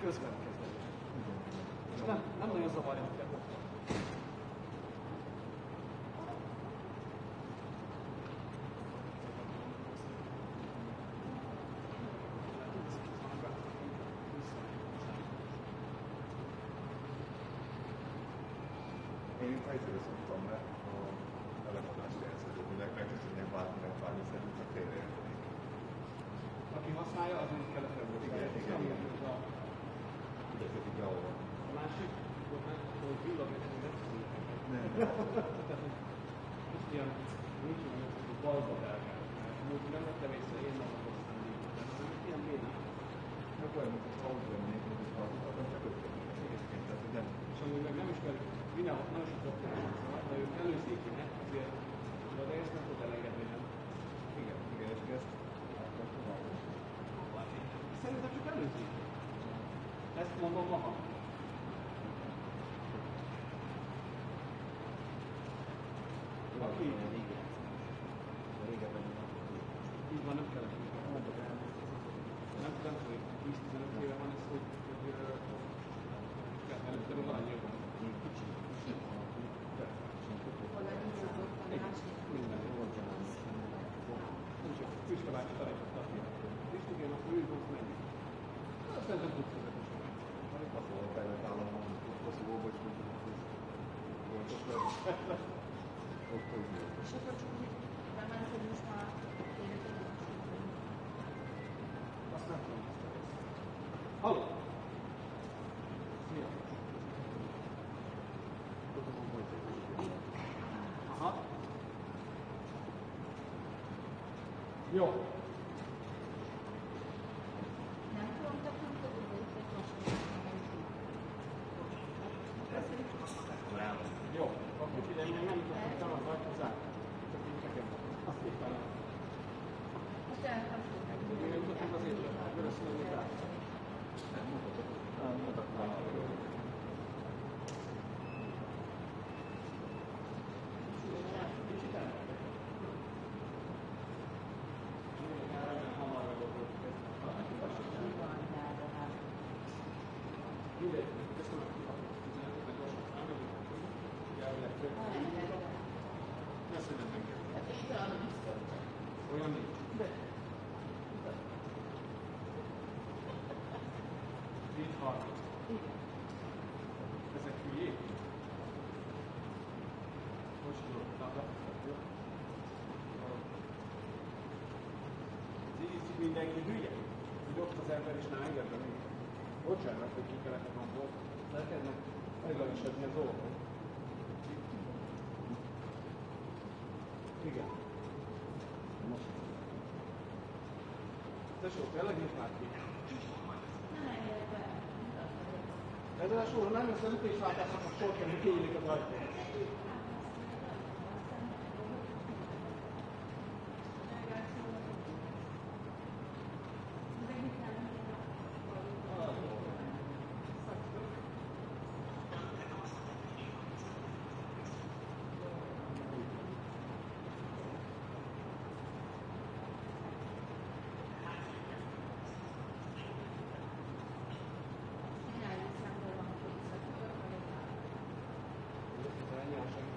közben kezdődik. Nem nagyon zavarja a tempót. Én helyzetben szoktam le a telefonást jelződőnek, megköszönjem bárminek bármi szerint a félreértenék. Aki használja, az úgy kell a felvőt. Igen. Idekedik ahova. A másik, hogy villag egy Nem. Most ilyen nincs olyan, hogy balba belgál. Amúgy nem vettem észre, én magam hoztam létben, hanem ilyen bénák. Meg olyan, mint az autó lennék, mint az balba, csak ötlenik egyébként, tehát hogy nem. És amúgy meg nem is kell, mindenhol nem is a doktorások szabad, de ők előzik ki, azért, de ezt nem tud elengedni, nem? Igen, és ezt Szerintem csak előzik. Ezt mondom magam. Aki így van, nem kellett. Nem tudom, hogy 10-15 éve van ez, hogy előtte még annyi jobban. Minden. Nem csak Füstobácsi tanította. És igen, akkor ő volt menni. Szerintem tudsz vezetni. az volt fejlett államon, Koszovóban, hogy volt ott És akkor csak úgy bement, hogy most már tényleg azt nem tudom. Halló! Szia! Aha. Jó. nem tudom, te nem tudod, hogy egy Jó. Akkor figyelj, még nem tudtam az ajtózát. Csak így nekem. Azt éppen el. Most elkapcsoltam. Még nem tudtuk az étlet. Akkor azt mondom, hogy rá. nem mutatnak. Kicsit el. Hamar megoldott. Mindegy. Ezt nem tudtam. Persze nem kell. Olyan nincs. Így harmad. Ezek hülyék? Most tudod, így mindenki hülye? Hogy ott az ember is nem engedve még. Bocsánat, hogy kikeletett volt. Elkezdnek megalisadni az orvon. Igen. Tesó, tényleg nincs már ki? Nem engedett be. Ezzel a sorra nem lesz az ütésváltásnak a sor kerül, kinyílik az ajtó. Ennyi a semmi.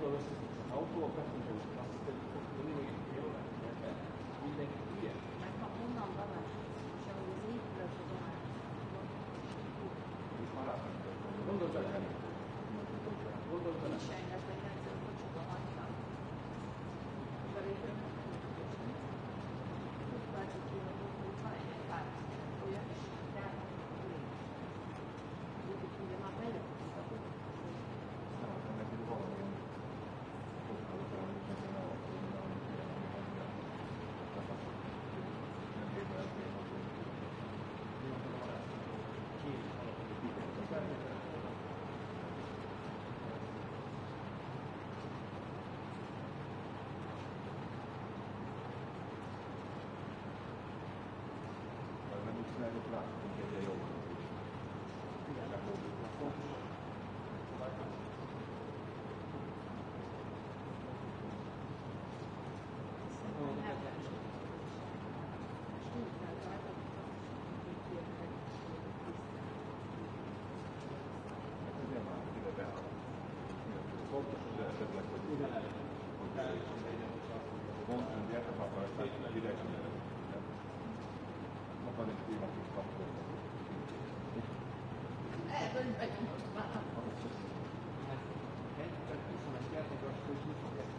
attól összeszedsz az autóval, befogod, azt hiszem, hogy mindig jól lehet, mindenki ilyen. Meg ha onnan bevált, és ahogy az épület az alá. Gondold bele. Gondold bele. Nincs engedve, hogy ezzel kocsiba hagytam. Belépőnek úgy látszik ki, hogy van egy pár olyan is, de ugye már bejött. Lehet, hogy benyomott már. Csak 21 játékos, és mit fog ezt?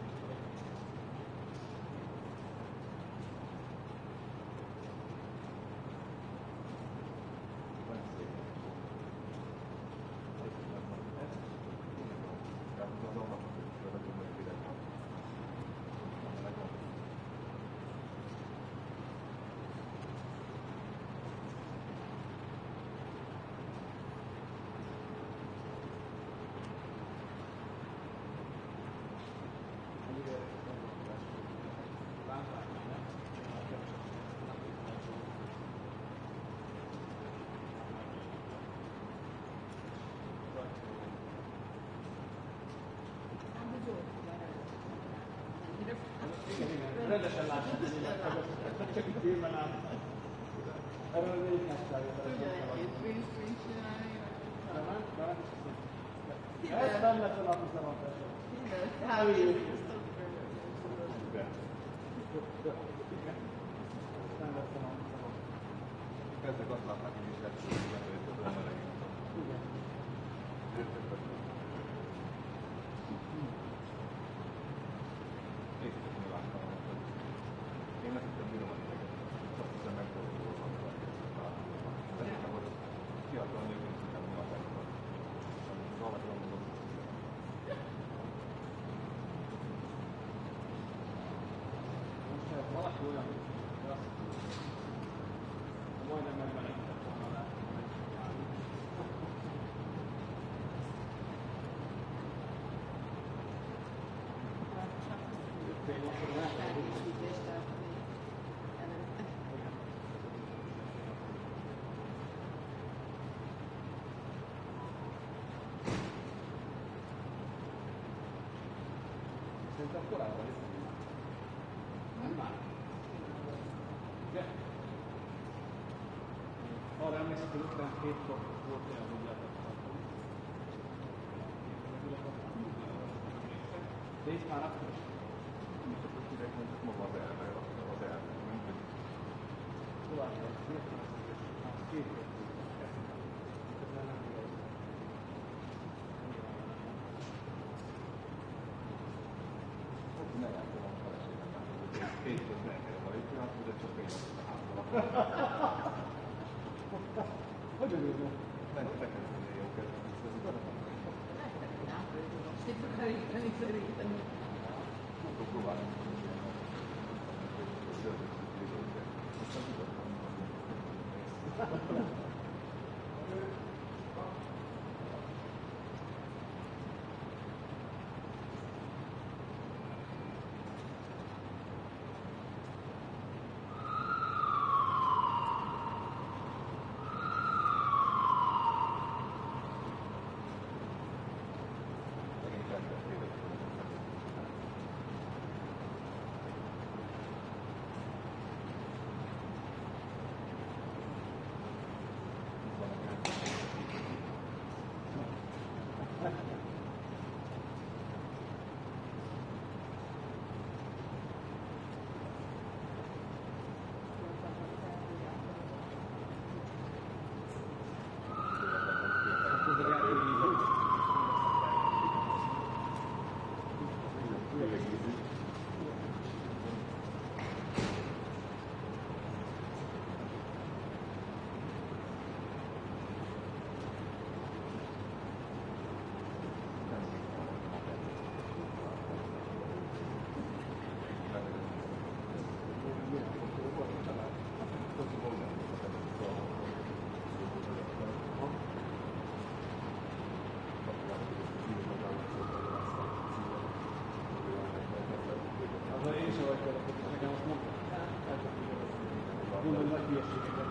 Rendesen látszik, hogy én megtagadtam, csak itt filmen át. Erről az egyik megszállja. Tudja egy print csinálni. Ez nem lesz a napi szabadásra. Nem lesz a napi szabadásra. Kezdek azt látni, hogy is lesz, hogy több lenne legyen. Igen. Észrevetni láttam, hogy én nem hittem bírom a ideget. Azt hiszem megfordulva van a változóban. De hittem, hogy kiadva a nőként hittem mi a feladatot. Valaki van mondom. Most ha valaki olyan, hogy azt majdnem megmenekített volna rá, hogy járni. Szerintem korábban is. Nem már. Ugye? Arra emlékszem, hogy 52-kor volt olyan, hogy lehetett tartani. De itt már akkor is. Mit a tudják, hogy maga az elve, nem hogy Továbbra is miért van ez? Hát két év. Ezzel nem igaz. ne játszom a feleségemmel, hogy két év ne kell majd csinálni, de csak én azt a hátra. Hogy örülök? Nem, nekem is jó kezdeni, ez igaz? Most itt akarítani szerintem. Akkor próbálom, hogy ilyen szörnyűség de aztán tudottam, hogy Gondolom, nagy hülyeségeket.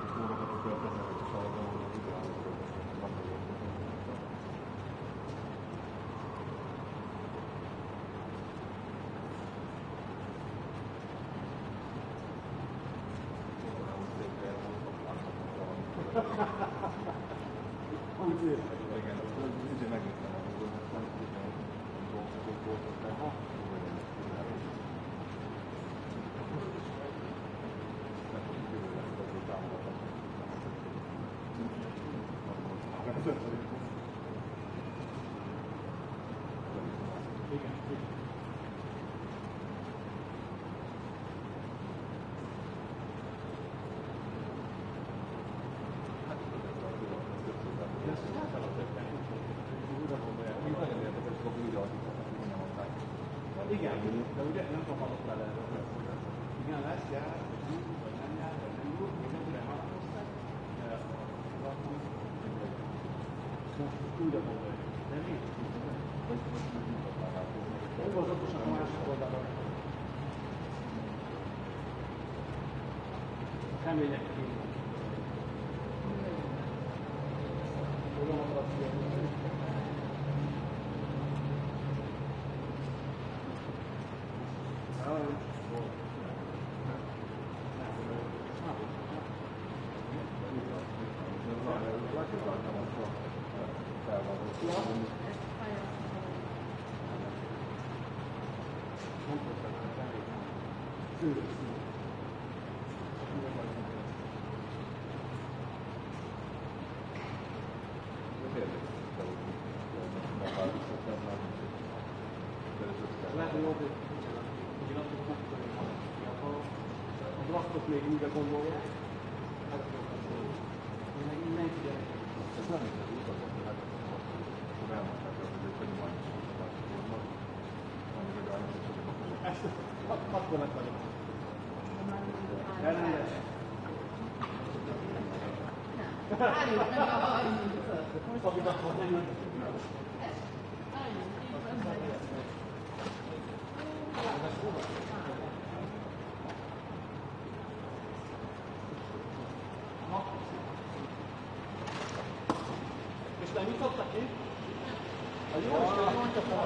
Igen, ugye megnéztem a Google-t, nem tudom, hogy dolgozok voltak. Nem tudom, hogy jövőre, hogy támogatom. Úgy a mondani. De miért? Vagy Hol az okosak a másik oldalon? Kemények kívül. Tudom, hogy azt mondani. Lehet, hogy jobb, hogy azt tudjuk, hogy a draftot még újra gondolják. Én meg így megfigyelek. Ez nem is az utazat, hogy akkor elmondták, hogy ez egy hagyományos forma, ami legalább is az Ezt akkor meg vagyok. Rendes. Álljuk meg a hajnunk. Szabid akkor nem jön. Álljuk, így van. És nem nyitottak ki? A jó Isten mondja fel.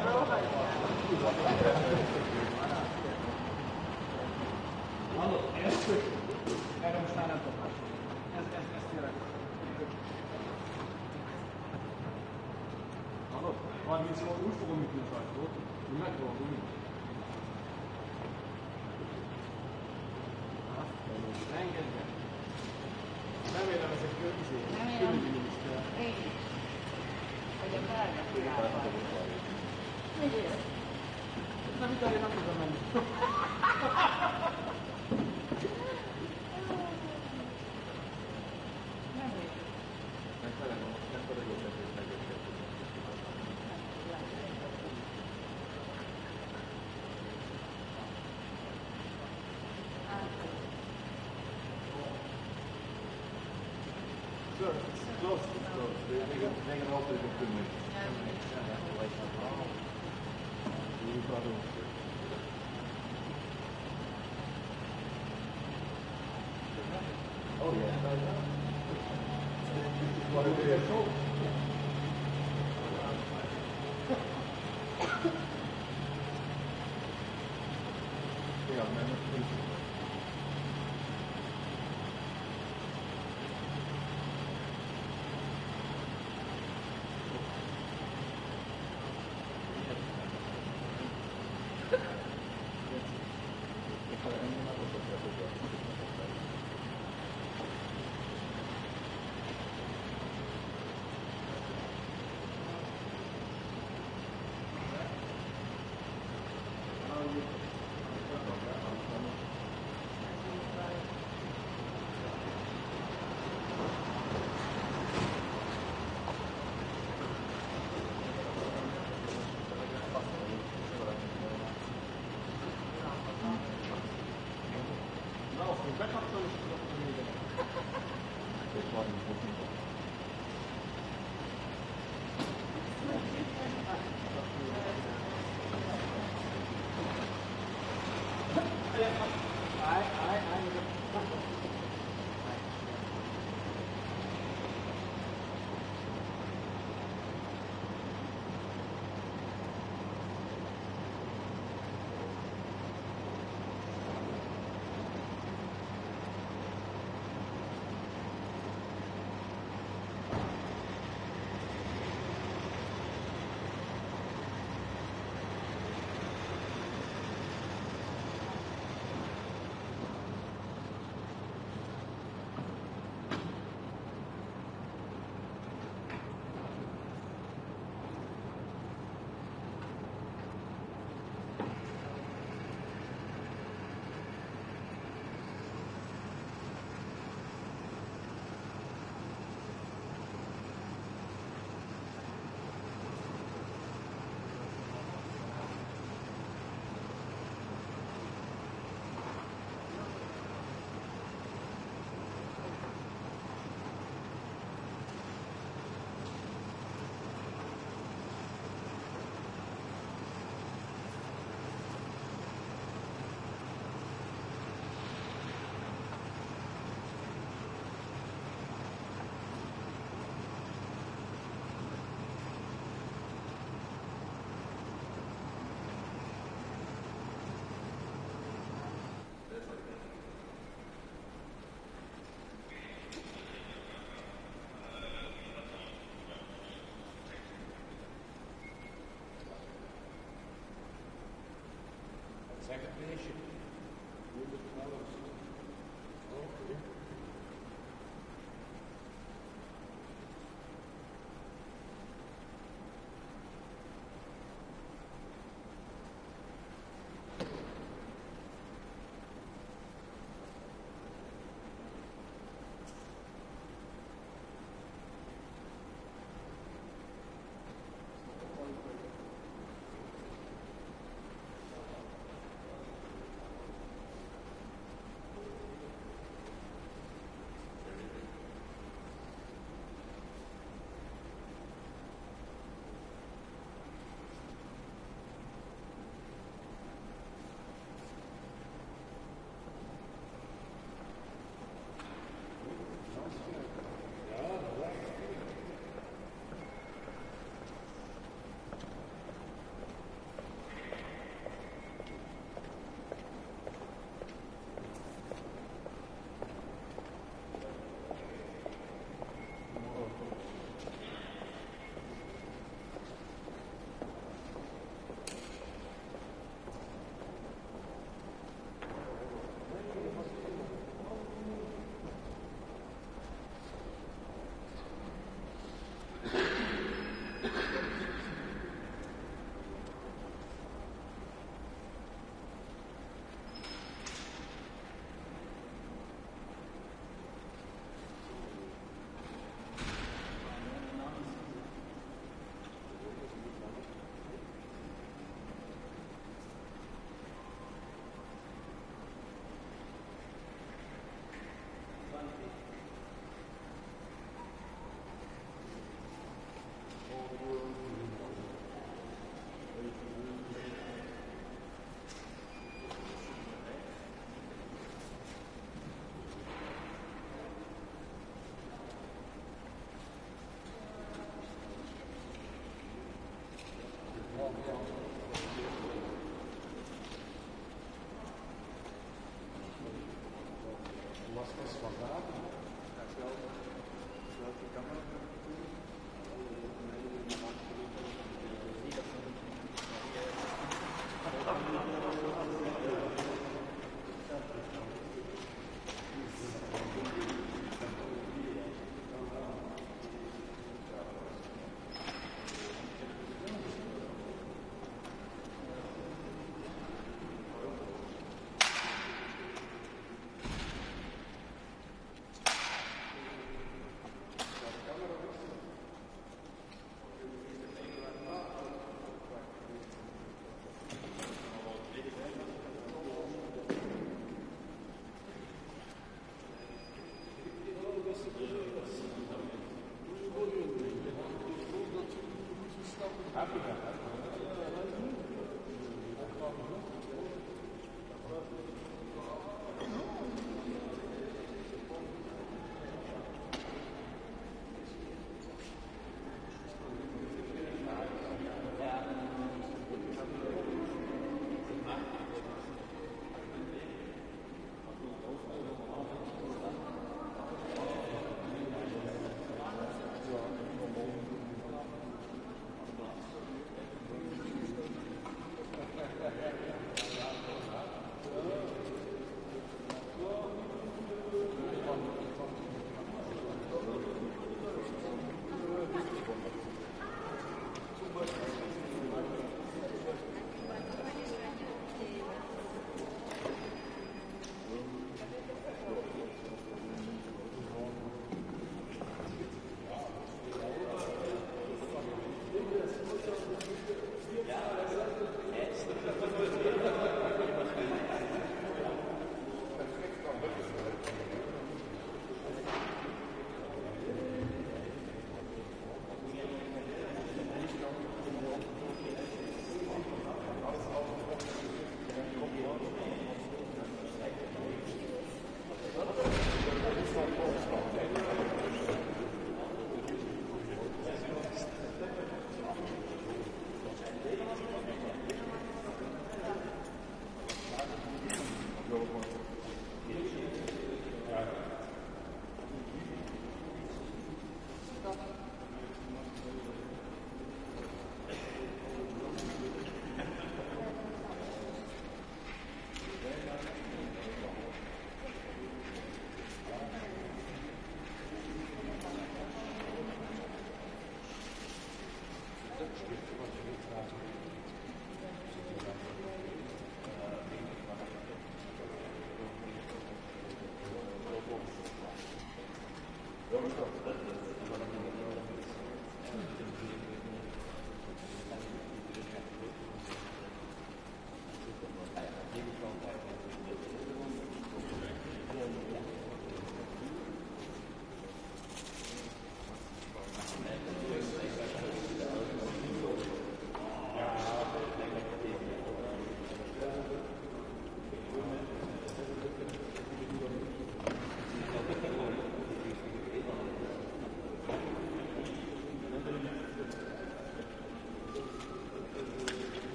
Hallod, ezt erre most már nem tudok. Ez tényleg. Hallod? 30-kor úgy fogom ütni az ajtót, hogy meg fogom ülni. Engedj meg. Remélem ezek külügyi miniszter. Én is. Hogy a belga királyban. Miért? Nem itt nem tudom menni. Nem értem. Sure, it's close. They can also do 2 minutes. Oh yeah. What is it? Yeah, man. Bekapcsolni és tudok még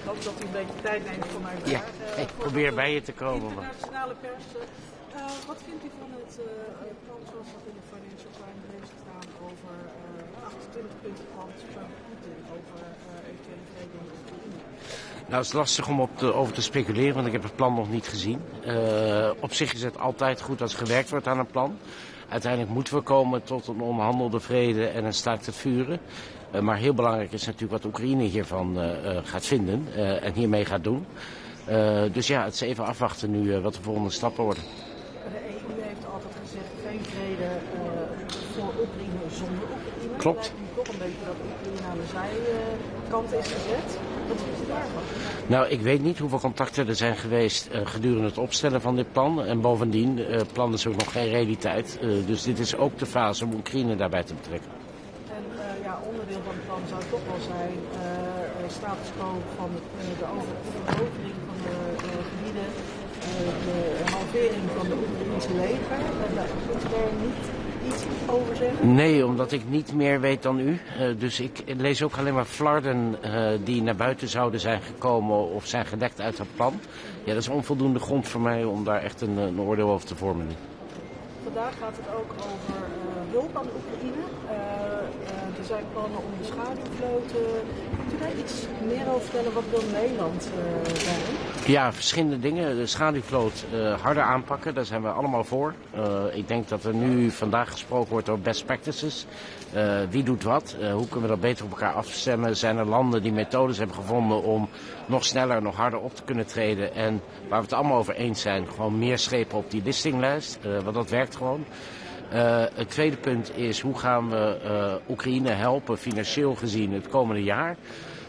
Hoop dat u een beetje tijd neemt voor mij. Ja, ik probeer bij je te komen. Internationale pers Wat vindt u van het plan zoals dat in de Financial Times heeft staan over 28 punten plan van Poetin over eventuele vrede in Oekraïne? Nou, het is lastig om over te speculeren, want ik heb het plan nog niet gezien. Op zich is het altijd goed als gewerkt wordt aan een plan. Uiteindelijk moeten we komen tot een onderhandelde vrede en een staakt het vuren. Maar heel belangrijk is natuurlijk wat Oekraïne hiervan gaat vinden en hiermee gaat doen. Dus ja, het is even afwachten nu wat de volgende stappen worden. De EU heeft altijd gezegd geen vrede voor Oekraïne zonder Oekraïne. Klopt. Het lijkt nu toch een beetje dat Oekraïne aan de zijkant is gezet. Wat is het daarvan? Nou, ik weet niet hoeveel contacten er zijn geweest gedurende het opstellen van dit plan. En bovendien, het plan is ook nog geen realiteit. Dus dit is ook de fase om Oekraïne daarbij te betrekken. En onderdeel van het plan zou toch wel zijn status quo van de verovering van de gebieden, de halvering van de Oekraïnse leger. Kunt u daar niet iets over zeggen? Nee, omdat ik niet meer weet dan u. Dus ik lees ook alleen maar flarden die naar buiten zouden zijn gekomen of zijn gedekt uit dat plan. Ja, dat is onvoldoende grond voor mij om daar echt een oordeel over te vormen. Vandaag gaat het ook over hulp aan Oekraïne. Er zijn plannen om de schaduwvloot. Kunt u daar iets meer over vertellen? Wat wil Nederland daarin? Ja, verschillende dingen. De schaduwvloot harder aanpakken, daar zijn we allemaal voor. Ik denk dat er nu vandaag gesproken wordt over best practices. Wie doet wat? Hoe kunnen we dat beter op elkaar afstemmen? Zijn er landen die methodes hebben gevonden om nog sneller, nog harder op te kunnen treden? En waar we het allemaal over eens zijn, gewoon meer schepen op die listinglijst. Want dat werkt gewoon. Het tweede punt is, hoe gaan we Oekraïne helpen, financieel gezien, het komende jaar?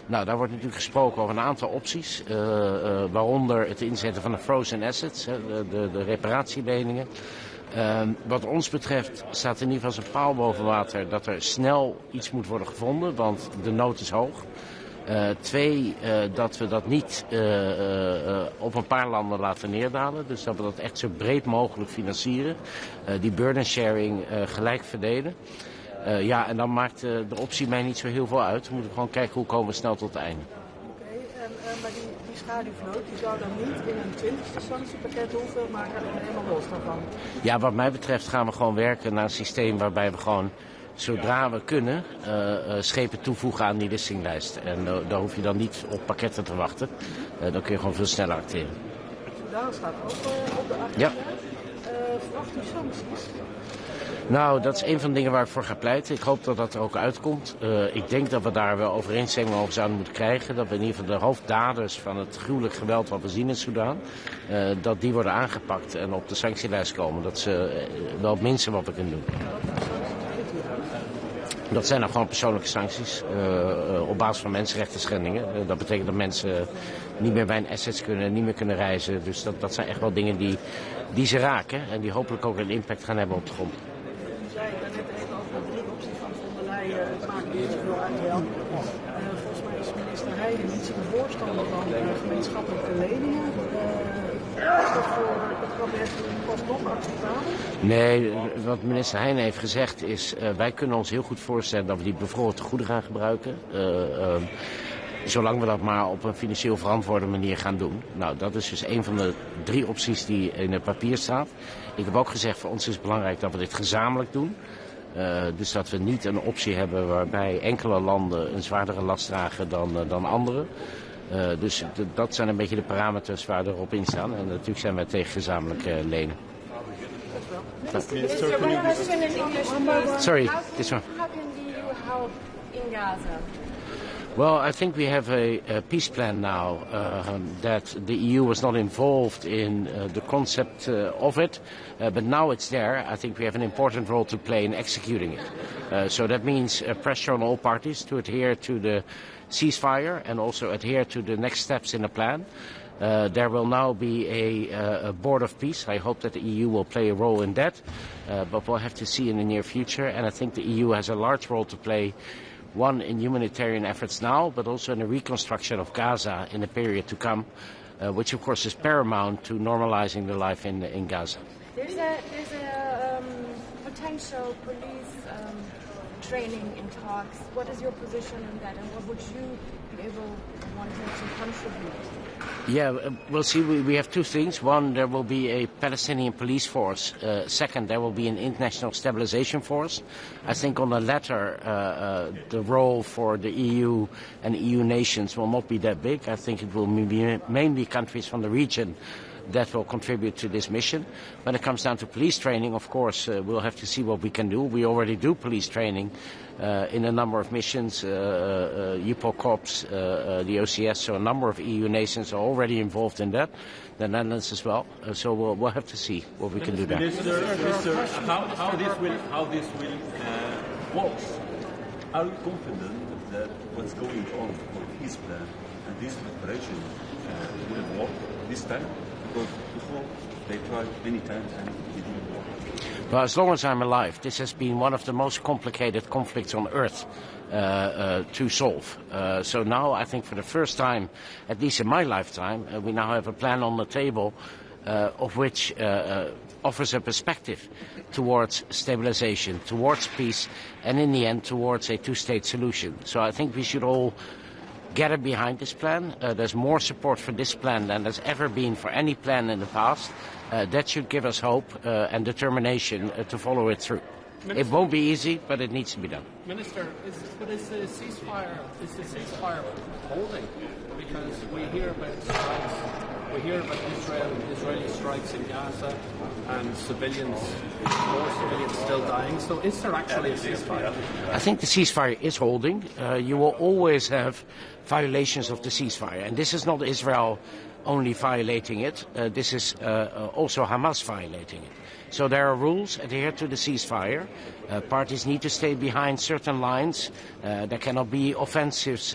Nou, daar wordt natuurlijk gesproken over een aantal opties. Waaronder het inzetten van de frozen assets, de reparatieleningen. Wat ons betreft staat in ieder geval zijn paal boven water dat er snel iets moet worden gevonden, want de nood is hoog. Twee, dat we dat niet op een paar landen laten neerdalen. Dus dat we dat echt zo breed mogelijk financieren. Die burden sharing gelijk verdelen. En dan maakt de optie mij niet zo heel veel uit. We moeten gewoon kijken hoe komen we snel tot het einde. Oké, maar die schaduwvloot die zou dan niet in een 20e sanctiepakket hoeven, maar helemaal los daarvan? Ja, wat mij betreft gaan we gewoon werken naar een systeem waarbij we gewoon, zodra we kunnen, schepen toevoegen aan die listinglijst. En daar hoef je dan niet op pakketten te wachten. Dan kun je gewoon veel sneller acteren. Sudan staat ook op de agenda. Ja. Verwacht u sancties? Nou, dat is een van de dingen waar ik voor ga pleiten. Ik hoop dat dat er ook uitkomt. Ik denk dat we daar wel overeenstemming over zouden moeten krijgen. Dat we in ieder geval de hoofddaders van het gruwelijk geweld wat we zien in Sudan, dat die worden aangepakt en op de sanctielijst komen. Dat is wel het minste wat we kunnen doen. Dat zijn dan gewoon persoonlijke sancties op basis van mensenrechten schendingen. Dat betekent dat mensen niet meer bij een assets kunnen, niet meer kunnen reizen. Dus dat zijn echt wel dingen die ze raken en die hopelijk ook een impact gaan hebben op de grond. U zei net even over de 3 opties van von der Leyen. Het maakt niet zoveel uit welke. Volgens mij is minister Heijnen niet zo'n voorstander van gemeenschappelijke leningen. Is dat voor het kabinet alsnog acceptabel? Nee, wat minister Heijnen heeft gezegd is, wij kunnen ons heel goed voorstellen dat we die bevroren tegoeden gaan gebruiken. Zolang we dat maar op een financieel verantwoorde manier gaan doen. Nou, dat is dus een van de 3 opties die in het papier staat. Ik heb ook gezegd, voor ons is het belangrijk dat we dit gezamenlijk doen. Dus dat we niet een optie hebben waarbij enkele landen een zwaardere last dragen dan anderen. Dus dat zijn een beetje de parameters waar erop in staan. En natuurlijk zijn wij tegen gezamenlijk lenen. Sorry, this one. How can the EU help in Gaza? Well, I think we have a peace plan now that the EU was not involved in the concept of it, but now it's there. I think we have an important role to play in executing it. So that means pressure on all parties to adhere to the ceasefire and also adhere to the next steps in the plan. There will now be a board of peace. I hope that the EU will play a role in that, but we'll have to see in the near future. And I think the EU has a large role to play. One, in humanitarian efforts now, but also in the reconstruction of Gaza in the period to come, which of course is paramount to normalizing the life in Gaza. There's a potential police training in talks. What is your position on that, and what would you be able wanted to contribute? Yeah, we'll see. We have two things. One, there will be a Palestinian police force. Second, there will be an international stabilization force. I think on the latter, the role for the EU and EU nations will not be that big. I think it will be mainly countries from the region that will contribute to this mission. When it comes down to police training, of course, we'll have to see what we can do. We already do police training in a number of missions, UPOL Corps, the OCS, so a number of EU nations are already involved in that, the Netherlands as well. So we'll have to see what we can do there. Minister, how this will work? Are you confident that what's going on with his plan and this preparation will work this time? Because before they tried many times and it didn't work. Well, as long as I'm alive, this has been one of the most complicated conflicts on Earth to solve. So now I think for the first time, at least in my lifetime, we now have a plan on the table of which offers a perspective towards stabilization, towards peace, and in the end towards a two-state solution. So I think we should all gather behind this plan. There's more support for this plan than there's ever been for any plan in the past. That should give us hope and determination to follow it through. Minister, it won't be easy, but it needs to be done. Minister, is the ceasefire holding? Because we hear about strikes. We hear about Israeli strikes in Gaza and more civilians still dying. So is there actually a ceasefire? I think the ceasefire is holding. You will always have violations of the ceasefire. And this is not Israel only violating it. This is also Hamas violating it. So there are rules adhered to the ceasefire. Parties need to stay behind certain lines. There cannot be offensives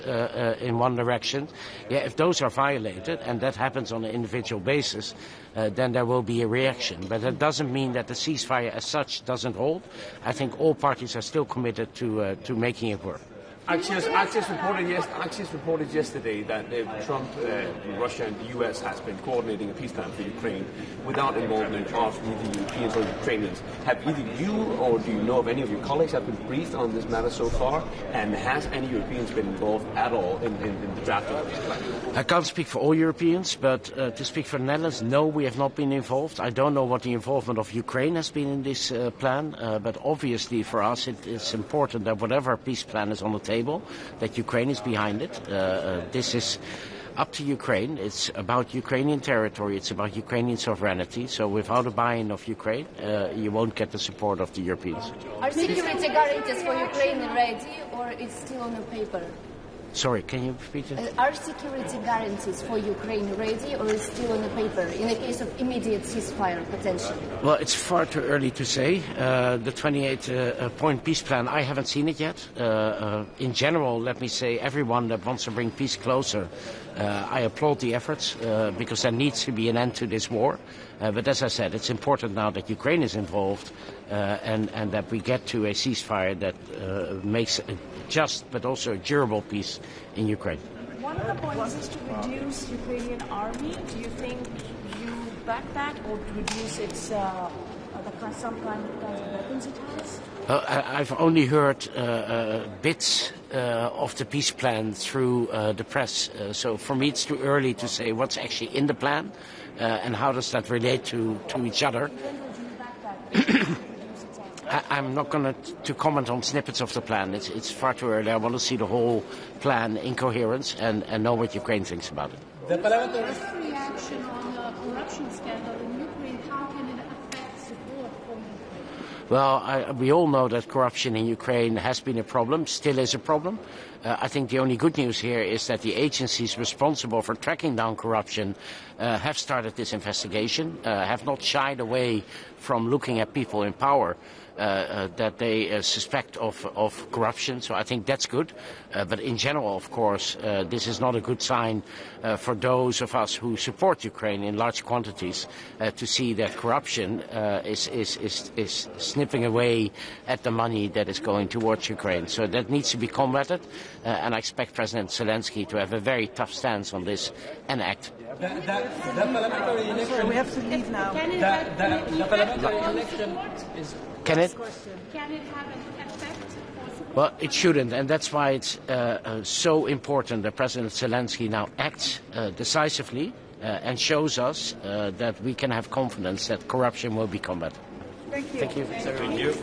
in one direction. Yeah, if those are violated, and that happens on an individual basis, then there will be a reaction. But that doesn't mean that the ceasefire as such doesn't hold. I think all parties are still committed to making it work. Axios reported yesterday that Trump, Russia and the US has been coordinating a peace plan for Ukraine without involvement of either Europeans or Ukrainians. Have either you or do you know of any of your colleagues have been briefed on this matter so far? And has any Europeans been involved at all in the drafting of this plan? I can't speak for all Europeans, but to speak for the Netherlands, no, we have not been involved. I don't know what the involvement of Ukraine has been in this plan, but obviously for us it's important that whatever peace plan is on the table, that Ukraine is behind it. This is up to Ukraine. It's about Ukrainian territory. It's about Ukrainian sovereignty. So without a buy-in of Ukraine, you won't get the support of the Europeans. Are security guarantees for Ukraine ready, or it's still on the paper? Sorry, can you repeat it? Are security guarantees for Ukraine ready, or is still on the paper in the case of immediate ceasefire potential? Well, it's far too early to say. The 28-point peace plan, I haven't seen it yet. In general, let me say, everyone that wants to bring peace closer, I applaud the efforts because there needs to be an end to this war. But as I said, it's important now that Ukraine is involved and that we get to a ceasefire that makes a just but also a durable peace in Ukraine. One of the points is to reduce Ukrainian army. Do you think you back that, or to reduce its some kind of weapons it has? I've only heard bits of the peace plan through the press. So for me it's too early to say what's actually in the plan and how does that relate to each other. I'm not going to comment on snippets of the plan. It's far too early. I want to see the whole plan in coherence and know what Ukraine thinks about it. The first reaction on the corruption scandal in Ukraine, how can it affect support for Ukraine? Well, we all know that corruption in Ukraine has been a problem, still is a problem. I think the only good news here is that the agencies responsible for tracking down corruption have started this investigation, have not shied away from looking at people in power that they suspect of corruption. So I think that's good. But in general, of course, this is not a good sign for those of us who support Ukraine in large quantities to see that corruption is snipping away at the money that is going towards Ukraine. So that needs to be combated. And I expect President Zelensky to have a very tough stance on this and act. The parliamentary Sorry, election. we have to leave now. Can it The, have the, an the parliamentary effect on election support? is. Can it? Can it have an effect for support? Well, it shouldn't, and that's why it's so important that President Zelensky now acts decisively and shows us that we can have confidence that corruption will be combated. Thank you. Thank you. Thank you.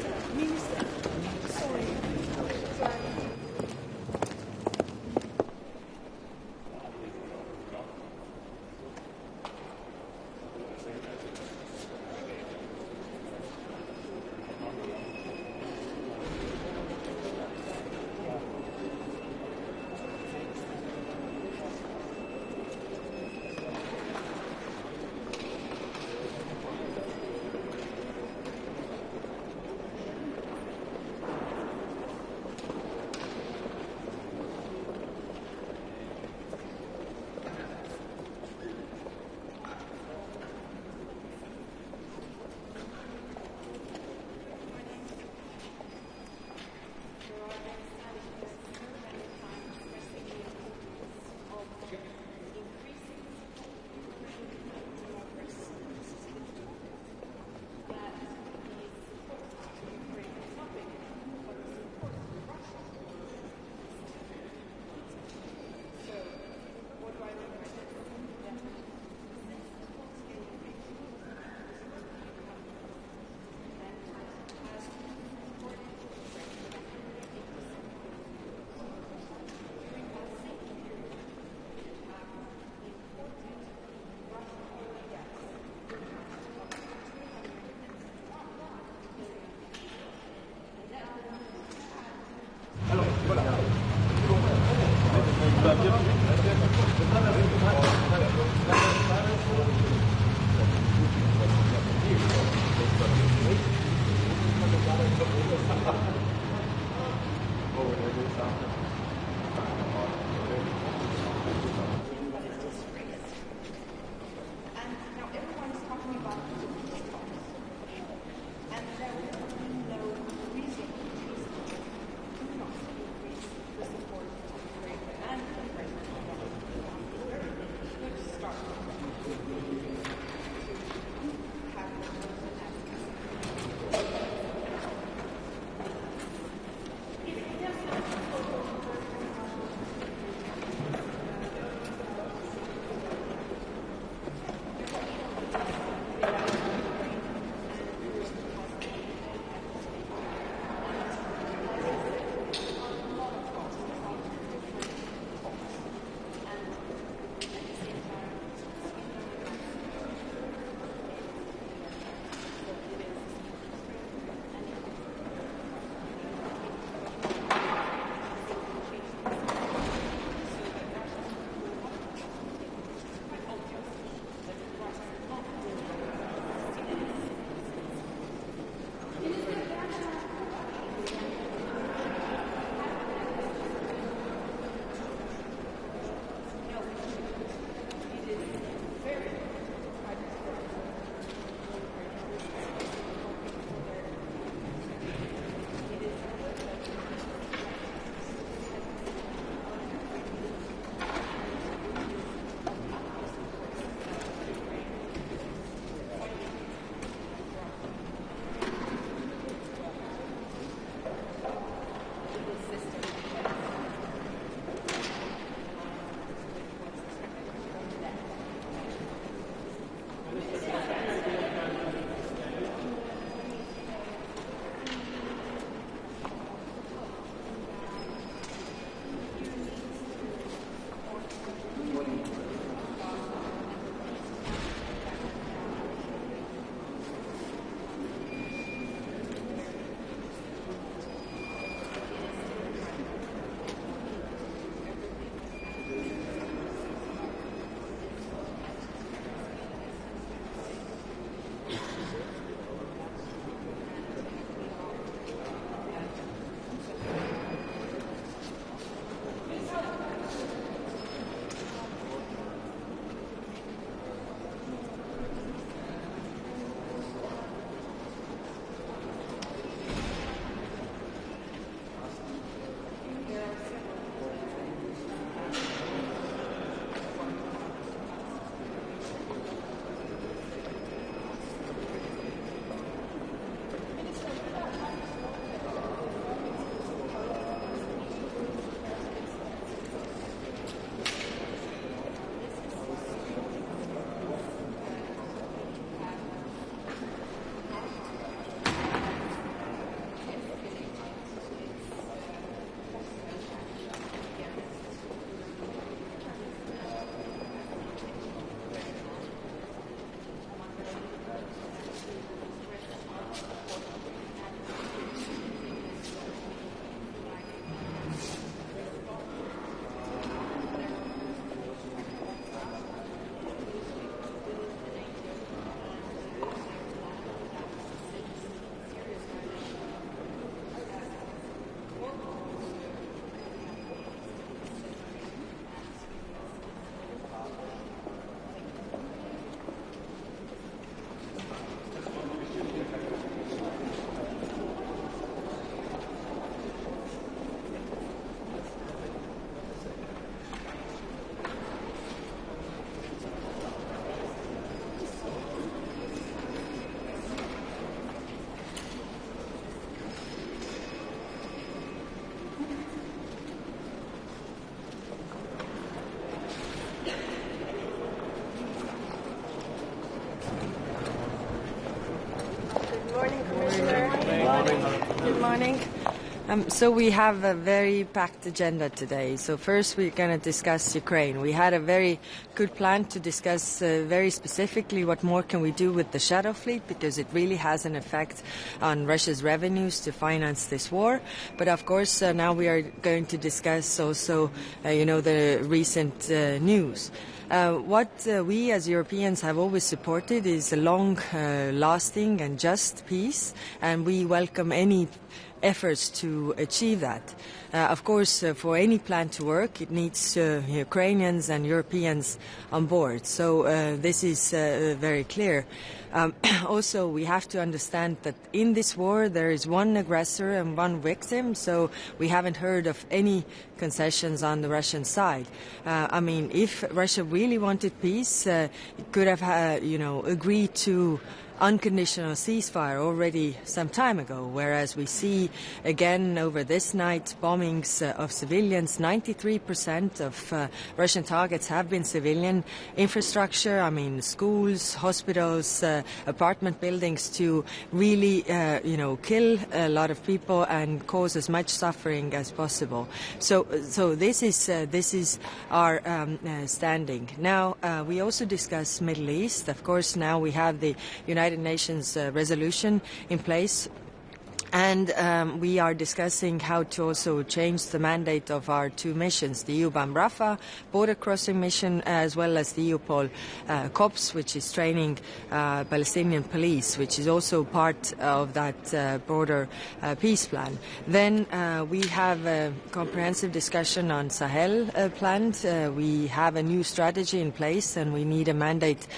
morning, Commissioner. Good morning. So we have a very packed agenda today. So first we're going to discuss Ukraine. We had a very good plan to discuss very specifically what more can we do with the Shadow Fleet, because it really has an effect on Russia's revenues to finance this war. But of course now we are going to discuss also the recent news. What we as Europeans have always supported is a long-lasting and just peace, and we welcome any efforts to achieve that. Of course, for any plan to work, it needs Ukrainians and Europeans on board. So this is very clear. Also, we have to understand that in this war there is one aggressor and one victim, so we haven't heard of any concessions on the Russian side. If Russia really wanted peace, it could have agreed to unconditional ceasefire already some time ago, whereas we see again over this night bombings of civilians. 93% of Russian targets have been civilian infrastructure, schools, hospitals, apartment buildings, to really kill a lot of people and cause as much suffering as possible. So this is our standing. Now we also discuss Middle East. Of course, now we have the United Nations resolution in place. And we are discussing how to also change the mandate of our two missions, the EUBAM Rafah border crossing mission, as well as the EUPOL COPS, which is training Palestinian police, which is also part of that border peace plan. Then we have a comprehensive discussion on Sahel planned. We have a new strategy in place, and we need a mandate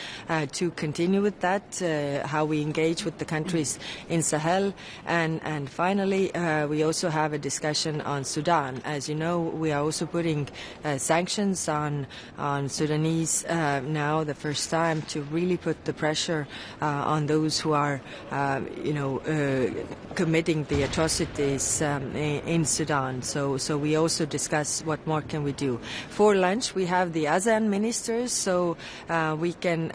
to continue with that, how we engage with the countries in Sahel. And finally, we also have a discussion on Sudan. As you know, we are also putting sanctions on Sudanese now, the first time, to really put the pressure on those who are, committing the atrocities in Sudan. So we also discuss what more can we do. For lunch, we have the ASEAN ministers, so we can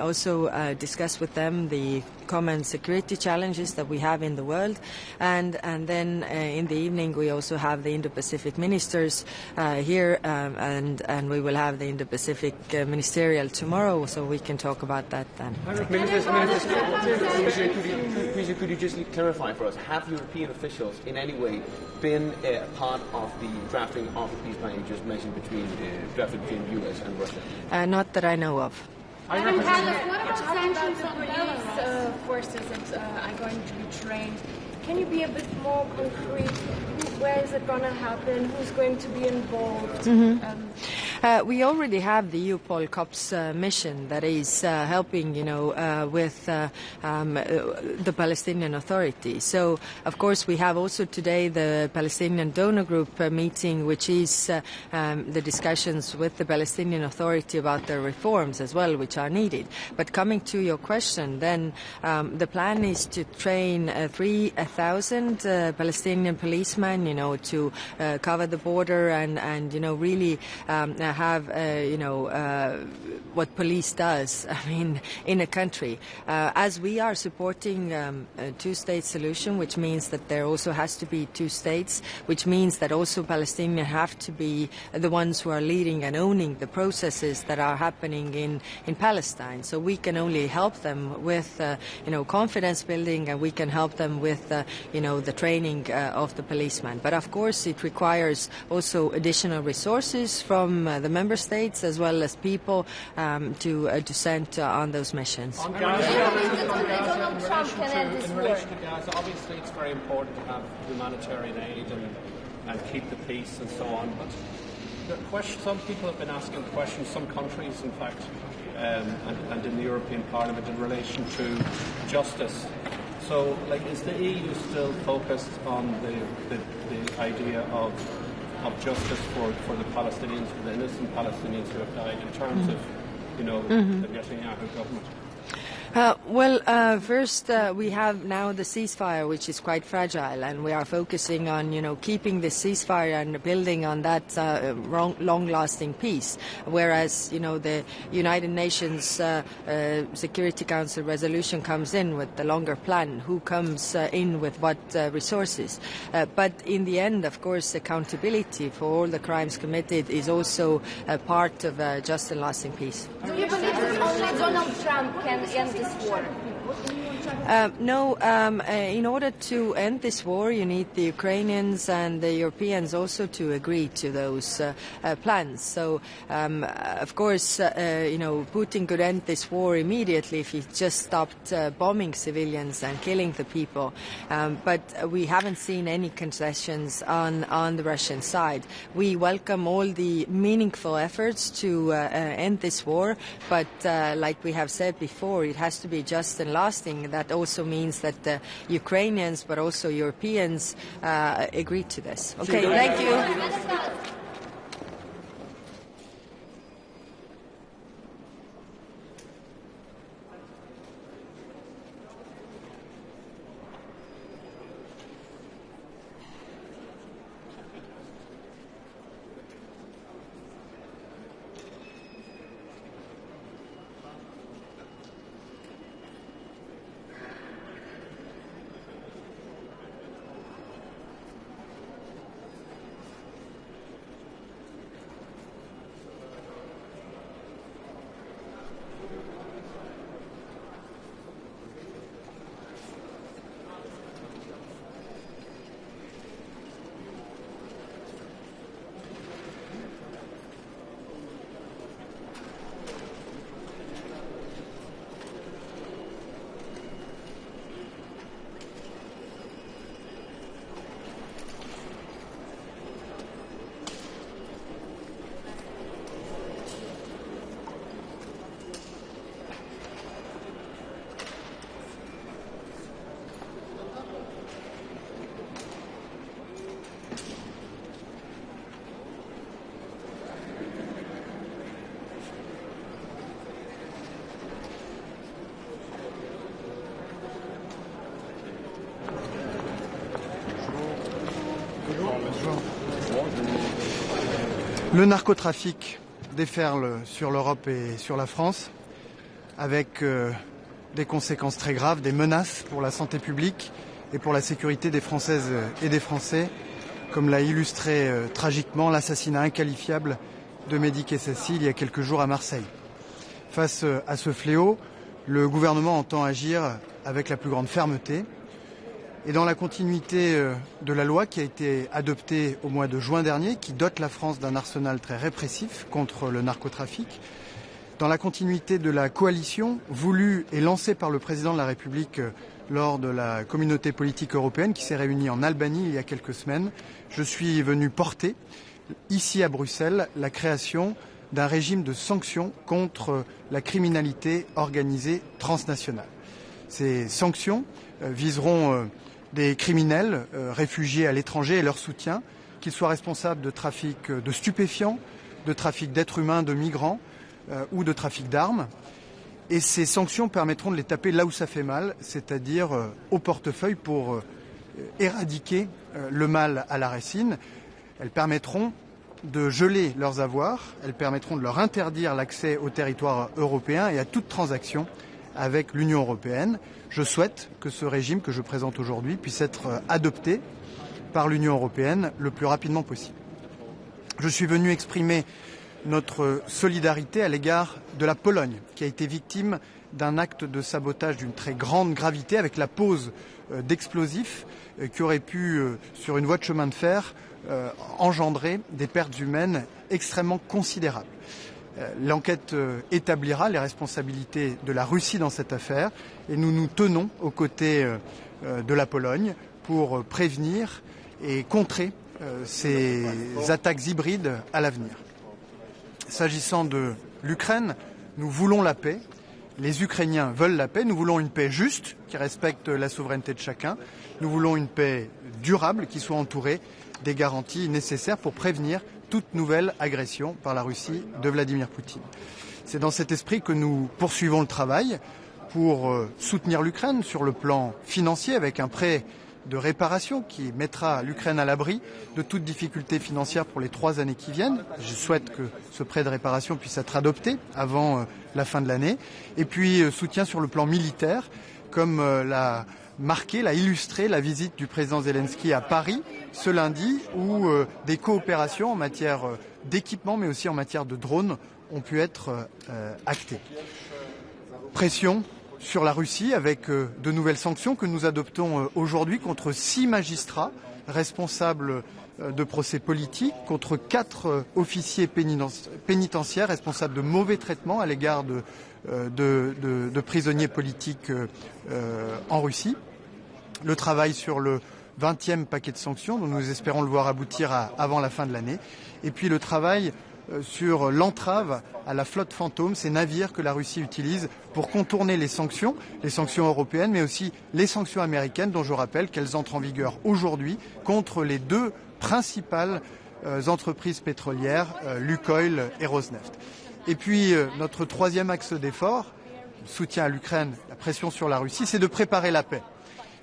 also discuss with them the common security challenges that we have in the world, and then in the evening we also have the Indo-Pacific ministers here, and we will have the Indo-Pacific ministerial tomorrow, so we can talk about that then. Commissioner, could you just clarify for us, have European officials in any way been part of the drafting of the peace plan you just mentioned between the US and Russia? Not that I know of. What about sanctions on Belarus? Forces that are going to be trained. Can you be a bit more concrete? Where is it going to happen? Who's going to be involved? We already have the EUPOL COPS mission that is helping, with the Palestinian Authority. So, of course, we have also today the Palestinian Donor Group meeting, which is the discussions with the Palestinian Authority about their reforms as well, which are needed. But coming to your question, then the plan is to train 3,000 Palestinian policemen, to cover the border and really have what police does, in a country. As we are supporting a two-state solution, which means that there also has to be two states, which means that also Palestinians have to be the ones who are leading and owning the processes that are happening in Palestine. So we can only help them with, confidence building, and we can help them with, the training of the policemen. But of course, it requires also additional resources from the member states as well as people to send on those missions. In relation to Gaza, obviously it's very important to have humanitarian aid and keep the peace and so on. But some people have been asking questions, some countries in fact, and in the European Parliament in relation to justice. So, is the EU still focused on the idea of justice for the Palestinians, for the innocent Palestinians who have died, in terms of, the Netanyahu government? First, we have now the ceasefire, which is quite fragile, and we are focusing on, keeping the ceasefire and building on that long-lasting peace. Whereas, the United Nations Security Council resolution comes in with the longer plan, who comes in with what resources. But in the end, of course, accountability for all the crimes committed is also a part of just and lasting peace. Do you believe that only Donald Trump can end this war? No, in order to end this war, you need the Ukrainians and the Europeans also to agree to those plans. So, of course, Putin could end this war immediately if he just stopped bombing civilians and killing the people. But we haven't seen any concessions on the Russian side. We welcome all the meaningful efforts to end this war, but like we have said before, it has to be just and lasting. That also means that the Ukrainians, but also Europeans, agree to this. Okay, thank you. Le narcotrafic déferle sur l'Europe et sur la France, avec des conséquences très graves, des menaces pour la santé publique et pour la sécurité des Françaises et des Français, comme l'a illustré tragiquement l'assassinat inqualifiable de Mehdi Kessassi il y a quelques jours à Marseille. Face à ce fléau, le gouvernement entend agir avec la plus grande fermeté. Et dans la continuité de la loi qui a été adoptée au mois de juin dernier, qui dote la France d'un arsenal très répressif contre le narcotrafic, dans la continuité de la coalition voulue et lancée par le président de la République lors de la communauté politique européenne qui s'est réunie en Albanie il y a quelques semaines, je suis venu porter, ici à Bruxelles, la création d'un régime de sanctions contre la criminalité organisée transnationale. Ces sanctions viseront des criminels réfugiés à l'étranger et leurs soutiens, qu'ils soient responsables de trafic de stupéfiants, de trafic d'êtres humains, de migrants ou de trafic d'armes. Et ces sanctions permettront de les taper là où ça fait mal, c'est-à-dire au portefeuille pour éradiquer le mal à la racine. Elles permettront de geler leurs avoirs, elles permettront de leur interdire l'accès au territoire européen et à toute transaction avec l'Union européenne. Je souhaite que ce régime que je présente aujourd'hui puisse être adopté par l'Union européenne le plus rapidement possible. Je suis venu exprimer notre solidarité à l'égard de la Pologne, qui a été victime d'un acte de sabotage d'une très grande gravité avec la pose d'explosifs qui aurait pu, sur une voie de chemin de fer, engendrer des pertes humaines extrêmement considérables. L'enquête établira les responsabilités de la Russie dans cette affaire et nous nous tenons aux côtés de la Pologne pour prévenir et contrer ces attaques hybrides à l'avenir. S'agissant de l'Ukraine, nous voulons la paix. Les Ukrainiens veulent la paix. Nous voulons une paix juste qui respecte la souveraineté de chacun. Nous voulons une paix durable qui soit entourée des garanties nécessaires pour prévenir toute nouvelle agression par la Russie de Vladimir Poutine. C'est dans cet esprit que nous poursuivons le travail pour soutenir l'Ukraine sur le plan financier avec un prêt de réparation qui mettra l'Ukraine à l'abri de toute difficulté financière pour les 3 années qui viennent. Je souhaite que ce prêt de réparation puisse être adopté avant la fin de l'année. Et puis soutien sur le plan militaire, comme l'a illustré la visite du président Zelensky à Paris ce lundi, où des coopérations en matière d'équipement mais aussi en matière de drones ont pu être actées. Pression sur la Russie avec de nouvelles sanctions que nous adoptons aujourd'hui contre 6 magistrats responsables de procès politiques, contre 4 officiers pénitentiaires responsables de mauvais traitements à l'égard de prisonniers politiques en Russie. Le travail sur le 20e paquet de sanctions, dont nous espérons le voir aboutir avant la fin de l'année. Et puis le travail sur l'entrave à la flotte fantôme, ces navires que la Russie utilise pour contourner les sanctions européennes, mais aussi les sanctions américaines, dont je rappelle qu'elles entrent en vigueur aujourd'hui contre les 2 principales entreprises pétrolières, Lukoil et Rosneft. Et puis notre 3e axe d'effort, soutien à l'Ukraine, la pression sur la Russie, c'est de préparer la paix.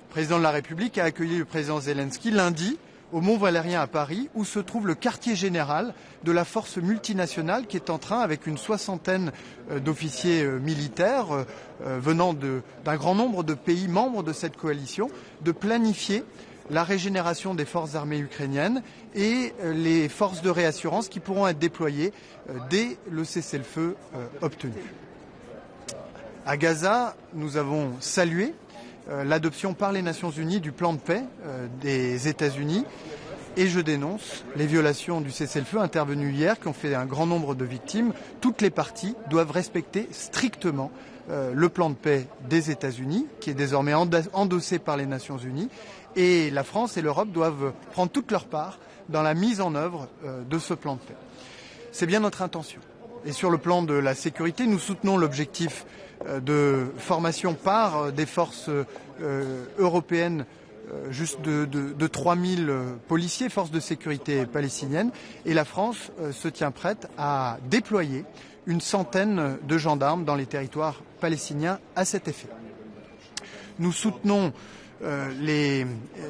Le président de la République a accueilli le président Zelensky lundi au Mont-Valérien à Paris, où se trouve le quartier général de la force multinationale qui est en train, avec une 60aine d'officiers militaires venant d'un grand nombre de pays membres de cette coalition, de planifier la régénération des forces armées ukrainiennes et les forces de réassurance qui pourront être déployées dès le cessez-le-feu obtenu. À Gaza, nous avons salué l'adoption par les Nations Unies du plan de paix des États-Unis et je dénonce les violations du cessez-le-feu intervenues hier qui ont fait un grand nombre de victimes. Toutes les parties doivent respecter strictement le plan de paix des États-Unis qui est désormais endossé par les Nations Unies et la France et l'Europe doivent prendre toute leur part dans la mise en œuvre de ce plan de paix. C'est bien notre intention. Et sur le plan de la sécurité, nous soutenons l'objectif de formation par des forces européennes juste de 3000 policiers, forces de sécurité palestiniennes, et la France se tient prête à déployer une centaine de gendarmes dans les territoires palestiniens à cet effet. Nous soutenons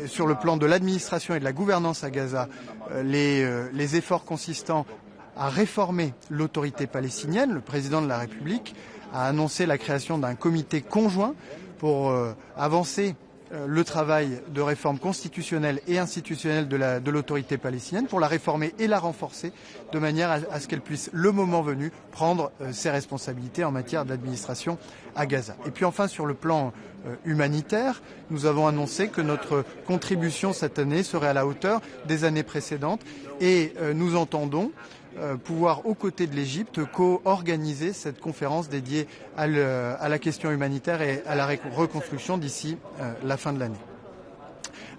sur le plan de l'administration et de la gouvernance à Gaza les efforts consistant à réformer l'autorité palestinienne. Le président de la République a annoncé la création d'un comité conjoint pour avancer le travail de réforme constitutionnelle et institutionnelle de l'autorité palestinienne, pour la réformer et la renforcer de manière à ce qu'elle puisse, le moment venu, prendre ses responsabilités en matière d'administration à Gaza. Et puis enfin, sur le plan humanitaire, nous avons annoncé que notre contribution cette année serait à la hauteur des années précédentes et nous entendons pouvoir, aux côtés de l'Égypte, co-organiser cette conférence dédiée à la question humanitaire et à la reconstruction d'ici la fin de l'année.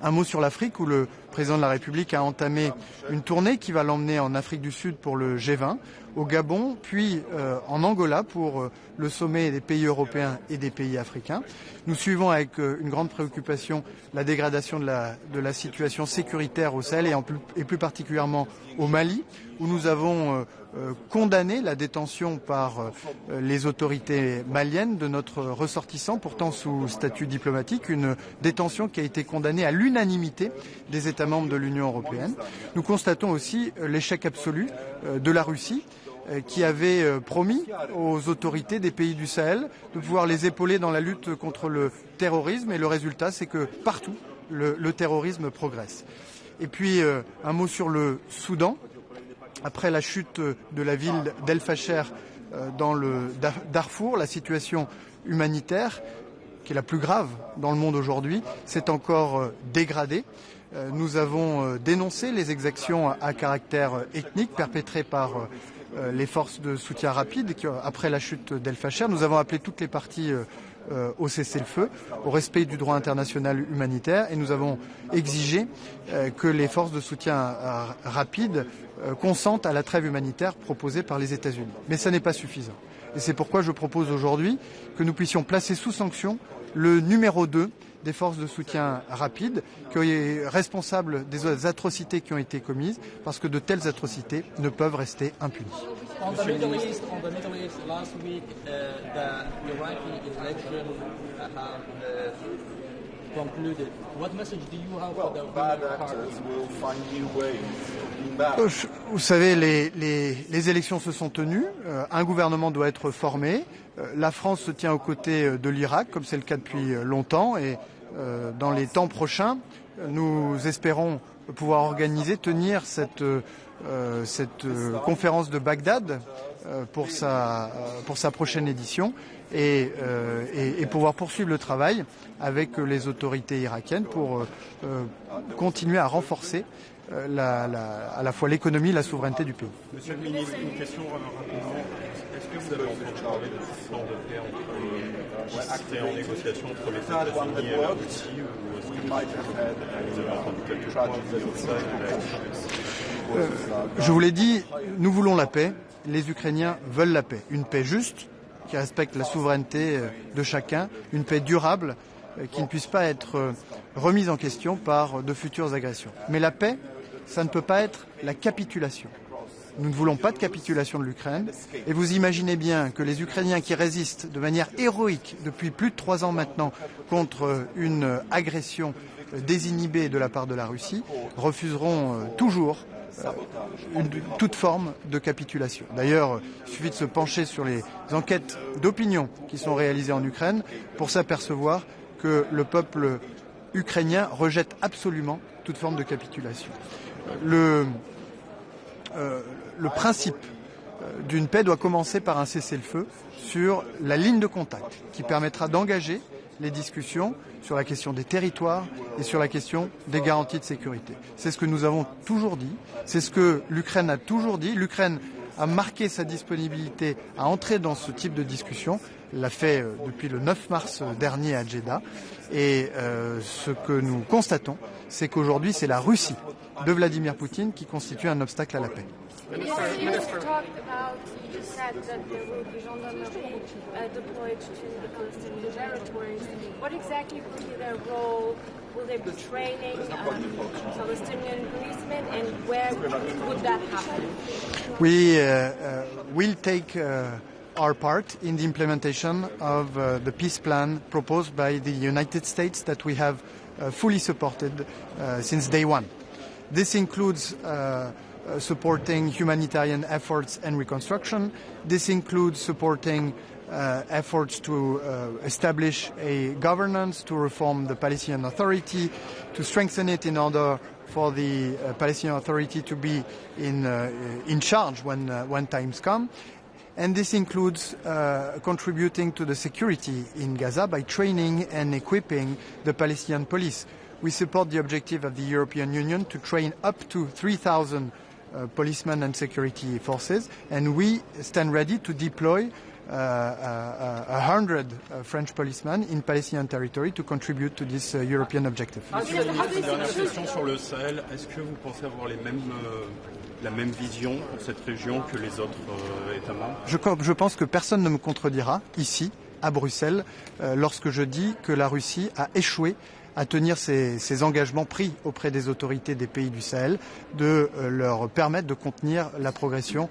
Un mot sur l'Afrique, où le président de la République a entamé une tournée qui va l'emmener en Afrique du Sud pour le G20, au Gabon, puis en Angola pour le sommet des pays européens et des pays africains. Nous suivons avec une grande préoccupation la dégradation de la situation sécuritaire au Sahel et plus particulièrement au Mali, où nous avons condamné la détention par les autorités maliennes de notre ressortissant, pourtant sous statut diplomatique, une détention qui a été condamnée à l'unanimité des États membres de l'Union européenne. Nous constatons aussi l'échec absolu de la Russie, qui avait promis aux autorités des pays du Sahel de pouvoir les épauler dans la lutte contre le terrorisme, et le résultat, c'est que partout, le terrorisme progresse. Et puis, un mot sur le Soudan. Après la chute de la ville d'El Fasher dans le Darfour, la situation humanitaire, qui est la plus grave dans le monde aujourd'hui, s'est encore dégradée. Nous avons dénoncé les exactions à caractère ethnique perpétrées par les forces de soutien rapide après la chute d'El Fasher. Nous avons appelé toutes les parties au cessez-le-feu, au respect du droit international humanitaire, et nous avons exigé que les forces de soutien rapide consentent à la trêve humanitaire proposée par les États-Unis. Mais ça n'est pas suffisant. Et c'est pourquoi je propose aujourd'hui que nous puissions placer sous sanction le numéro 2 des forces de soutien rapide, qui est responsable des atrocités qui ont été commises, parce que de telles atrocités ne peuvent rester impunies. On the Middle East, last week, the Iraqi election have concluded. What message do you have for the bad actors will find new ways of being bad. Vous savez, les élections se sont tenues, un gouvernement doit être formé, la France se tient aux côtés de l'Irak, comme c'est le cas depuis longtemps, et dans les temps prochains, nous espérons pouvoir organiser, tenir cette conférence de Bagdad pour sa prochaine édition et pouvoir poursuivre le travail avec les autorités irakiennes pour continuer à renforcer à la fois l'économie et la souveraineté du pays. Monsieur le ministre, une question rapidement. Est-ce que vous avez entendu parler de ce plan de paix qui serait en négociation entre les États-Unis et la Russie, ou est-ce que vous avez entendu quelque chose de ça? Je vous l'ai dit, nous voulons la paix, les Ukrainiens veulent la paix. Une paix juste, qui respecte la souveraineté de chacun, une paix durable, qui ne puisse pas être remise en question par de futures agressions. Mais la paix, ça ne peut pas être la capitulation. Nous ne voulons pas de capitulation de l'Ukraine. Et vous imaginez bien que les Ukrainiens qui résistent de manière héroïque depuis plus de 3 ans maintenant contre une agression désinhibée de la part de la Russie refuseront toujours toute forme de capitulation. D'ailleurs, il suffit de se pencher sur les enquêtes d'opinion qui sont réalisées en Ukraine pour s'apercevoir que le peuple ukrainien rejette absolument toute forme de capitulation. Le principe d'une paix doit commencer par un cessez-le-feu sur la ligne de contact qui permettra d'engager les discussions sur la question des territoires et sur la question des garanties de sécurité. C'est ce que nous avons toujours dit, c'est ce que l'Ukraine a toujours dit. L'Ukraine a marqué sa disponibilité à entrer dans ce type de discussion. Elle l'a fait depuis le 9 mars dernier à Jeddah. Et ce que nous constatons, c'est qu'aujourd'hui, c'est la Russie de Vladimir Poutine qui constitue un obstacle à la paix. You talked about, you just said that there will be gendarmerie deployed to the Palestinian territories. What exactly will be their role? Will they be training Palestinian policemen, and where would that happen? We will take our part in the implementation of the peace plan proposed by the United States that we have fully supported since day one. This includes supporting humanitarian efforts and reconstruction. This includes supporting efforts to establish a governance, to reform the Palestinian Authority, to strengthen it in order for the Palestinian Authority to be in charge when times come. And this includes contributing to the security in Gaza by training and equipping the Palestinian police. We support the objective of the European Union to train up to 3,000 policemen and security forces, and we stand ready to deploy 100 French policemen in Palestinian territory to contribute to this European objective. Monsieur le ministre, une dernière question sur le Sahel. Est-ce que vous pensez avoir la même vision pour cette région que les autres États membres? Je pense que personne ne me contredira ici, à Bruxelles, lorsque je dis que la Russie a échoué à tenir ses engagements pris auprès des autorités des pays du Sahel, de leur permettre de contenir la progression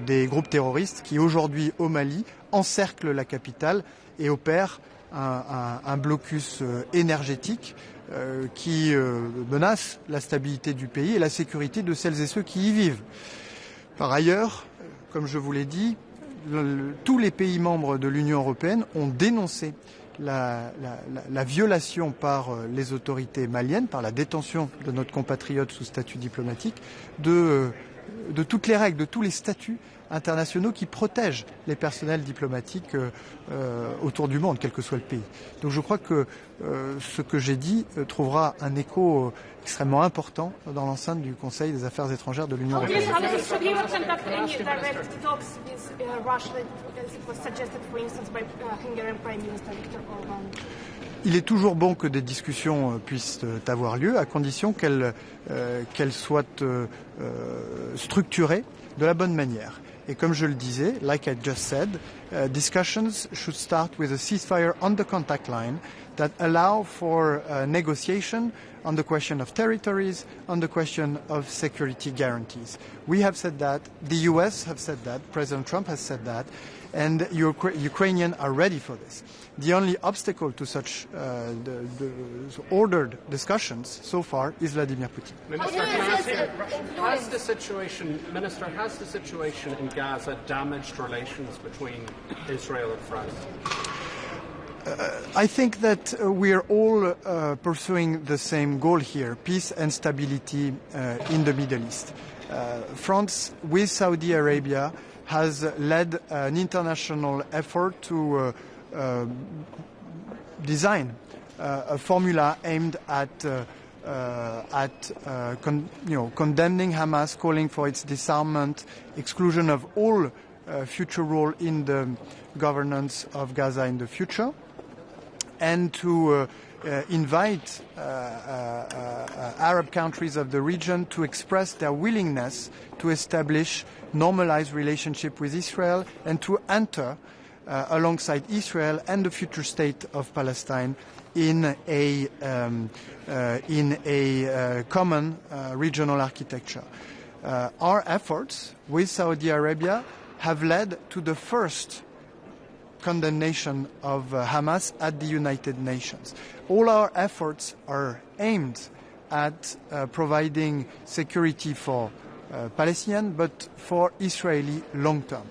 des groupes terroristes qui aujourd'hui au Mali encerclent la capitale et opèrent un blocus énergétique qui menace la stabilité du pays et la sécurité de celles et ceux qui y vivent. Par ailleurs, comme je vous l'ai dit, tous les pays membres de l'Union européenne ont dénoncé la violation par les autorités maliennes, par la détention de notre compatriote sous statut diplomatique, de toutes les règles, de tous les statuts internationaux qui protègent les personnels diplomatiques autour du monde, quel que soit le pays. Donc je crois que ce que j'ai dit trouvera un écho extrêmement important dans l'enceinte du Conseil des Affaires étrangères de l'Union européenne. Il est toujours bon que des discussions puissent avoir lieu, à condition qu'elles soient structurées de la bonne manière. Et comme je le disais, like I just said, discussions should start with a ceasefire on the contact line that allow for negotiation on the question of territories, on the question of security guarantees. We have said that, the US have said that, President Trump has said that, and Ukrainians are ready for this. The only obstacle to such ordered discussions so far is Vladimir Putin. Minister, can I ask you, has the situation in Gaza damaged relations between Israel and France? I think that we are all pursuing the same goal here, peace and stability in the Middle East. France, with Saudi Arabia, has led an international effort to design a formula aimed at condemning Hamas, calling for its disarmament, exclusion of all future role in the governance of Gaza in the future, and to invite Arab countries of the region to express their willingness to establish normalized relationship with Israel and to enter alongside Israel and the future state of Palestine in a common regional architecture. Our efforts with Saudi Arabia have led to the first condemnation of Hamas at the United Nations. All our efforts are aimed at providing security for Palestinians, but for Israeli long term.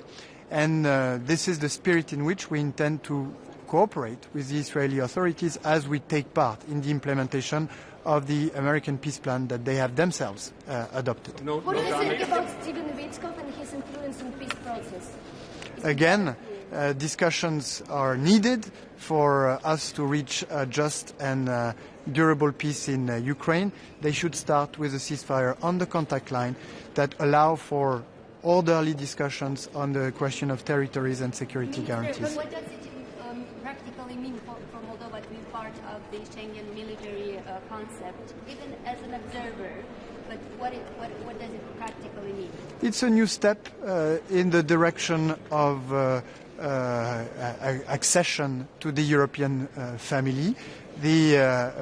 And this is the spirit in which we intend to cooperate with the Israeli authorities as we take part in the implementation of the American peace plan that they have themselves adopted. What do you think about Stephen Witkoff and his influence in the peace process? Again, discussions are needed for us to reach a just and durable peace in Ukraine. They should start with a ceasefire on the contact line that allow for orderly discussions on the question of territories and security guarantees. What does it practically mean for Moldova to be part of the Schengen military concept, even as an observer? But what does it practically mean? It's a new step in the direction of accession to the European family. The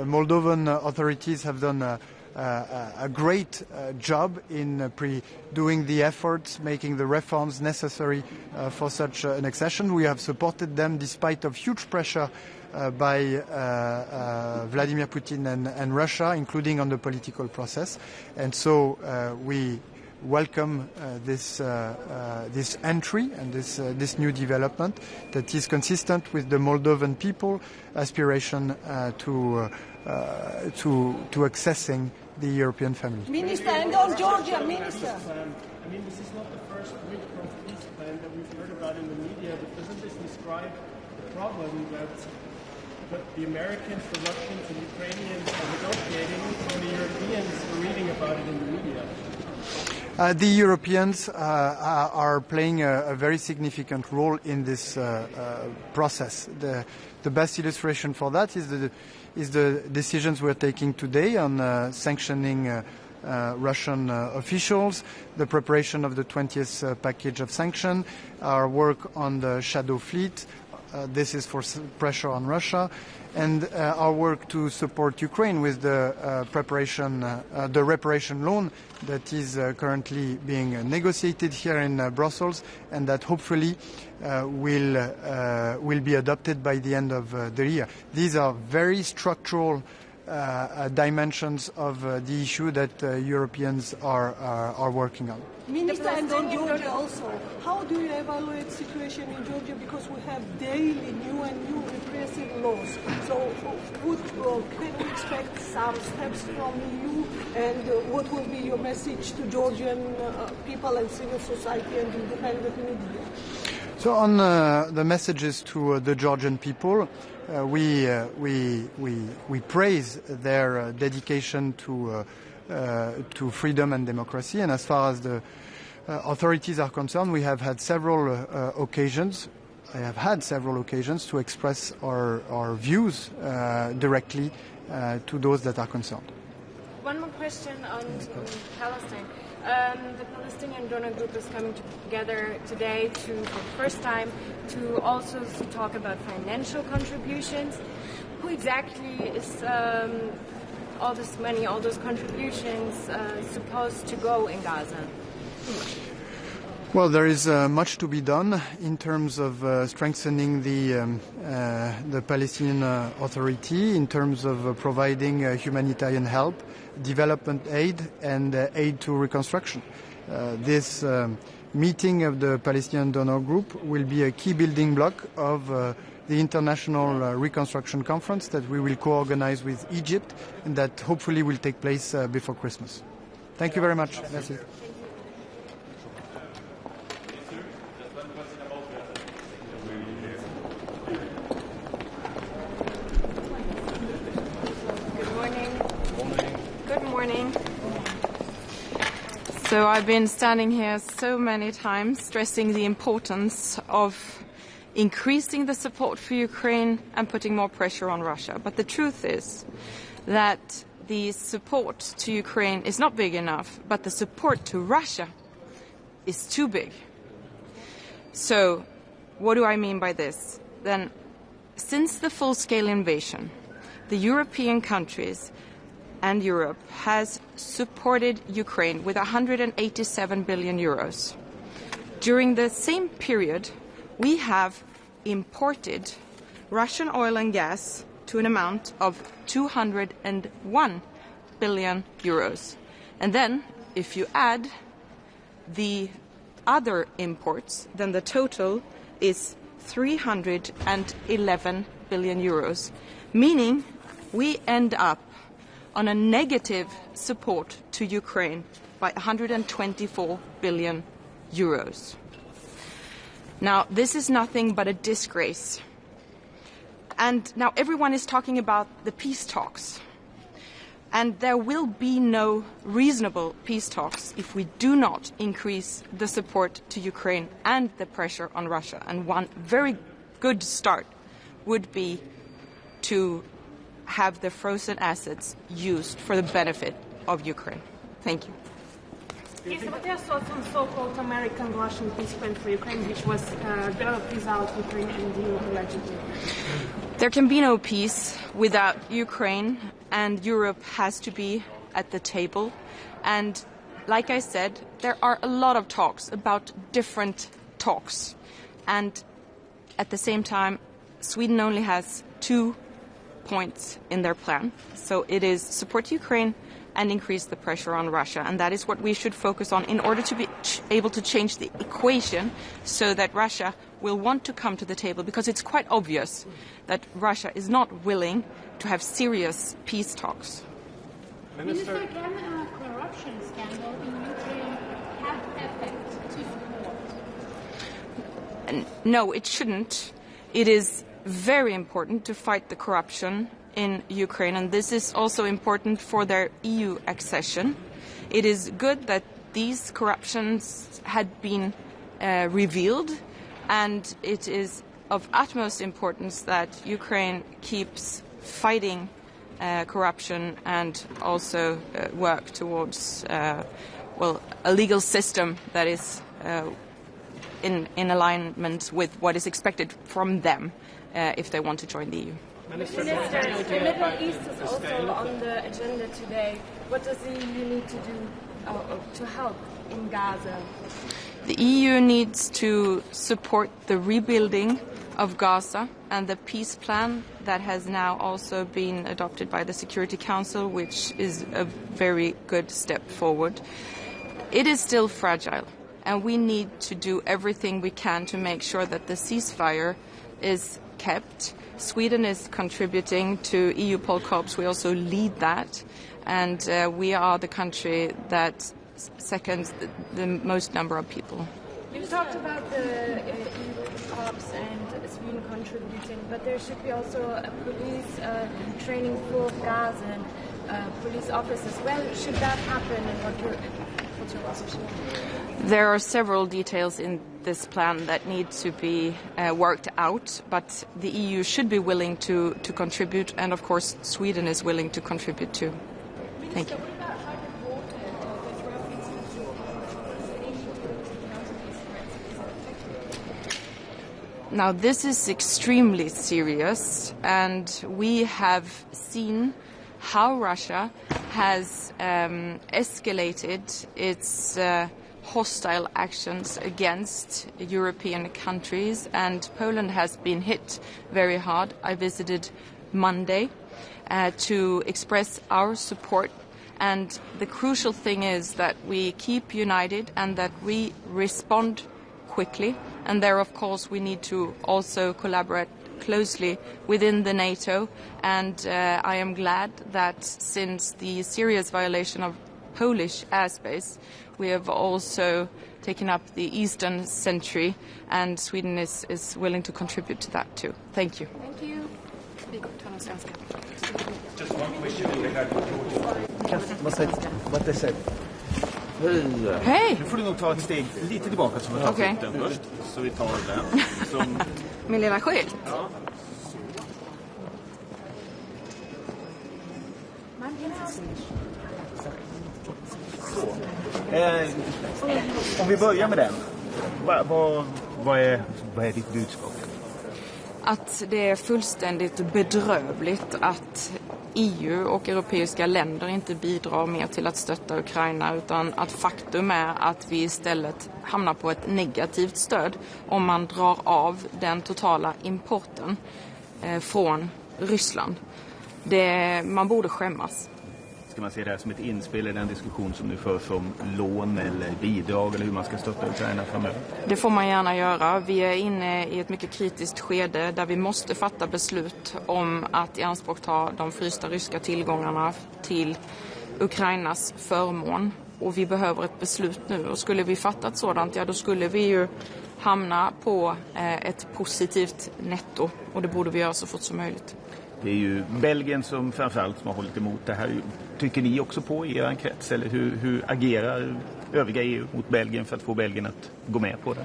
Moldovan authorities have done a great job in doing the efforts, making the reforms necessary for such an accession. We have supported them despite of huge pressure by Vladimir Putin and Russia, including on the political process. And so we welcome this entry and this new development that is consistent with the Moldovan people aspiration to accessing the European family. Minister, and on Georgia, Minister. I mean, this is not the first Witkoff peace plan that we've heard about in the media, but doesn't this describe the problem that the Americans, the Russians, and Ukrainians are negotiating, and the Europeans are reading about it in the media? The Europeans are playing a very significant role in this process. The best illustration for that is the decisions we're taking today on sanctioning Russian officials, the preparation of the 20th package of sanctions, our work on the shadow fleet. This is for pressure on Russia, and our work to support Ukraine with the the reparation loan that is currently being negotiated here in Brussels, and that hopefully will be adopted by the end of the year. These are very structural dimensions of the issue that Europeans are working on. Minister, and on Georgia also, how do you evaluate the situation in Georgia? Because we have daily new repressive laws. So can we expect some steps from you? And what will be your message to Georgian people and civil society and independent media? So on the messages to the Georgian people, we praise their dedication to freedom and democracy. And as far as the authorities are concerned, we have had several occasions. I have had several occasions to express our views directly to those that are concerned. one more question on Palestine. The Palestinian donor group is coming together today for the first time to also talk about financial contributions. Who exactly is all this money, all those contributions supposed to go in Gaza? Well, there is much to be done in terms of strengthening the Palestinian Authority, in terms of providing humanitarian help, development aid, and aid to reconstruction. This meeting of the Palestinian Donor Group will be a key building block of the International Reconstruction Conference that we will co-organize with Egypt and that hopefully will take place before Christmas. Thank you very much. Merci. So I've been standing here so many times stressing the importance of increasing the support for Ukraine and putting more pressure on Russia. But the truth is that the support to Ukraine is not big enough, but the support to Russia is too big. So what do I mean by this? Then, since the full-scale invasion, the European countries and Europe has supported Ukraine with 187 billion euros. During the same period, we have imported Russian oil and gas to an amount of 201 billion euros. And then, if you add the other imports, then the total is 311 billion euros, meaning we end up on a negative support to Ukraine by 124 billion euros. Now, this is nothing but a disgrace. And now everyone is talking about the peace talks. And there will be no reasonable peace talks if we do not increase the support to Ukraine and the pressure on Russia. And one very good start would be to have the frozen assets used for the benefit of Ukraine. Thank you. Yes, but there's also some so-called American-Russian peace plan for Ukraine, which was developed without Ukraine and the EU allegedly. There can be no peace without Ukraine, and Europe has to be at the table. And like I said, there are a lot of talks about different talks. And at the same time, Sweden only has 2 points in their plan. So it is support Ukraine and increase the pressure on Russia. And that is what we should focus on in order to be able to change the equation so that Russia will want to come to the table, because it's quite obvious that Russia is not willing to have serious peace talks. Minister, can a corruption scandal in Ukraine have effect to support? No, it shouldn't. It is very important to fight the corruption in Ukraine, and this is also important for their EU accession. It is good that these corruptions had been revealed, and it is of utmost importance that Ukraine keeps fighting corruption and also work towards a legal system that is in alignment with what is expected from them if they want to join the EU. Minister, the Middle East is also on the agenda today. What does the EU need to do to help in Gaza? The EU needs to support the rebuilding of Gaza and the peace plan that has now also been adopted by the Security Council, which is a very good step forward. It is still fragile, and we need to do everything we can to make sure that the ceasefire is kept. Sweden is contributing to EU Pol Corps. We also lead that, and we are the country that seconds the most number of people. You talked about the EU Corps and Sweden contributing, but there should be also a police training for Gaza and police officers. When should that happen, and what's your position? There are several details in this plan that need to be worked out, but the EU should be willing to contribute, and of course Sweden is willing to contribute too. Thank you. Now, this is extremely serious, and we have seen how Russia has escalated its hostile actions against European countries, and Poland has been hit very hard. I visited Monday to express our support, and the crucial thing is that we keep united and that we respond quickly, and there of course we need to also collaborate closely within the NATO, and I am glad that since the serious violation of Polish airspace we have also taken up the Eastern Sentry, and Sweden is willing to contribute to that too. Thank you. Thank you. Just one question what they said. Hej! Nu får du nog ta ett steg lite tillbaka som jag tar den först. Så vi tar den. Som... Min lilla skylt. Ja. Så. Om vi börjar med den. Vad är ditt budskap? Att det är fullständigt bedrövligt att EU och europeiska länder inte bidrar mer till att stötta Ukraina, utan att faktum är att vi istället hamnar på ett negativt stöd om man drar av den totala importen från Ryssland. Man borde skämmas. Ska man se det här som ett inspel i den diskussion som nu förs om lån eller bidrag eller hur man ska stötta Ukraina framöver? Det får man gärna göra. Vi är inne i ett mycket kritiskt skede där vi måste fatta beslut om att ianspråkta de frysta ryska tillgångarna till Ukrainas förmån. Och vi behöver ett beslut nu. Och skulle vi fatta ett sådant, ja då skulle vi ju hamna på ett positivt netto. Och det borde vi göra så fort som möjligt. Det är ju Belgien som framförallt som har hållit emot det här. Tycker ni också på i er krets, eller hur agerar övriga EU mot Belgien för att få Belgien att gå med på det?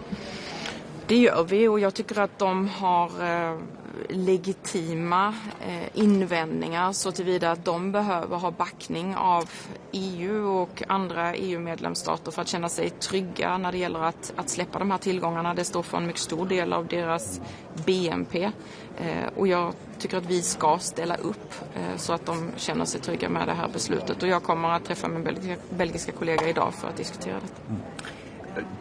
Det gör vi, och jag tycker att de har legitima invändningar så tillvida att de behöver ha backning av EU och andra EU-medlemsstater för att känna sig trygga när det gäller att släppa de här tillgångarna. Det står för en mycket stor del av deras BNP, och jag tycker att vi ska ställa upp så att de känner sig trygga med det här beslutet, och jag kommer att träffa min belgiska kollega idag för att diskutera det.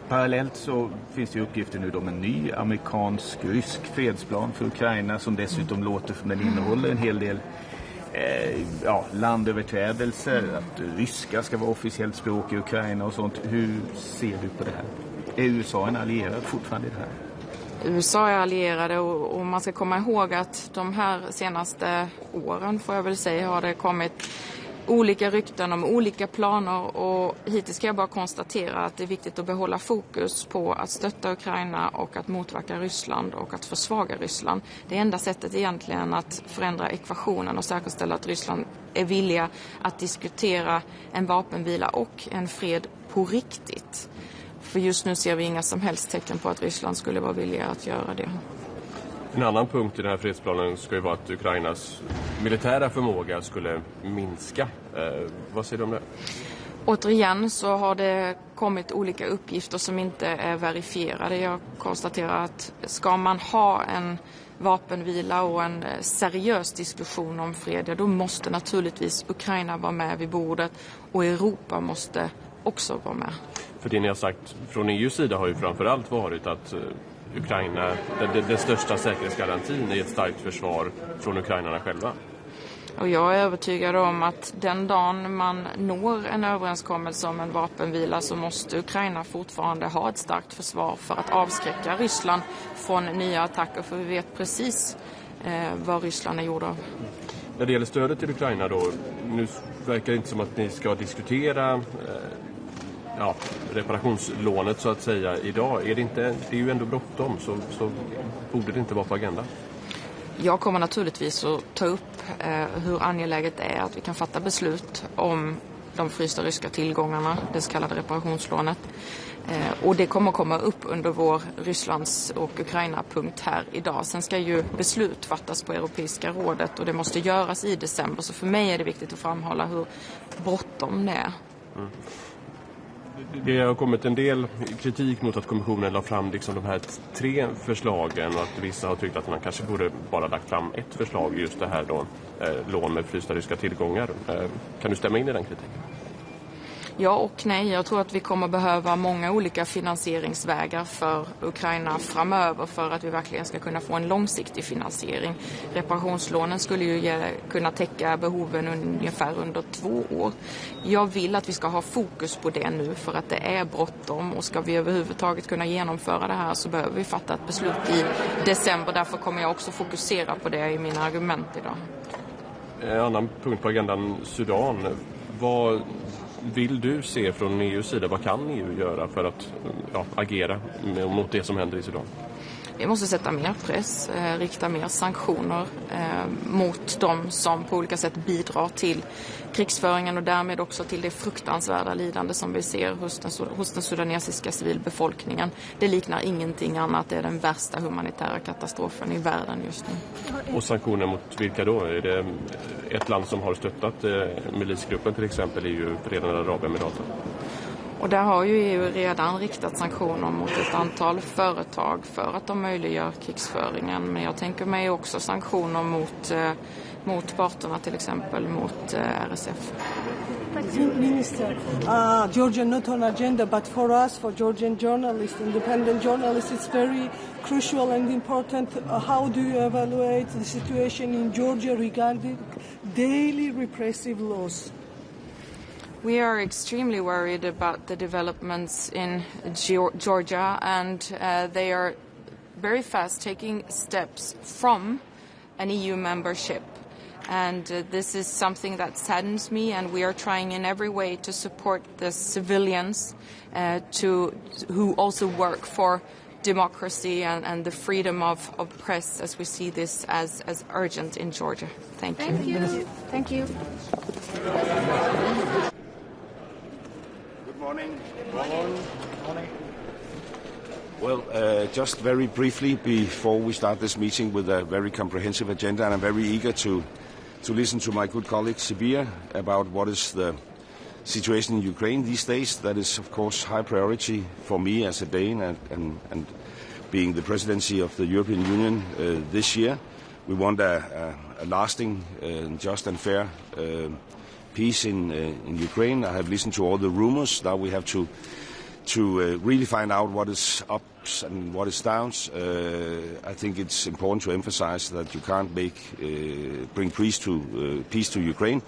Parallellt så finns det uppgifter nu om en ny amerikansk-rysk fredsplan för Ukraina som dessutom låter som den innehåller en hel del landöverträdelser, att ryska ska vara officiellt språk i Ukraina och sånt. Hur ser du på det här? Är USA en allierad fortfarande i det här? USA är allierade, och man ska komma ihåg att de här senaste åren, får jag väl säga, har det kommit olika rykten om olika planer, och hittills ska jag bara konstatera att det är viktigt att behålla fokus på att stötta Ukraina och att motverka Ryssland och att försvaga Ryssland. Det enda sättet egentligen att förändra ekvationen och säkerställa att Ryssland är villiga att diskutera en vapenvila och en fred på riktigt. För just nu ser vi inga som helst tecken på att Ryssland skulle vara villiga att göra det. En annan punkt i den här fredsplanen ska ju vara att Ukrainas militära förmåga skulle minska. Vad säger du om det? Återigen så har det kommit olika uppgifter som inte är verifierade. Jag konstaterar att ska man ha en vapenvila och en seriös diskussion om fred, då måste naturligtvis Ukraina vara med vid bordet, och Europa måste också vara med. För det ni har sagt från EU:s sida har ju framförallt varit att Ukraina, den största säkerhetsgarantin är ett starkt försvar från ukrainarna själva. Och jag är övertygad om att den dagen man når en överenskommelse om en vapenvila så måste Ukraina fortfarande ha ett starkt försvar för att avskräcka Ryssland från nya attacker, för vi vet precis vad Ryssland är gjord av. När det gäller stödet till Ukraina då, nu verkar det inte som att ni ska diskutera reparationslånet så att säga idag. Det är ju ändå bråttom, så borde det inte vara på agendan. Jag kommer naturligtvis att ta upp hur angeläget det är att vi kan fatta beslut om de frysta ryska tillgångarna, det så kallade reparationslånet. Och det kommer komma upp under vår Rysslands och Ukraina-punkt här idag. Sen ska ju beslut fattas på Europeiska rådet och det måste göras i december. Så för mig är det viktigt att framhålla hur bråttom det är. Mm. Det har kommit en del kritik mot att kommissionen la fram liksom de här 3 förslagen och att vissa har tyckt att man kanske borde bara lagt fram ett förslag, just det här då, lån med frysta ryska tillgångar. Kan du stämma in i den kritiken? Ja och nej. Jag tror att vi kommer behöva många olika finansieringsvägar för Ukraina framöver för att vi verkligen ska kunna få en långsiktig finansiering. Reparationslånen skulle ju kunna täcka behoven ungefär under 2 år. Jag vill att vi ska ha fokus på det nu för att det är bråttom, och ska vi överhuvudtaget kunna genomföra det här så behöver vi fatta ett beslut i december. Därför kommer jag också fokusera på det i mina argument idag. En annan punkt på agendan, Sudan. Vad vill du se från EUs sida? Vad kan EU göra för att agera mot det som händer i Sudan? Vi måste sätta mer press, rikta mer sanktioner mot de som på olika sätt bidrar till krigsföringen och därmed också till det fruktansvärda lidande som vi ser hos den sudanesiska civilbefolkningen. Det liknar ingenting annat. Det är den värsta humanitära katastrofen i världen just nu. Och sanktioner mot vilka då? Är det ett land som har stöttat milisgruppen till exempel är ju Förenade Arabemiraten? Och där har ju EU redan riktat sanktioner mot ett antal företag för att de möjliggör krigsföringen. Men jag tänker mig också sanktioner mot parterna, till exempel mot RSF. Minister, Georgia not on agenda, but for us, for Georgian journalists, independent journalists, it's very crucial and important. How do you evaluate the situation in Georgia regarding daily repressive laws? We are extremely worried about the developments in Georgia, and they are very fast taking steps from an EU membership. And this is something that saddens me, and we are trying in every way to support the civilians who also work for democracy and the freedom of press, as we see this as urgent in Georgia. Thank you. Thank you. Well, just very briefly before we start this meeting with a very comprehensive agenda, and I'm very eager to listen to my good colleague Sibir about what is the situation in Ukraine these days. That is, of course, high priority for me as a Dane and being the presidency of the European Union this year. We want a lasting, just and fair peace in Ukraine. I have listened to all the rumors. Now we have to really find out what is ups and what is downs. I think it's important to emphasize that you can't bring peace to Ukraine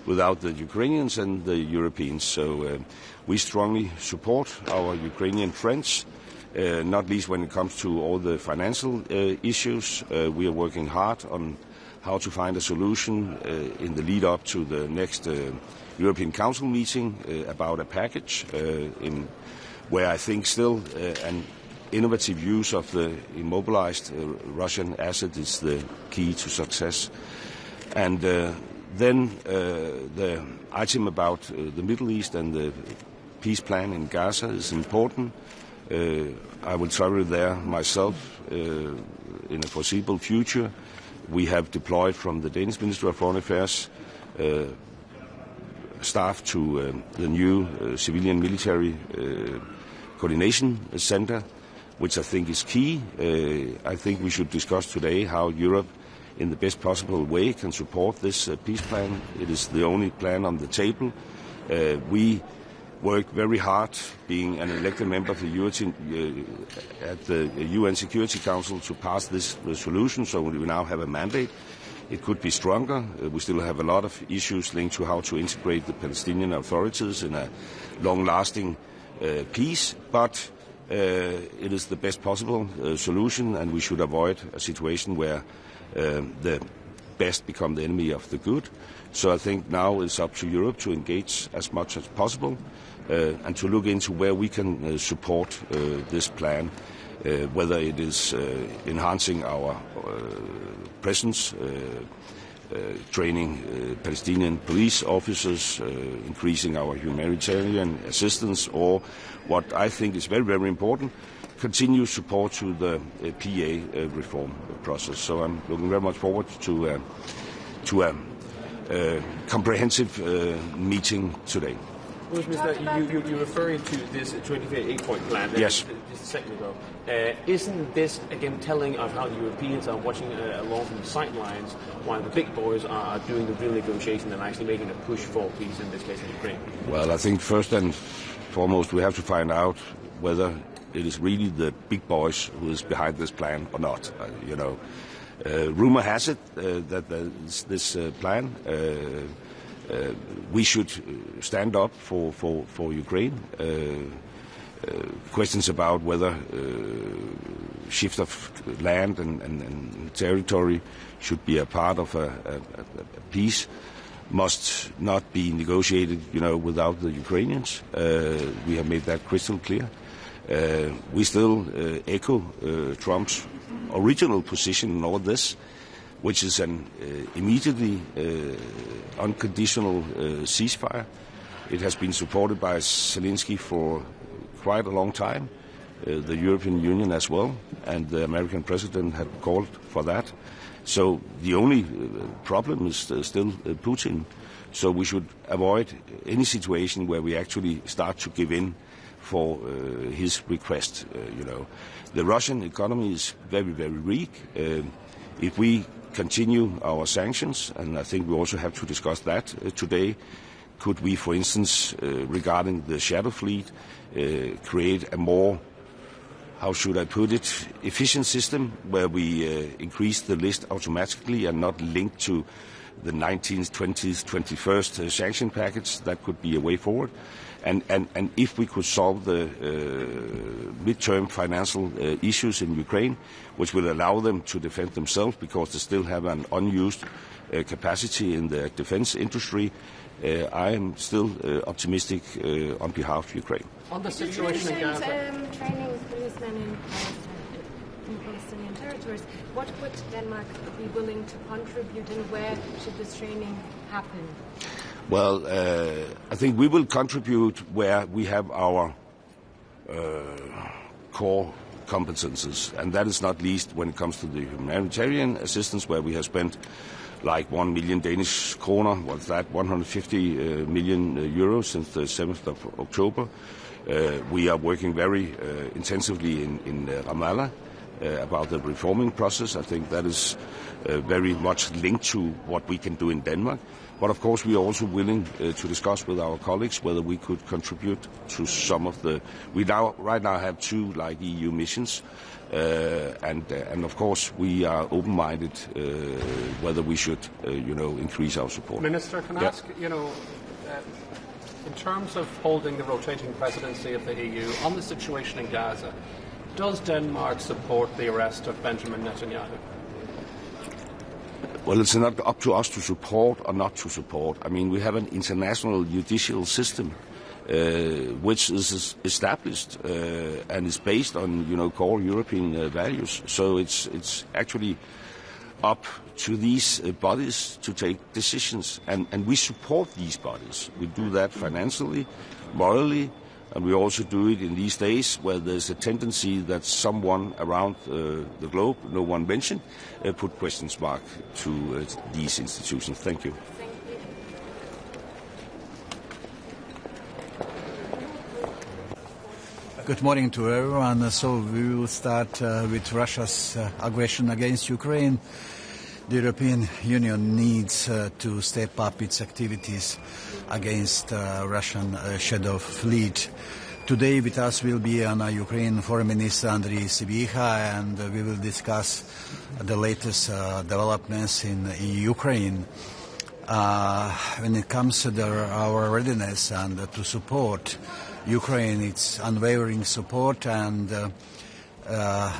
without the Ukrainians and the Europeans. So we strongly support our Ukrainian friends, not least when it comes to all the financial issues. We are working hard on how to find a solution in the lead up to the next European Council meeting about a package where I think still an innovative use of the immobilized Russian asset is the key to success. And then the item about the Middle East and the peace plan in Gaza is important. I will travel there myself in a foreseeable future. We have deployed from the Danish Ministry of Foreign Affairs staff to the new civilian military coordination center, which I think is key. I think we should discuss today how Europe, in the best possible way, can support this peace plan. It is the only plan on the table. We worked very hard, being an elected member of the at the UN Security Council, to pass this resolution, so we now have a mandate. It could be stronger. We still have a lot of issues linked to how to integrate the Palestinian authorities in a long-lasting peace, but it is the best possible solution, and we should avoid a situation where the best become the enemy of the good. So I think now it's up to Europe to engage as much as possible and to look into where we can support this plan, whether it is enhancing our presence training Palestinian police officers, increasing our humanitarian assistance, or what I think is very, very important, continue support to the PA reform process. So I'm looking very much forward to a comprehensive meeting today. Well, you're referring to this 28-point plan. Yes. Just a second ago. Isn't this, again, telling of how the Europeans are watching along from the sidelines while the big boys are doing the real negotiation and actually making a push for peace, in this case in Ukraine? Well, I think first and foremost we have to find out whether it is really the big boys who is behind this plan or not. Rumor has it that this plan. We should stand up for Ukraine. Questions about whether shift of land and territory should be a part of a peace must not be negotiated, without the Ukrainians. We have made that crystal clear. We still echo Trump's original position in all this, which is an immediately unconditional ceasefire. It has been supported by Zelensky for quite a long time, the European Union as well, and the American president had called for that. So the only problem is still Putin. So we should avoid any situation where we actually start to give in for his request. The Russian economy is very, very weak. If we continue our sanctions, and I think we also have to discuss that today. Could we, for instance, regarding the shadow fleet, create a more, how should I put it, efficient system where we increase the list automatically and not linked to the 19th, 20th, 21st sanction package? That could be a way forward. And if we could solve the midterm financial issues in Ukraine, which will allow them to defend themselves because they still have an unused capacity in the defense industry, I am still optimistic on behalf of Ukraine. On the situation in Gaza. Training policemen in Palestinian territories. What would Denmark be willing to contribute, and where should this training happen? Well, I think we will contribute where we have our core competences, and that is not least when it comes to the humanitarian assistance, where we have spent like 1 million Danish kroner, what's that, 150 million euros since the 7th of October. We are working very intensively in Ramallah about the reforming process. I think that is very much linked to what we can do in Denmark. But of course we are also willing to discuss with our colleagues whether we could contribute to some of the... We right now have 2 EU missions. And of course we are open-minded whether we should, increase our support. Minister, can I ask, in terms of holding the rotating presidency of the EU on the situation in Gaza, does Denmark support the arrest of Benjamin Netanyahu? Well, it's not up to us to support or not to support. I mean, we have an international judicial system which is established and is based on, core European values. So it's actually up to these bodies to take decisions, and we support these bodies. We do that financially, morally, and we also do it in these days where there's a tendency that someone around the globe, no one mentioned, put questions mark to these institutions. Thank you. Good morning to everyone. So we will start with Russia's aggression against Ukraine. The European Union needs to step up its activities against Russian shadow fleet. Today with us will be Ukraine Foreign Minister Andriy Sybiha, and we will discuss the latest developments in Ukraine. When it comes to our readiness and to support Ukraine, its unwavering support, and the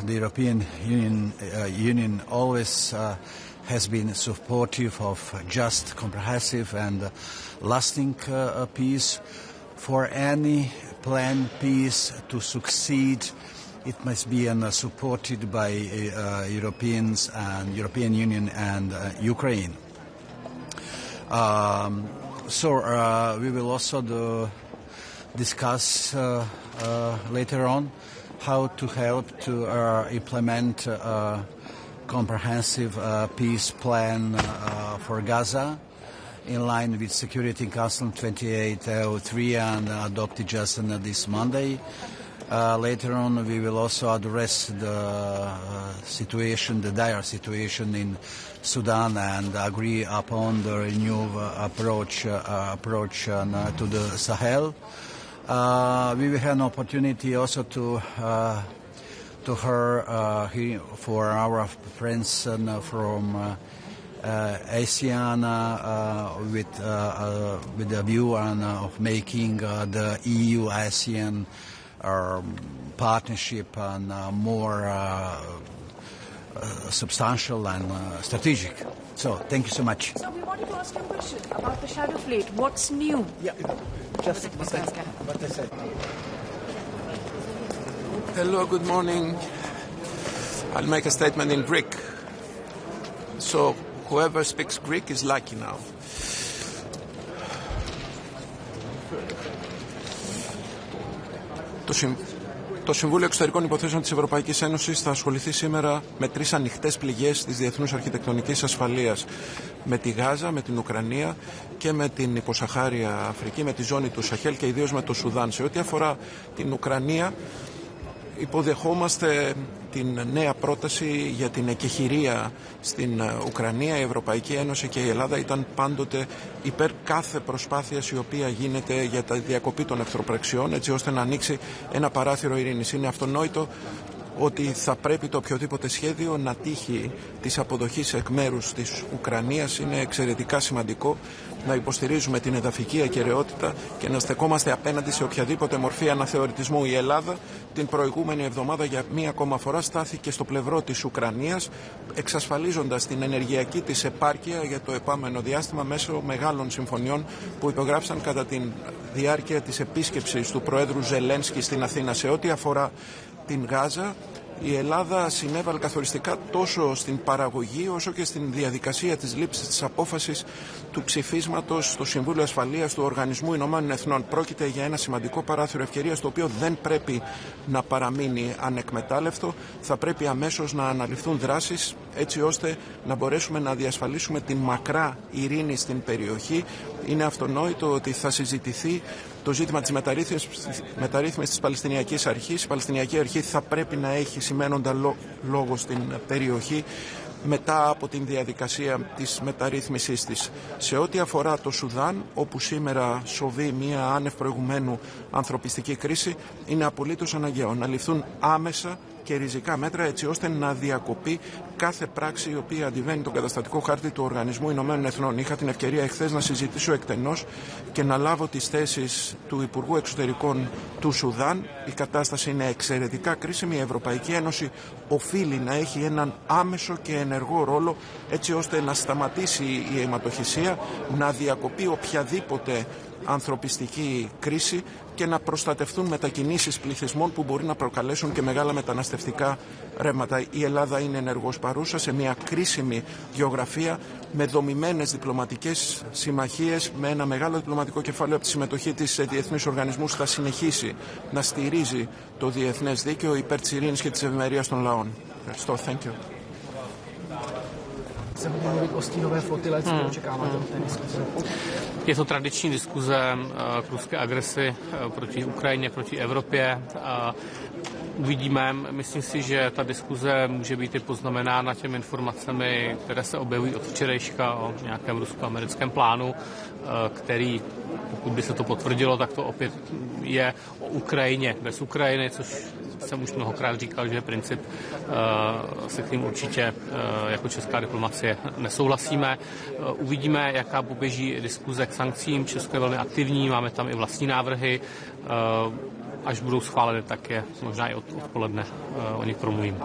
European Union always has been supportive of just, comprehensive and lasting peace. For any planned peace to succeed, it must be supported by Europeans and European Union and Ukraine. We will also discuss later on how to help to implement a comprehensive peace plan for Gaza in line with Security Council 2803 and adopted just this Monday. Later on, we will also address the situation, the dire situation in Sudan, and agree upon the renewed approach to the Sahel. We will have an opportunity also to hear for our friends from ASEAN with a view of making the EU-ASEAN partnership and more substantial and strategic. So, thank you so much. So we wanted to ask you a question about the Shadow Fleet. What's new? Yeah, just what I said. Hello, good morning. I'll make a statement in Greek. So, whoever speaks Greek is lucky now. Το Συμβούλιο Εξωτερικών Υποθέσεων της Ευρωπαϊκής Ένωσης θα ασχοληθεί σήμερα με 3 ανοιχτές πληγές της διεθνούς αρχιτεκτονικής ασφαλείας. Με τη Γάζα, με την Ουκρανία και με την υποσαχάρια Αφρική, με τη ζώνη του Σαχέλ και ιδίως με το Σουδάν. Σε ό,τι αφορά την Ουκρανία, υποδεχόμαστε την νέα πρόταση για την εκεχηρία στην Ουκρανία. Η Ευρωπαϊκή Ένωση και η Ελλάδα ήταν πάντοτε υπέρ κάθε προσπάθειας η οποία γίνεται για τη διακοπή των εχθροπραξιών, έτσι ώστε να ανοίξει ένα παράθυρο ειρήνης. Είναι αυτονόητο ότι θα πρέπει το οποιοδήποτε σχέδιο να τύχει της αποδοχής εκ μέρους της Ουκρανίας. Είναι εξαιρετικά σημαντικό να υποστηρίζουμε την εδαφική ακεραιότητα και να στεκόμαστε απέναντι σε οποιαδήποτε μορφή αναθεωρητισμού. Η Ελλάδα την προηγούμενη εβδομάδα για μία ακόμα φορά στάθηκε στο πλευρό της Ουκρανίας, εξασφαλίζοντας την ενεργειακή της επάρκεια για το επόμενο διάστημα μέσω μεγάλων συμφωνιών που υπογράψαν κατά τη διάρκεια της επίσκεψης του Προέδρου Ζελένσκι στην Αθήνα. Σε ό,τι αφορά την Γάζα, η Ελλάδα συνέβαλε καθοριστικά τόσο στην παραγωγή όσο και στην διαδικασία της λήψης της απόφασης του ψηφίσματος στο Συμβούλιο Ασφαλείας του Οργανισμού Ηνωμένων Εθνών. Πρόκειται για ένα σημαντικό παράθυρο ευκαιρίας το οποίο δεν πρέπει να παραμείνει ανεκμετάλλευτο. Θα πρέπει αμέσως να αναλυφθούν δράσεις έτσι ώστε να μπορέσουμε να διασφαλίσουμε την μακρά ειρήνη στην περιοχή. Είναι αυτονόητο ότι θα συζητηθεί το ζήτημα της μεταρρύθμισης της Παλαιστινιακής Αρχής. Η Παλαιστινιακή Αρχή θα πρέπει να έχει σημαίνοντα λόγο στην περιοχή μετά από την διαδικασία της μεταρρύθμισής της. Σε ό,τι αφορά το Σουδάν, όπου σήμερα σοβεί μια άνευ προηγουμένου ανθρωπιστική κρίση, είναι απολύτως αναγκαίο να ληφθούν άμεσα και ριζικά μέτρα έτσι ώστε να διακοπεί κάθε πράξη η οποία αντιβαίνει τον καταστατικό χάρτη του Οργανισμού Ηνωμένων Εθνών. Είχα την ευκαιρία εχθές να συζητήσω εκτενώς και να λάβω τις θέσεις του Υπουργού Εξωτερικών του Σουδάν. Η κατάσταση είναι εξαιρετικά κρίσιμη. Η Ευρωπαϊκή Ένωση οφείλει να έχει έναν άμεσο και ενεργό ρόλο έτσι ώστε να σταματήσει η αιματοχυσία, να διακοπεί οποιαδήποτε ανθρωπιστική κρίση και να προστατευτούν μετακινήσεις πληθυσμών που μπορεί να προκαλέσουν και μεγάλα μεταναστευτικά ρεύματα. Η Ελλάδα είναι ενεργώς παρούσα σε μια κρίσιμη γεωγραφία με δομημένες διπλωματικές συμμαχίες, με ένα μεγάλο διπλωματικό κεφάλαιο από τη συμμετοχή της σε διεθνείς οργανισμούς. Θα συνεχίσει να στηρίζει το διεθνές δίκαιο υπέρ της ειρήνης και της ευημερίας των λαών. Ευχαριστώ. Thank you. Je to tradiční diskuze k ruské agresi proti Ukrajině, proti Evropě. Uvidíme, myslím si, že ta diskuze může být i poznamenána těmi informacemi, které se objevují od včerejška o nějakém rusko-americkém plánu, který, pokud by se to potvrdilo, tak to opět je o Ukrajině bez Ukrajiny, což jsem už mnohokrát říkal, že je princip, se kterým určitě jako česká diplomacie nesouhlasíme. Uvidíme, jaká poběží diskuze k sankcím. Česko je velmi aktivní, máme tam i vlastní návrhy. Až budou schváleny, tak je možná i odpoledne o nich promluvím.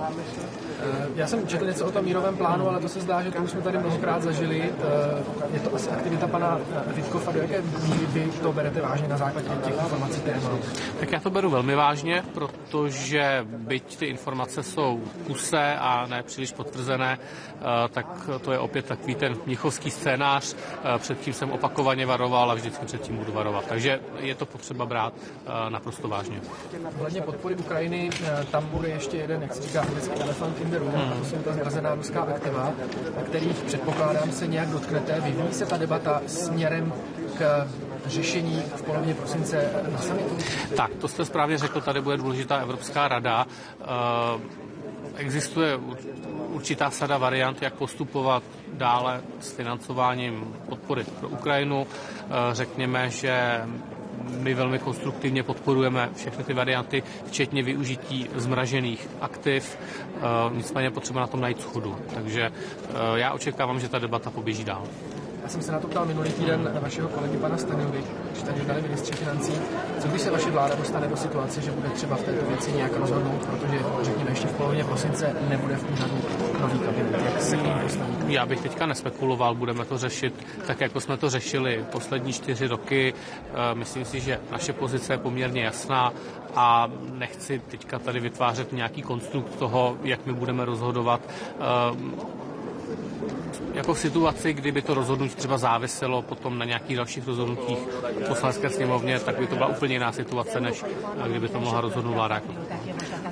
Já jsem četl něco o tom mírovém plánu, ale to se zdá, že to už jsme tady mnohokrát zažili. Je to asi aktivita pana Witkoffa, do jaké míry vy to berete vážně na základě těch informací, které mám? Tak já to beru velmi vážně, protože byť ty informace jsou kusé a ne příliš potvrzené, tak to je opět takový ten mnichovský scénář. Předtím jsem opakovaně varoval a vždycky předtím budu varovat. Takže je to potřeba brát naprosto vážně. Ohledně podpory Ukrajiny, tam bude ještě jeden, jak se říká, americký elefant in the room, a to jsou ta zmrazená ruská aktiva, kterých předpokládám se nějak dotknete. Vyvíjí se ta debata směrem k řešení v polovině prosince na summitu? Tak, to jste správně řekl, tady bude důležitá Evropská rada. Existuje určitá sada variant, jak postupovat dále s financováním podpory pro Ukrajinu. Řekněme, že my velmi konstruktivně podporujeme všechny ty varianty, včetně využití zmražených aktiv. Nicméně potřeba na tom najít shodu. Takže já očekávám, že ta debata poběží dál. Já jsem se na to ptal minulý týden vašeho kolegy pana Stanjury, když tady dali ministři financí. Co když se vaše vláda dostane do situace, že bude třeba v této věci nějak rozhodnout, protože řekněme ještě v polovině prosince nebude v úřadu nový kabinet. Jak se k tomu postaví? Já bych teďka nespekuloval, budeme to řešit tak, jako jsme to řešili poslední 4 roky. Myslím si, že naše pozice je poměrně jasná a nechci teďka tady vytvářet nějaký konstrukt toho, jak my budeme rozhodovat. Jako v situaci, kdyby to rozhodnutí třeba záviselo potom na nějakých dalších rozhodnutích v poslanecké sněmovně, tak by to byla úplně jiná situace, než kdyby to mohla rozhodnout vláda.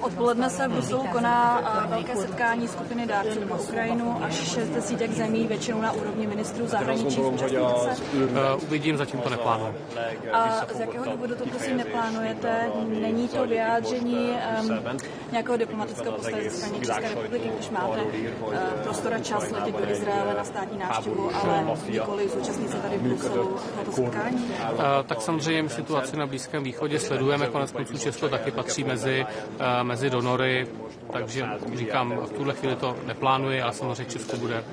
Odpoledne se v Bruselu koná velké setkání skupiny dárců pro Ukrajinu, až 60 zemí, většinou na úrovni ministrů zahraničí. Uvidím, zatím to neplánuji. A z jakého důvodu to prosím neplánujete? Není to vyjádření nějakého diplomatického postoje ze strany České republiky, když máte prostor a čas letět do Izraele na státní návštěvu, ale nikoli zúčastnit se tady v Bruselu tohoto setkání? Tak samozřejmě situaci na Blízkém východě sledujeme, konec konců Česko taky patří mezi donory, takže říkám, v tuhle chvíli to neplánuji, ale samozřejmě Česko bude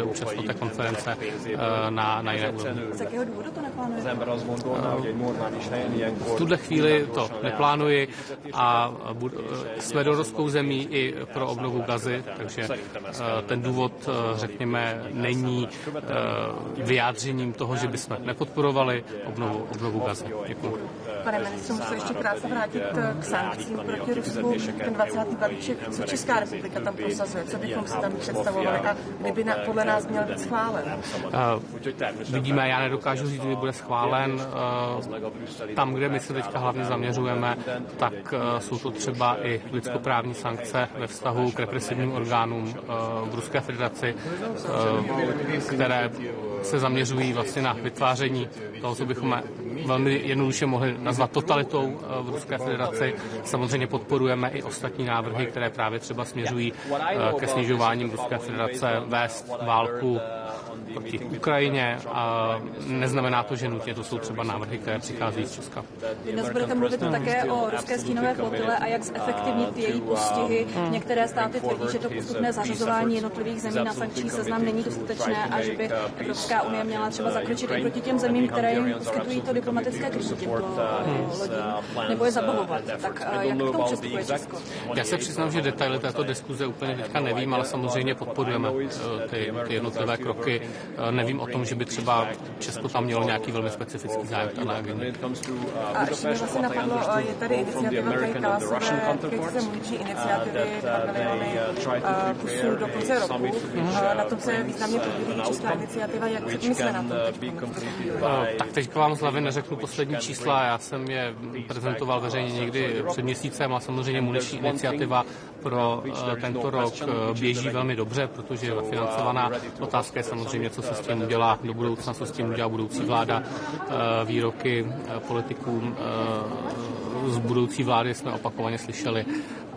účastnit té konference na jiné úrovni. Z jakého důvodu to neplánujete? V tuhle chvíli to neplánuji a jsme donorskou zemí i pro obnovu Gazy, takže ten důvod, řekněme, není vyjádřením toho, že bychom nepodporovali obnovu Gazy. Děkuji. Pane ministře, musím ještě krátce vrátit k sankcím proti Rusku. Ten 20. balíček, co Česká republika tam prosazuje, co bychom si tam představovali a kdyby podle nás měl být schválen? Vidíme, já nedokážu říct, kdy bude schválen. Tam, kde my se teďka hlavně zaměřujeme, tak jsou to třeba i lidskoprávní sankce ve vztahu k represivním orgánům v Ruské federaci, které se zaměřují vlastně na vytváření toho, co bychom velmi jednoduše mohli nazvat totalitou v Ruské federaci. Samozřejmě podporujeme i ostatní návrhy, které právě třeba směřují ke snižování Ruské federace vést válku proti Ukrajině a neznamená to, že nutně to jsou třeba návrhy, které přichází z Česka. Dnes budete mluvit také o ruské stínové flotile a jak zefektivnit její postihy. Některé státy tvrdí, že to postupné zařazování jednotlivých zemí na sankční seznam není dostatečné a že by Evropská unie měla třeba zakročit i proti těm zemím, které jim poskytují to diplomatické krytí těmto lodím, nebo je zabavovat. Tak jak k tomu přistupuje Česko? Já se přiznám, že detaily této diskuze úplně teďka nevím, ale samozřejmě podporujeme ty jednotlivé kroky. Nevím o tom, že by třeba Česko tam mělo nějaký velmi specifický zájem na agendě. A ještě mě vlastně napadlo, je tady iniciativa Kalasové kritice muniční iniciativy 2 miliony kusů do konce roku. Na tom se významně podílí česká iniciativa. Jak my jsme na tom teď? Tak teď vám z hlavy neřeknu poslední čísla, já jsem je prezentoval veřejně někdy před měsícem a samozřejmě muniční iniciativa pro tento rok běží velmi dobře, protože je financovaná. Otázka je samozřejmě, co se s tím udělá do budoucna, co s tím udělá budoucí vláda. Výroky politiků z budoucí vlády jsme opakovaně slyšeli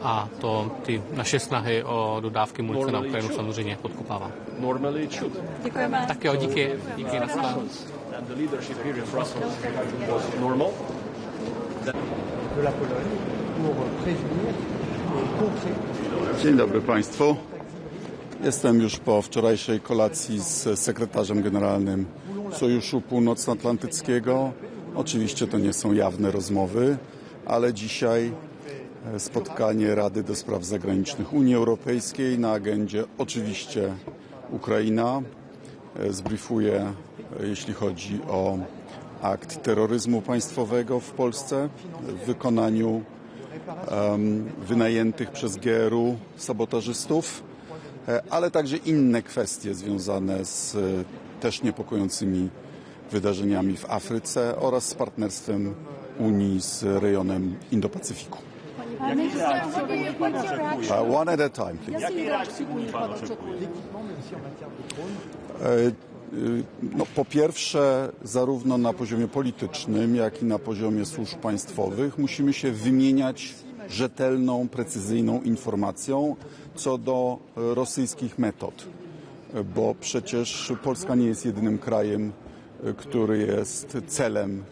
a to ty naše snahy o dodávky munice na Ukrajinu samozřejmě podkopává. Děkujeme. Tak jo, díky. Díky, nashledanou. Dzień dobry Państwu. Jestem już po wczorajszej kolacji z sekretarzem generalnym Sojuszu Północnoatlantyckiego. Oczywiście to nie są jawne rozmowy, ale dzisiaj spotkanie Rady do Spraw Zagranicznych Unii Europejskiej. Na agendzie oczywiście Ukraina. Zbriefuję, jeśli chodzi o akt terroryzmu państwowego w Polsce w wykonaniu wynajętych przez GRU sabotażystów, ale także inne kwestie związane z też niepokojącymi wydarzeniami w Afryce oraz z partnerstwem Unii z rejonem Indo-Pacyfiku. One at a time, please. No, po pierwsze, zarówno na poziomie politycznym, jak i na poziomie służb państwowych musimy się wymieniać rzetelną, precyzyjną informacją co do rosyjskich metod, bo przecież Polska nie jest jedynym krajem, który jest celem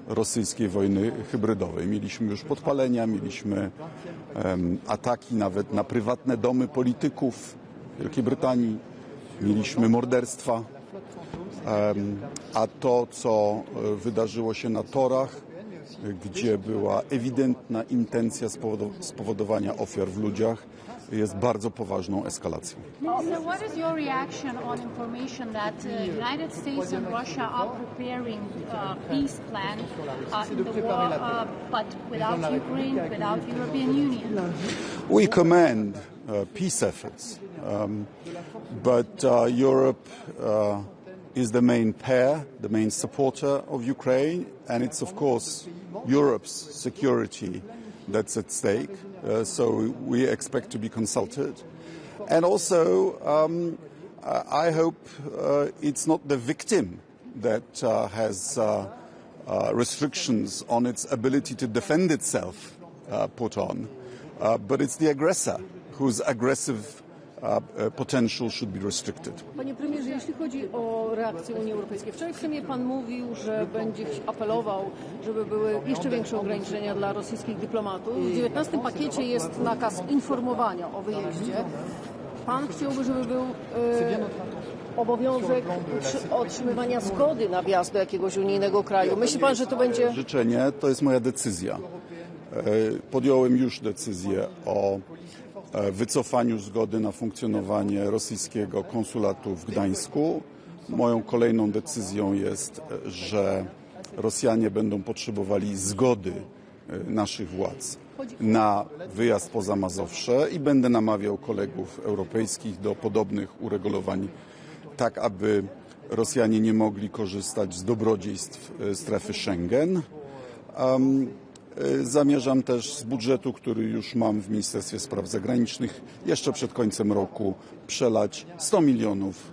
rosyjskiej wojny hybrydowej. Mieliśmy już podpalenia, mieliśmy ataki nawet na prywatne domy polityków Wielkiej Brytanii, mieliśmy morderstwa, a to, co wydarzyło się na torach, gdzie była ewidentna intencja spowodowania ofiar w ludziach, jest bardzo poważną eskalacją. So what is your reaction on information that United States and Russia are preparing a peace plan in the war, but without Ukraine, without European Union? We commend peace efforts, but Europe is the main pair, the main supporter of Ukraine, and it's of course Europe's security that's at stake. So we expect to be consulted. And also, I hope it's not the victim that has restrictions on its ability to defend itself put on, but it's the aggressor whose aggressive potential should be restricted. Panie premierze, jeśli chodzi o reakcję Unii Europejskiej, wczoraj w Sejmie pan mówił, że będzie apelował, żeby były jeszcze większe ograniczenia dla rosyjskich dyplomatów. W 19 pakiecie jest nakaz informowania o wyjeździe. Pan chciałby, żeby był obowiązek otrzymywania zgody na wjazd do jakiegoś unijnego kraju. Myśli pan, że to będzie... Życzenie to jest moja decyzja. Podjąłem już decyzję o wycofaniu zgody na funkcjonowanie rosyjskiego konsulatu w Gdańsku. Moją kolejną decyzją jest, że Rosjanie będą potrzebowali zgody naszych władz na wyjazd poza Mazowsze i będę namawiał kolegów europejskich do podobnych uregulowań, tak aby Rosjanie nie mogli korzystać z dobrodziejstw strefy Schengen. Zamierzam też z budżetu, który już mam w Ministerstwie Spraw Zagranicznych, jeszcze przed końcem roku przelać $100 milionów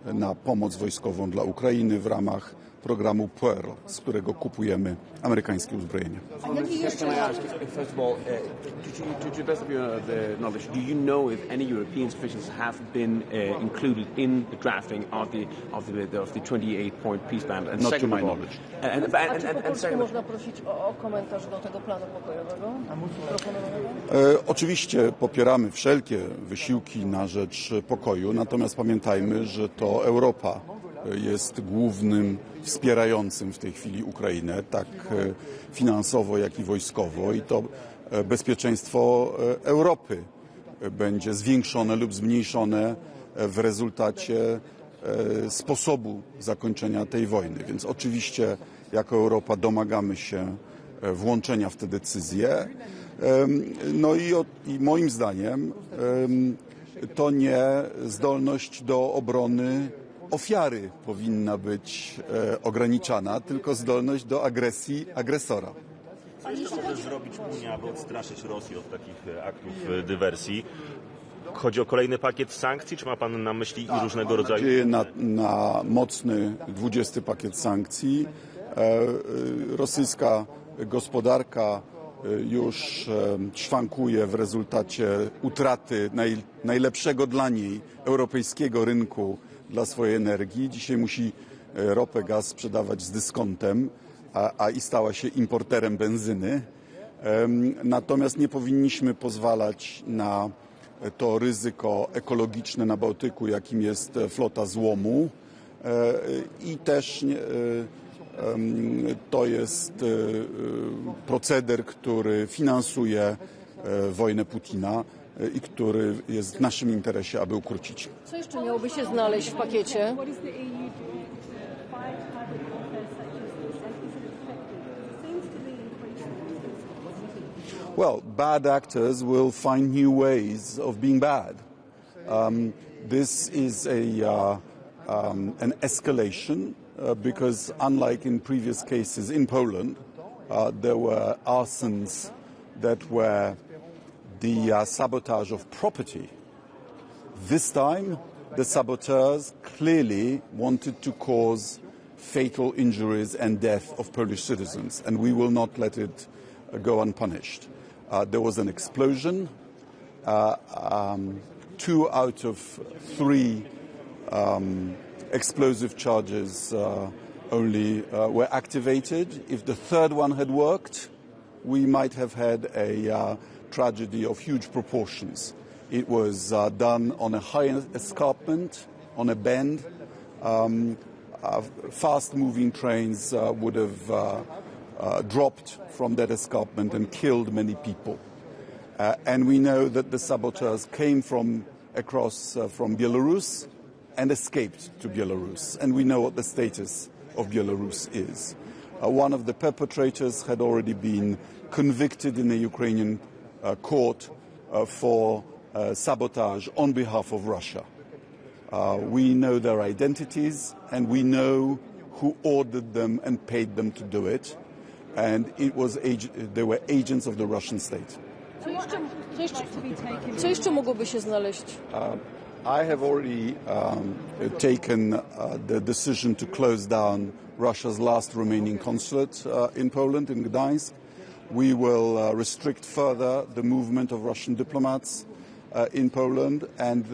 na pomoc wojskową dla Ukrainy w ramach programu Pearl, z którego kupujemy amerykańskie uzbrojenie. First of all, to the best of your knowledge, do you know if any European officials have been included in the drafting of the 28-point peace plan? And not to my knowledge. Czy można prosić o komentarz do tego planu pokojowego? Oczywiście popieramy wszelkie wysiłki na rzecz pokoju, natomiast pamiętajmy, że to Europa jest głównym wspierającym w tej chwili Ukrainę, tak finansowo, jak i wojskowo, i to bezpieczeństwo Europy będzie zwiększone lub zmniejszone w rezultacie sposobu zakończenia tej wojny. Więc oczywiście jako Europa domagamy się włączenia w te decyzje. No i moim zdaniem to nie zdolność do obrony ofiary powinna być ograniczana, tylko zdolność do agresji agresora. Co jeszcze może zrobić Unia, aby odstraszyć Rosję od takich aktów dywersji? Chodzi o kolejny pakiet sankcji, czy ma pan na myśli i różnego rodzaju... Na mocny 20 pakiet sankcji. Rosyjska gospodarka już szwankuje w rezultacie utraty najlepszego dla niej europejskiego rynku dla swojej energii. Dzisiaj musi ropę, gaz sprzedawać z dyskontem, a i stała się importerem benzyny. Natomiast nie powinniśmy pozwalać na to ryzyko ekologiczne na Bałtyku, jakim jest flota złomu, i też to jest proceder, który finansuje wojnę Putina i który jest w naszym interesie, aby ukrócić. Co jeszcze miałoby się znaleźć w pakiecie? Well, bad actors will find new ways of being bad. This is an escalation because unlike in previous cases in Poland, there were arsons that were the sabotage of property. This time, the saboteurs clearly wanted to cause fatal injuries and death of Polish citizens, and we will not let it go unpunished. There was an explosion. 2 out of 3 explosive charges only were activated. If the third one had worked, we might have had a tragedy of huge proportions. It was done on a high escarpment, on a bend. Fast-moving trains would have dropped from that escarpment and killed many people. And we know that the saboteurs came from across from Belarus and escaped to Belarus. And we know what the status of Belarus is. One of the perpetrators had already been convicted in a Ukrainian court for sabotage on behalf of Russia. We know their identities and we know who ordered them and paid them to do it. And they were agents of the Russian state. Co jeszcze mogłoby się znaleźć? I have already taken the decision to close down Russia's last remaining consulate in Poland, in Gdańsk. We will restrict further the movement of Russian diplomats in Poland, and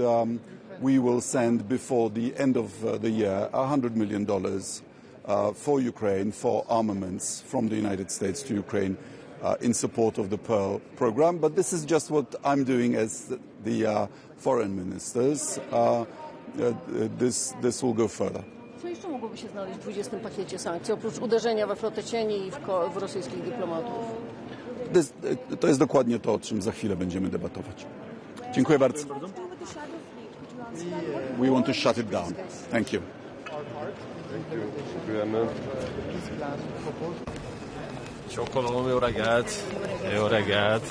we will send before the end of the year $100 million for Ukraine, for armaments from the United States to Ukraine in support of the Pearl program. But this is just what I'm doing as the foreign ministers. This will go further. Co jeszcze mogłoby się znaleźć w 20. pakiecie sankcji, oprócz uderzenia we flotę cieni i w rosyjskich dyplomatów? To jest dokładnie to, o czym za chwilę będziemy debatować. Dziękuję bardzo. We want to shut it down. Thank you. Csokolom, jó reggelt! Jó reggelt!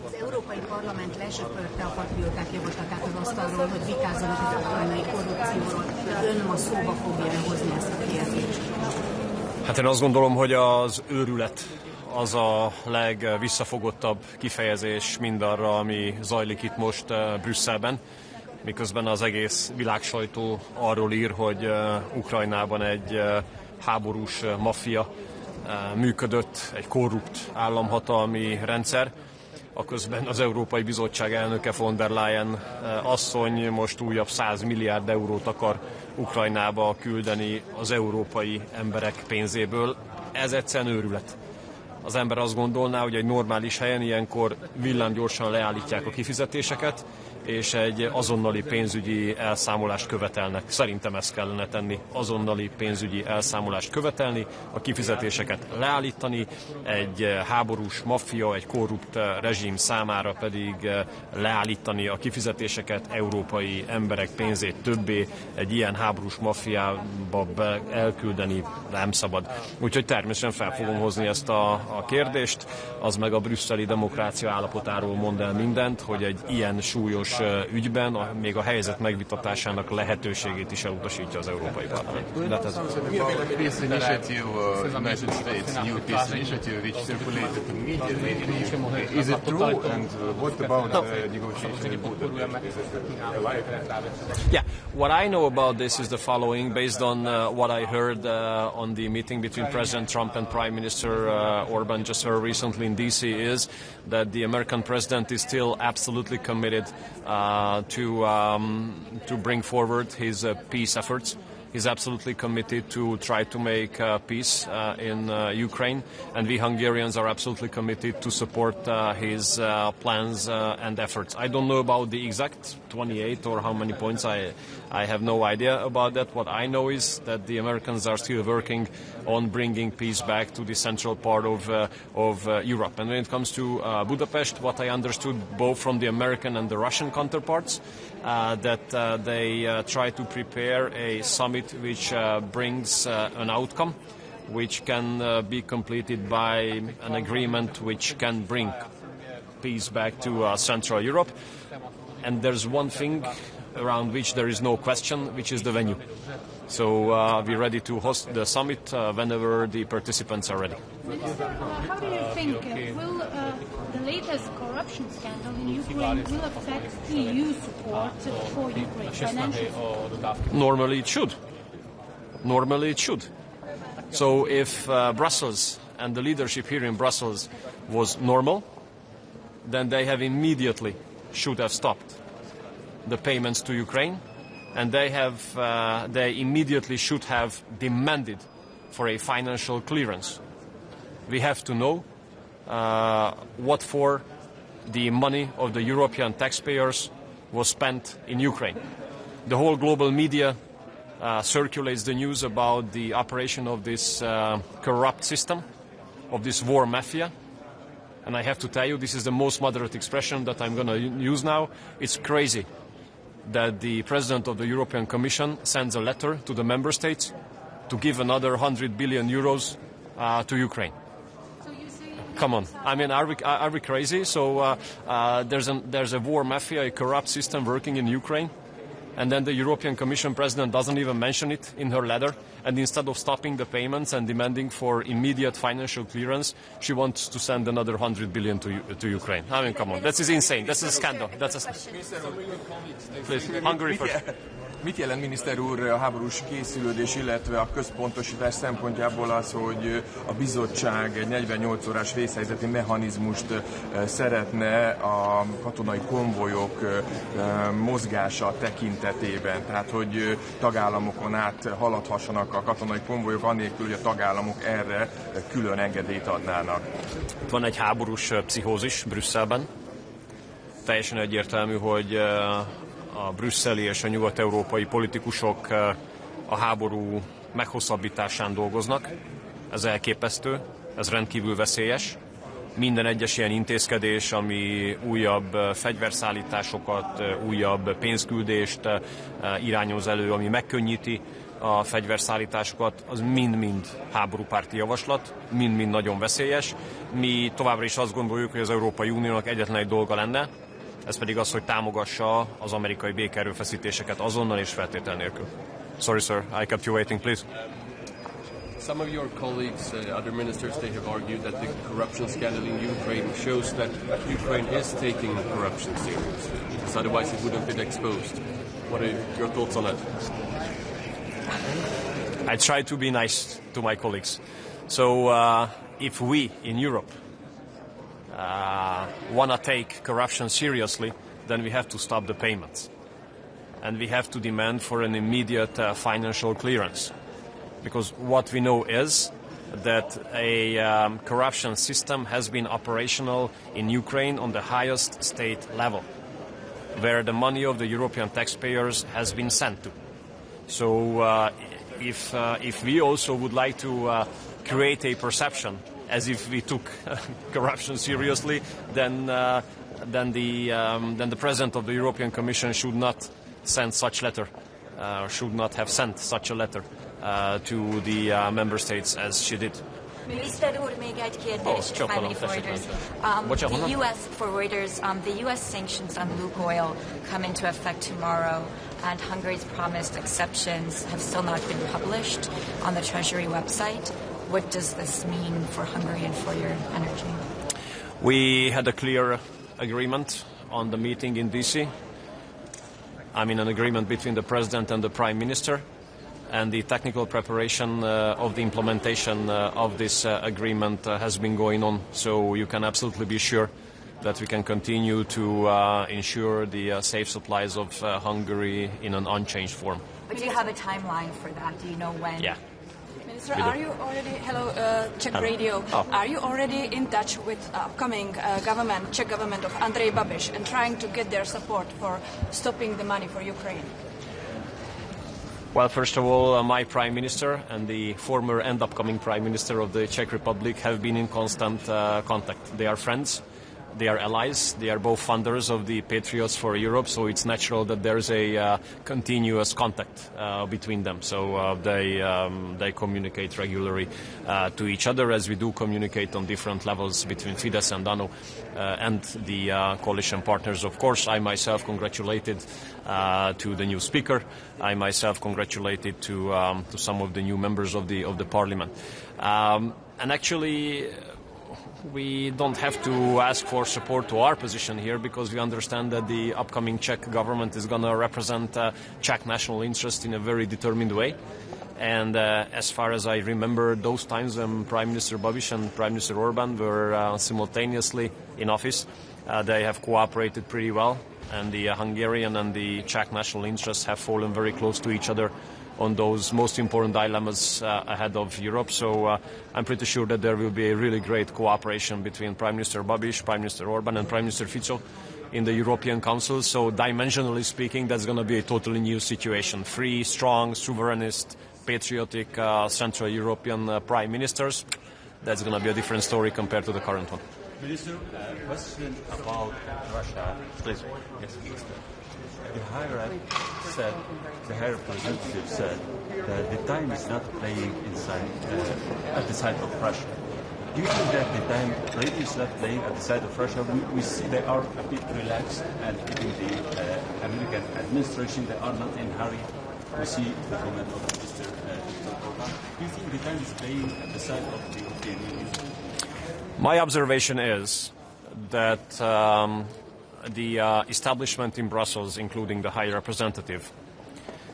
Az Európai Parlament lesöpörte a patrióták javaslatát az asztalról, hogy vitázzanak az ukrajnai korrupcióról. Ön ma szóba fogja hozni ezt a kérdést? Hát én azt gondolom, hogy az őrület az a legvisszafogottabb kifejezés mindarra, ami zajlik itt most Brüsszelben, miközben az egész világsajtó arról ír, hogy Ukrajnában egy háborús maffia működött, egy korrupt államhatalmi rendszer. Aközben az Európai Bizottság elnöke von der Leyen asszony most újabb 100 milliárd eurót akar Ukrajnába küldeni az európai emberek pénzéből. Ez egyszerűen őrület. Az ember azt gondolná, hogy egy normális helyen ilyenkor villámgyorsan leállítják a kifizetéseket, és egy azonnali pénzügyi elszámolást követelnek. Szerintem ezt kellene tenni, azonnali pénzügyi elszámolást követelni, a kifizetéseket leállítani, egy háborús maffia, egy korrupt rezsim számára pedig leállítani a kifizetéseket, európai emberek pénzét többé egy ilyen háborús maffiába elküldeni nem szabad. Úgyhogy természetesen fel fogom hozni ezt a kérdést, az meg a brüsszeli demokrácia állapotáról mond el mindent, hogy egy ilyen súlyos ügyben még a helyzet megvitatásának lehetőségét is elutasítja az Európai Parlament. Peace initiative, United States new peace initiative, which circulated immediately. Is it true? And what about the negotiation in Budapest? Is it alive? Yeah, what I know about this is the following, based on what I heard on the meeting between President Trump and Prime Minister Orban just recently in DC, is that the American president is still absolutely committed to bring forward his peace efforts. He's absolutely committed to try to make peace in Ukraine, and we Hungarians are absolutely committed to support his plans and efforts. I don't know about the exact 28 or how many points. I have no idea about that. What I know is that the Americans are still working on bringing peace back to the central part of Europe. And when it comes to Budapest, what I understood both from the American and the Russian counterparts, that they try to prepare a summit which brings an outcome which can be completed by an agreement which can bring peace back to Central Europe. And there's one thing around which there is no question, which is the venue. So we're ready to host the summit whenever the participants are ready. Minister, how do you think will the latest corruption scandal in Ukraine will affect EU support for Ukraine financial? Normally it should. Normally it should. So if Brussels and the leadership here in Brussels was normal, then they should have stopped the payments to Ukraine, and they immediately should have demanded for a financial clearance. We have to know what for the money of the European taxpayers was spent in Ukraine. The whole global media circulates the news about the operation of this corrupt system, of this war mafia. And I have to tell you, this is the most moderate expression that I'm going to use now. It's crazy that the President of the European Commission sends a letter to the member states to give another 100 billion euros to Ukraine. Come on. I mean, are we crazy? So there's a war mafia, a corrupt system working in Ukraine. And then the European Commission President doesn't even mention it in her letter. And instead of stopping the payments and demanding for immediate financial clearance, she wants to send another 100 billion to Ukraine. I mean, come on. This is insane. This is a scandal. Please, Hungary first. Mit jelent, miniszter úr, a háborús készülődés, illetve a központosítás szempontjából az, hogy a bizottság egy 48 órás vészhelyzeti mechanizmust szeretne a katonai konvojok mozgása tekintetében? Tehát, hogy tagállamokon át haladhassanak a katonai konvojok, annélkül, hogy a tagállamok erre külön engedélyt adnának. Van egy háborús pszichózis Brüsszelben. Teljesen egyértelmű, hogy a brüsszeli és a nyugat-európai politikusok a háború meghosszabbításán dolgoznak. Ez elképesztő, ez rendkívül veszélyes. Minden egyes ilyen intézkedés, ami újabb fegyverszállításokat, újabb pénzküldést irányoz elő, ami megkönnyíti a fegyverszállításokat, az mind-mind háborúpárti javaslat, mind-mind nagyon veszélyes. Mi továbbra is azt gondoljuk, hogy az Európai Uniónak egyetlen egy dolga lenne, ez pedig az, hogy támogassa az amerikai békeerőfeszítéseket azonnal és feltétel nélkül. Sorry, sir, I kept you waiting, please. Some of your colleagues, other ministers, they have argued that the corruption scandal in Ukraine shows that Ukraine is taking corruption seriously, because otherwise it wouldn't have been exposed. What are your thoughts on that? I try to be nice to my colleagues. So if we in Europe want to take corruption seriously, then we have to stop the payments. And we have to demand for an immediate financial clearance. Because what we know is that a corruption system has been operational in Ukraine on the highest state level, where the money of the European taxpayers has been sent to. So if we also would like to create a perception as if we took corruption seriously, then the President of the European Commission should not send such letter, should not have sent such a letter to the member states as she did. Miniszter úr, még egy kérdés, if I may, for Reuters. The U.S. sanctions on Lukoil come into effect tomorrow, and Hungary's promised exceptions have still not been published on the Treasury website. What does this mean for Hungary and for your energy? We had a clear agreement on the meeting in DC. I mean, an agreement between the President and the Prime Minister. And the technical preparation of the implementation of this agreement has been going on. So you can absolutely be sure that we can continue to ensure the safe supplies of Hungary in an unchanged form. But do you have a timeline for that? Do you know when? Yeah. Minister, are you already, Czech Radio, are you already in touch with upcoming Czech government of Andrej Babiš and trying to get their support for stopping the money for Ukraine? Well, first of all, my Prime Minister and the former and upcoming Prime Minister of the Czech Republic have been in constant contact. They are friends. They are allies. They are both funders of the Patriots for Europe, so it's natural that there's a continuous contact between them. So they communicate regularly to each other, as we do communicate on different levels between Fidesz and ANO and the coalition partners. Of course, I myself congratulated to the new speaker. I myself congratulated to some of the new members of the parliament. And actually, we don't have to ask for support to our position here, because we understand that the upcoming Czech government is going to represent Czech national interest in a very determined way. And as far as I remember, those times when Prime Minister Babiš and Prime Minister Orbán were simultaneously in office, they have cooperated pretty well, and the Hungarian and the Czech national interests have fallen very close to each other on those most important dilemmas ahead of Europe. So I'm pretty sure that there will be a really great cooperation between Prime Minister Babiš, Prime Minister Orbán and Prime Minister Fico in the European Council. So dimensionally speaking, that's going to be a totally new situation. Free, strong, sovereignist, patriotic Central European Prime Ministers. That's going to be a different story compared to the current one. Minister, question about Russia. Please. Yes, Minister. The High Representative said that the time is not playing at the side of Russia. Do you think that the time really is not playing at the side of Russia? We see they are a bit relaxed, and even the American administration, they are not in a hurry. We see the comment of Mr. Orbán. Do you think the time is playing at the side of the European Union? My observation is that the establishment in Brussels, including the High Representative,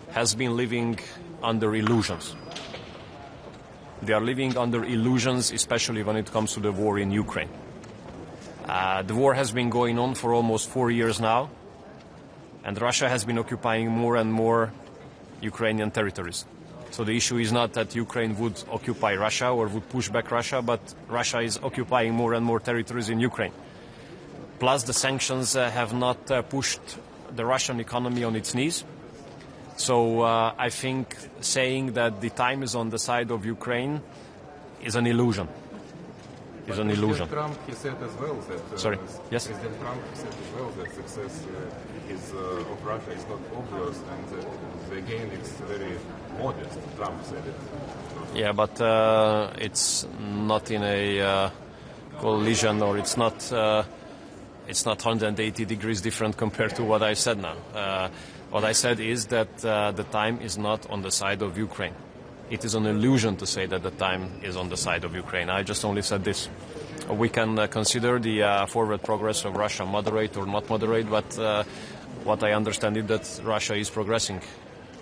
has been living under illusions. They are living under illusions, especially when it comes to the war in Ukraine. The war has been going on for almost 4 years now, and Russia has been occupying more and more Ukrainian territories. So the issue is not that Ukraine would occupy Russia or would push back Russia, but Russia is occupying more and more territories in Ukraine. Plus, the sanctions have not pushed the Russian economy on its knees. So I think saying that the time is on the side of Ukraine is an illusion. Is an illusion. President Trump, he said as well that... Sorry, yes? President Trump said as well that success of Russia is not obvious, and the gain is very modest. Trump said it. Yeah, but it's not in a collision, or it's not 180 degrees different compared to what I said now. What I said is that the time is not on the side of Ukraine. It is an illusion to say that the time is on the side of Ukraine. I just only said this. We can consider the forward progress of Russia moderate or not moderate, but what I understand is that Russia is progressing,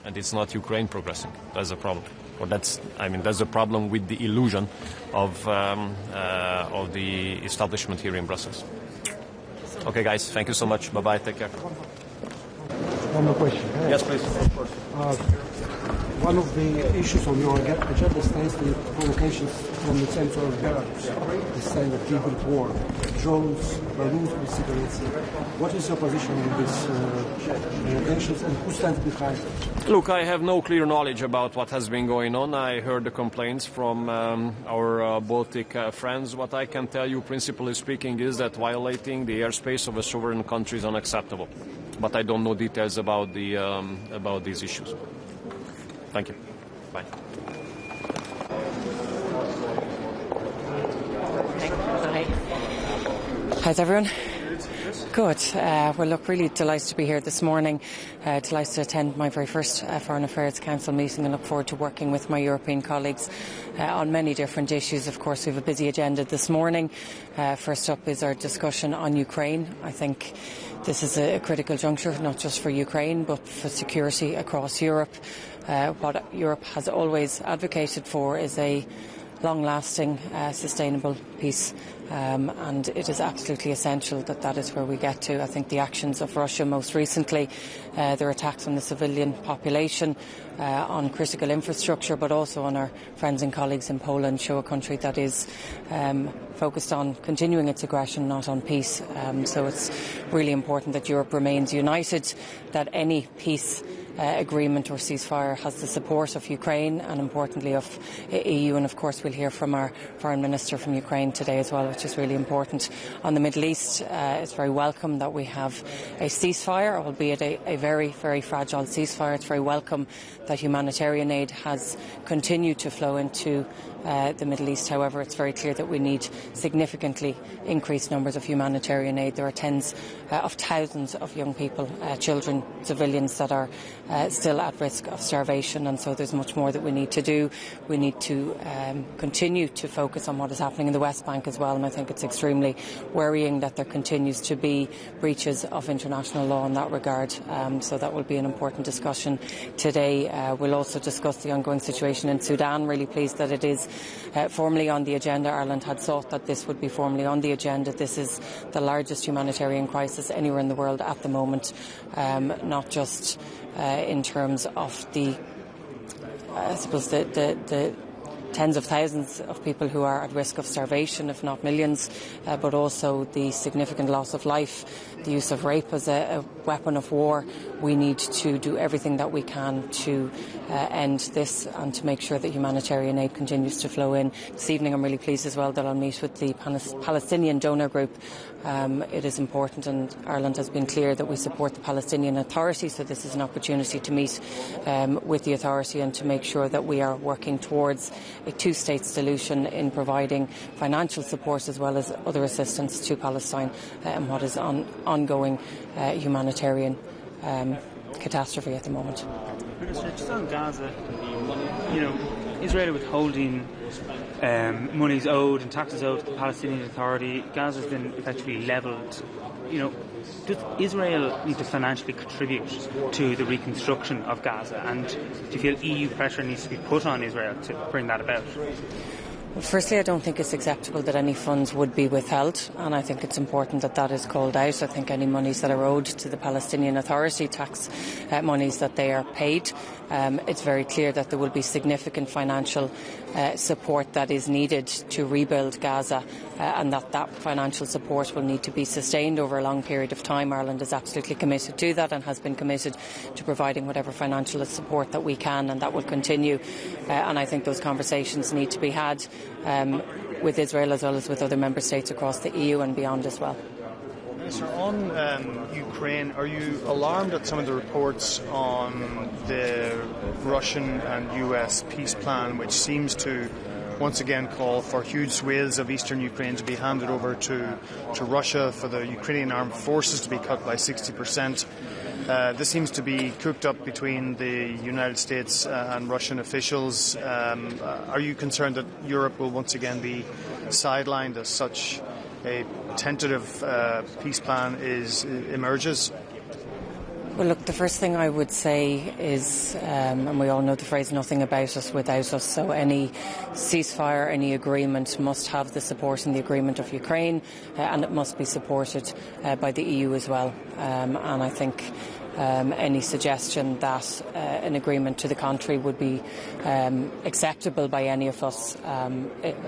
and it's not Ukraine progressing. That's the problem. Or that's the problem with the illusion of the establishment here in Brussels. Okay, guys, thank you so much. Bye-bye. Take care. One more question. Yes, please. One of the issues on your agenda stands the provocations from the Central Belarus, the sign of hybrid war, drones, balloons with cigarettes. What is your position on these tensions, and who stands behind it? Look, I have no clear knowledge about what has been going on. I heard the complaints from our Baltic friends. What I can tell you, principally speaking, is that violating the airspace of a sovereign country is unacceptable. But I don't know details about these issues. Thank you. Bye. How's everyone? Good. Well, look, really delighted to be here this morning. Delighted to attend my very first Foreign Affairs Council meeting, and look forward to working with my European colleagues on many different issues. Of course, we have a busy agenda this morning. First up is our discussion on Ukraine. I think this is a critical juncture, not just for Ukraine, but for security across Europe. What Europe has always advocated for is a long-lasting, sustainable peace. And it is absolutely essential that that is where we get to. I think the actions of Russia most recently, their attacks on the civilian population, on critical infrastructure, but also on our friends and colleagues in Poland, show a country that is focused on continuing its aggression, not on peace. So it's really important that Europe remains united, that any peace agreement or ceasefire has the support of Ukraine and importantly of EU, and of course we'll hear from our Foreign Minister from Ukraine today as well, which is really important. On the Middle East, it's very welcome that we have a ceasefire, albeit a very, very fragile ceasefire. It's very welcome that humanitarian aid has continued to flow into the Middle East. However, it's very clear that we need significantly increased numbers of humanitarian aid. There are tens of thousands of young people, children, civilians that are still at risk of starvation, and so there's much more that we need to do. We need to continue to focus on what is happening in the West Bank as well, and I think it's extremely worrying that there continues to be breaches of international law in that regard. So that will be an important discussion today. We'll also discuss the ongoing situation in Sudan. Really pleased that it is formally on the agenda. Ireland had sought that this would be formally on the agenda. This is the largest humanitarian crisis anywhere in the world at the moment, not just in terms of the tens of thousands of people who are at risk of starvation, if not millions, but also the significant loss of life, the use of rape as a weapon of war. We need to do everything that we can to end this and to make sure that humanitarian aid continues to flow in. This evening I'm really pleased as well that I'll meet with the Palestinian donor group. It is important, and Ireland has been clear that we support the Palestinian Authority, so this is an opportunity to meet with the authority and to make sure that we are working towards a two-state solution in providing financial support as well as other assistance to Palestine in what is ongoing humanitarian catastrophe at the moment. Minister, just on Gaza, Israel withholding monies owed and taxes owed to the Palestinian Authority. Gaza has been effectively levelled. Does Israel need to financially contribute to the reconstruction of Gaza? And do you feel EU pressure needs to be put on Israel to bring that about? Well, firstly, I don't think it's acceptable that any funds would be withheld, and I think it's important that that is called out. I think any monies that are owed to the Palestinian Authority, tax monies, that they are paid. It's very clear that there will be significant financial support that is needed to rebuild Gaza, and that financial support will need to be sustained over a long period of time. Ireland is absolutely committed to that and has been committed to providing whatever financial support that we can, and that will continue. And I think those conversations need to be had with Israel as well as with other member states across the EU and beyond as well. Minister, on Ukraine, are you alarmed at some of the reports on the Russian and US peace plan, which seems to once again call for huge swathes of eastern Ukraine to be handed over to Russia, for the Ukrainian armed forces to be cut by 60%? This seems to be cooked up between the United States and Russian officials. Are you concerned that Europe will once again be sidelined as such a tentative peace plan emerges? Well, look, the first thing I would say is, and we all know the phrase, nothing about us without us, so any ceasefire, any agreement must have the support and the agreement of Ukraine, and it must be supported by the EU as well. And I think any suggestion that an agreement to the contrary would be acceptable by any of us,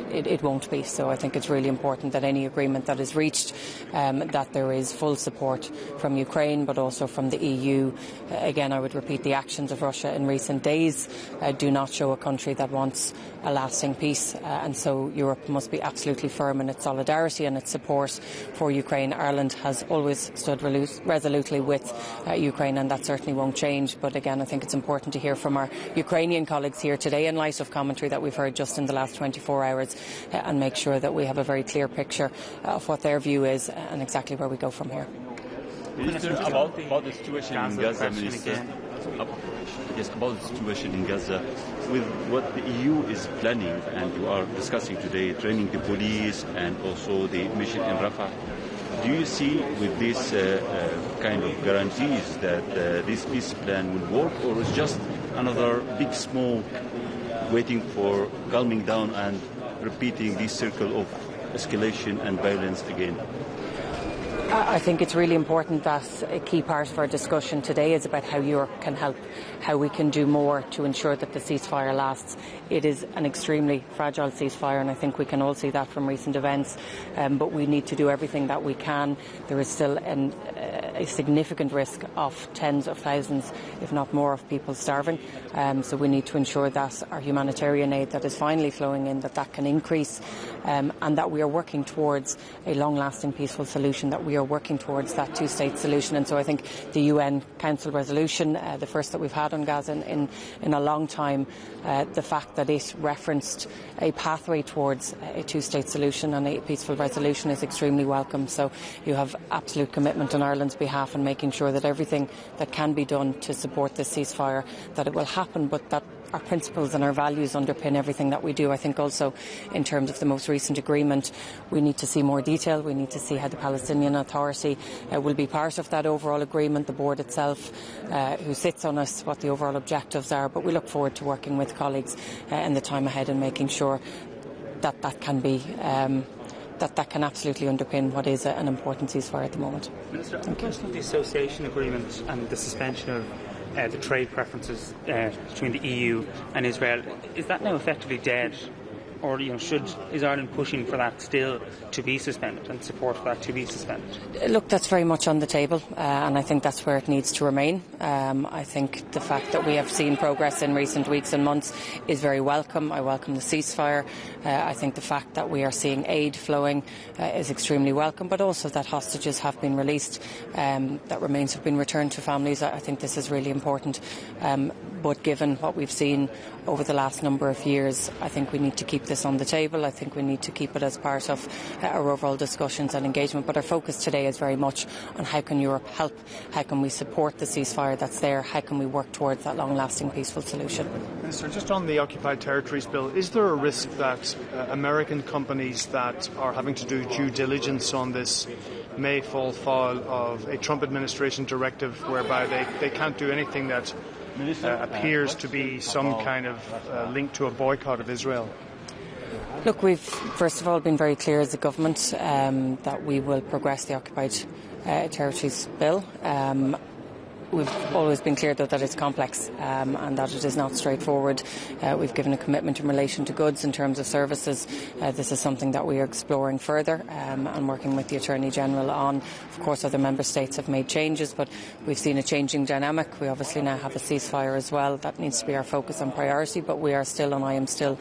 it won't be. So I think it's really important that any agreement that is reached, that there is full support from Ukraine but also from the EU. Again, I would repeat, the actions of Russia in recent days do not show a country that wants a lasting peace, and so Europe must be absolutely firm in its solidarity and its support for Ukraine. Ireland has always stood resolutely with Ukraine, and that certainly won't change. But again, I think it's important to hear from our Ukrainian colleagues here today, in light of commentary that we've heard just in the last 24 hours, and make sure that we have a very clear picture of what their view is and exactly where we go from here. Minister, about the situation in Gaza, Minister. Yes, about the situation in Gaza, with what the EU is planning, and you are discussing today, training the police and also the mission in Rafah. Do you see with this kind of guarantees that this peace plan will work, or is just another big smoke waiting for calming down and repeating this circle of escalation and violence again? I think it's really important that a key part of our discussion today is about how Europe can help, how we can do more to ensure that the ceasefire lasts. It is an extremely fragile ceasefire, and I think we can all see that from recent events, but we need to do everything that we can. There is still a significant risk of tens of thousands, if not more, of people starving, so we need to ensure that our humanitarian aid that is finally flowing in, that can increase, and that we are working towards a long-lasting peaceful solution, that we are working towards that two-state solution. And so I think the UN Council resolution, the first that we've had on Gaza in a long time, the fact that it referenced a pathway towards a two-state solution and a peaceful resolution is extremely welcome. So you have absolute commitment on Ireland's behalf in making sure that everything that can be done to support this ceasefire, that it will happen, but that our principles and our values underpin everything that we do. I think also in terms of the most recent agreement, we need to see more detail. We need to see how the Palestinian Authority will be part of that overall agreement, the board itself, who sits on us, what the overall objectives are. But we look forward to working with colleagues in the time ahead and making sure that that can be that can absolutely underpin what is an important ceasefire at the moment. Minister, on the question of the association agreement and the suspension of the trade preferences between the EU and Israel, is that now effectively dead? Or is Ireland pushing for that still to be suspended and support for that to be suspended? Look, that's very much on the table, and I think that's where it needs to remain. I think the fact that we have seen progress in recent weeks and months is very welcome. I welcome the ceasefire. I think the fact that we are seeing aid flowing is extremely welcome, but also that hostages have been released, that remains have been returned to families. I think this is really important. But given what we've seen over the last number of years, I think we need to keep this on the table. I think we need to keep it as part of our overall discussions and engagement. But our focus today is very much on how can Europe help, how can we support the ceasefire that's there, how can we work towards that long-lasting peaceful solution. Minister, just on the Occupied Territories Bill, is there a risk that American companies that are having to do due diligence on this may fall foul of a Trump administration directive whereby they can't do anything that appears to be some kind of link to a boycott of Israel? Look, we've first of all been very clear as a government that we will progress the Occupied Territories Bill. We've always been clear, though, that it's complex and that it is not straightforward. We've given a commitment in relation to goods. In terms of services, this is something that we are exploring further and working with the Attorney General on. Of course, other member states have made changes, but we've seen a changing dynamic. We obviously now have a ceasefire as well. That needs to be our focus and priority, but we are still, and I am still,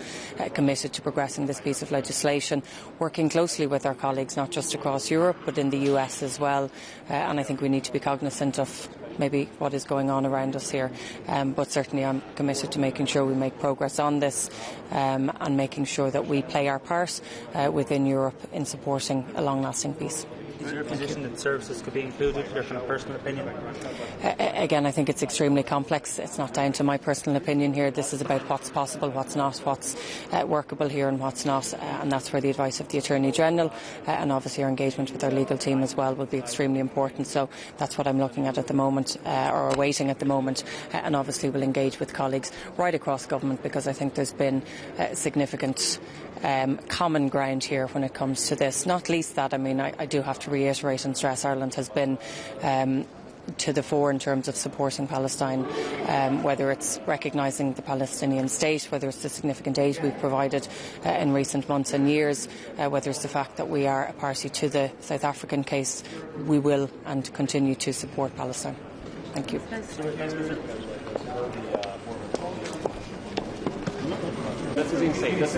committed to progressing this piece of legislation, working closely with our colleagues, not just across Europe, but in the US as well. And I think we need to be cognizant of maybe what is going on around us here, but certainly I'm committed to making sure we make progress on this and making sure that we play our part within Europe in supporting a long-lasting peace. Is your position that services could be included, your kind of personal opinion? Again, I think it's extremely complex. It's not down to my personal opinion here. This is about what's possible, what's not, what's workable here and what's not, and that's where the advice of the Attorney General and obviously our engagement with our legal team as well will be extremely important. So that's what I'm looking at the moment, or awaiting at the moment, and obviously we'll engage with colleagues right across government, because I think there's been significant common ground here when it comes to this. Not least that, I do have to reiterate and stress Ireland has been to the fore in terms of supporting Palestine, whether it's recognising the Palestinian state, whether it's the significant aid we've provided in recent months and years, whether it's the fact that we are a party to the South African case. We will and continue to support Palestine. Thank you. That is insane. That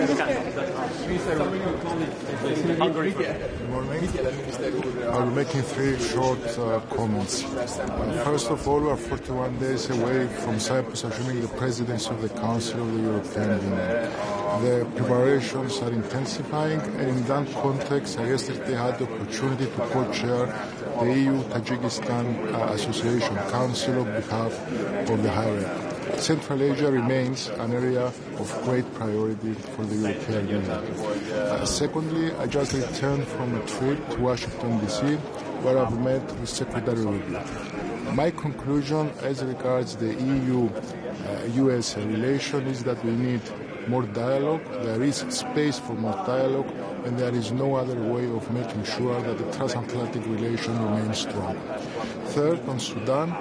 is Hungary. Good morning. I'll be making three short comments. First of all, we are 41 days away from Cyprus assuming the presidency of the Council of the European Union. The preparations are intensifying, and in that context, I yesterday had the opportunity to co-chair the EU-Tajikistan Association Council on behalf of the High Rep. Central Asia remains an area of great priority for the European Union. Secondly, I just returned from a trip to Washington, D.C., where I've met with Secretary Rubio. My conclusion as regards the EU-US relation is that we need more dialogue. There is space for more dialogue, and there is no other way of making sure that the transatlantic relation remains strong. Third, on Sudan,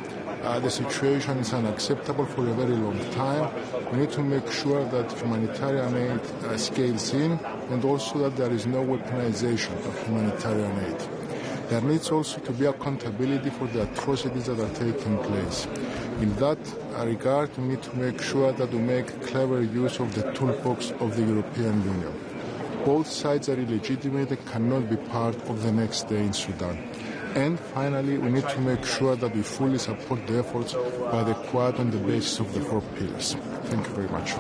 the situation is unacceptable for a very long time. We need to make sure that humanitarian aid scales in, and also that there is no weaponization of humanitarian aid. There needs also to be accountability for the atrocities that are taking place. In that regard, we need to make sure that we make clever use of the toolbox of the European Union. Both sides are illegitimate and cannot be part of the next day in Sudan. And finally, we need to make sure that we fully support the efforts by the Quad on the basis of the 4 pillars. Thank you very much.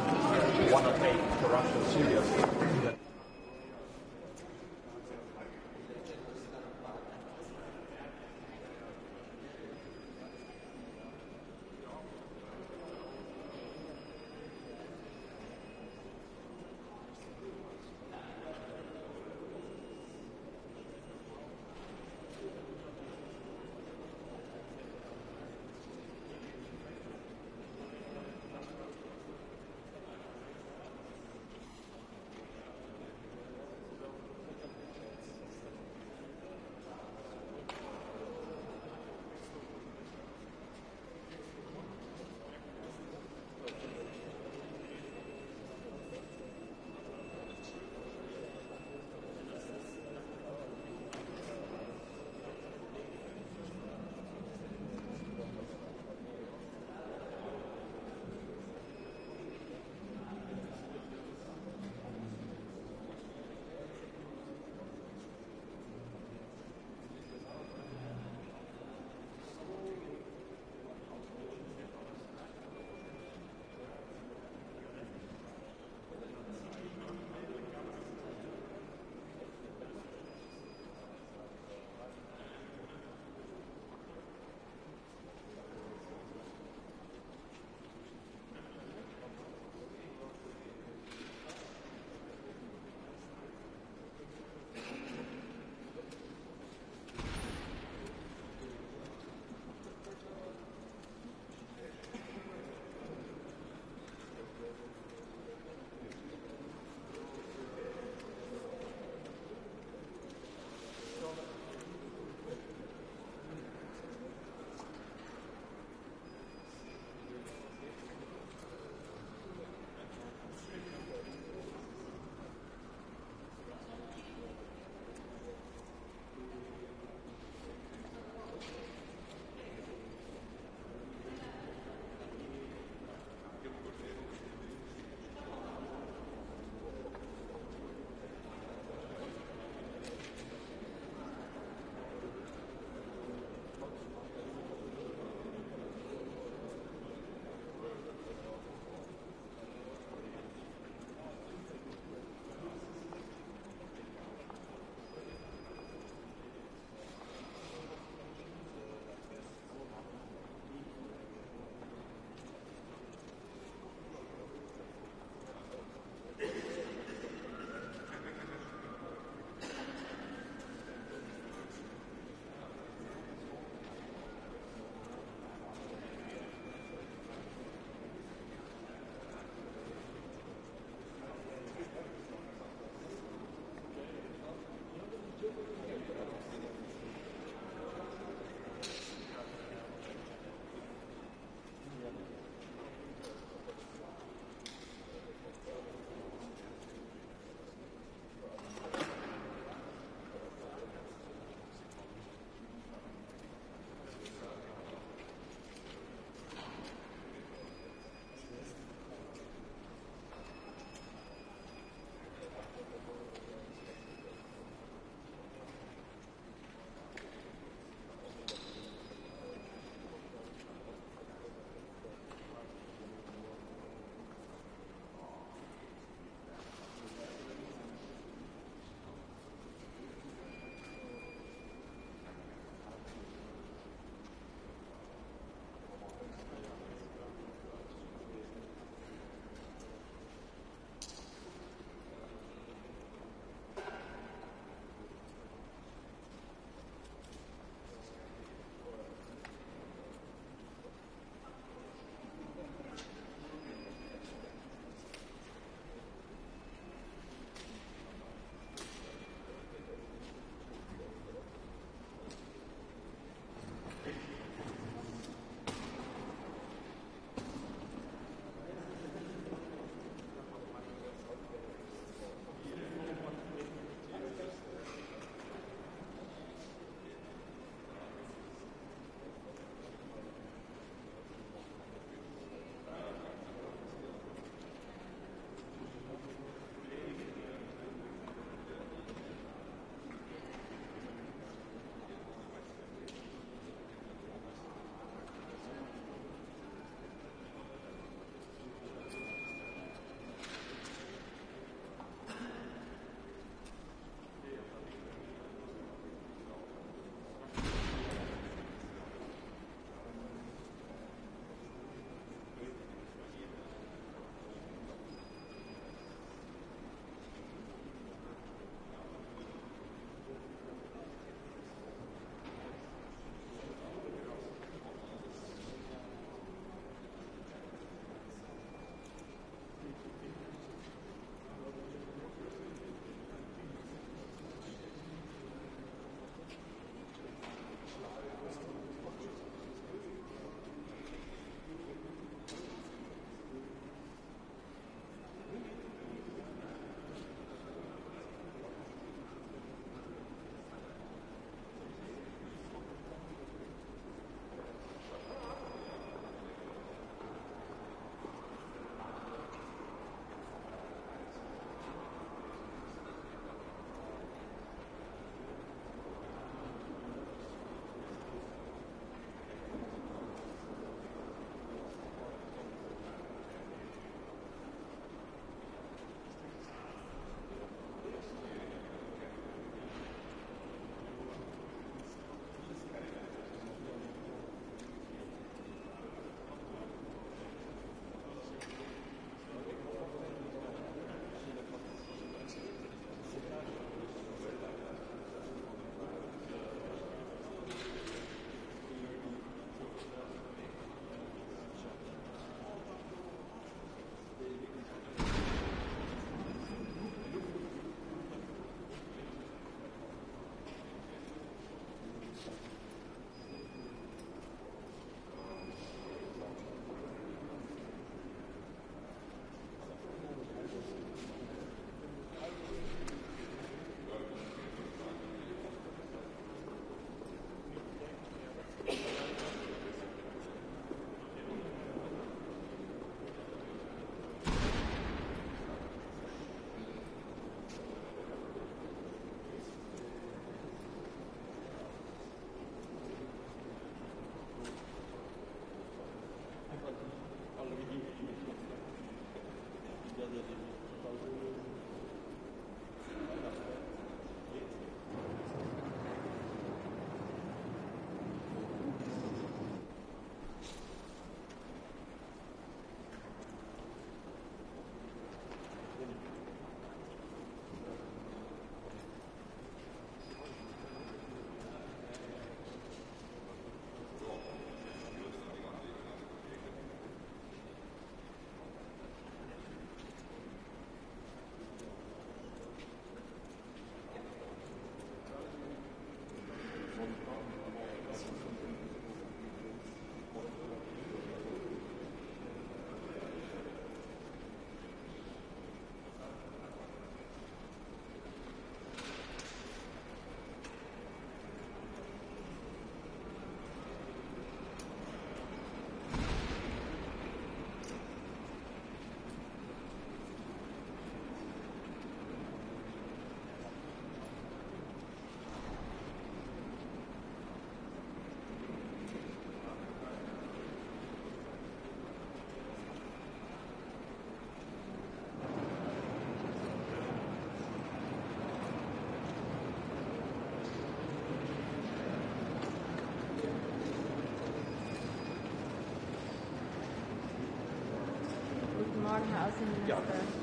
Ja,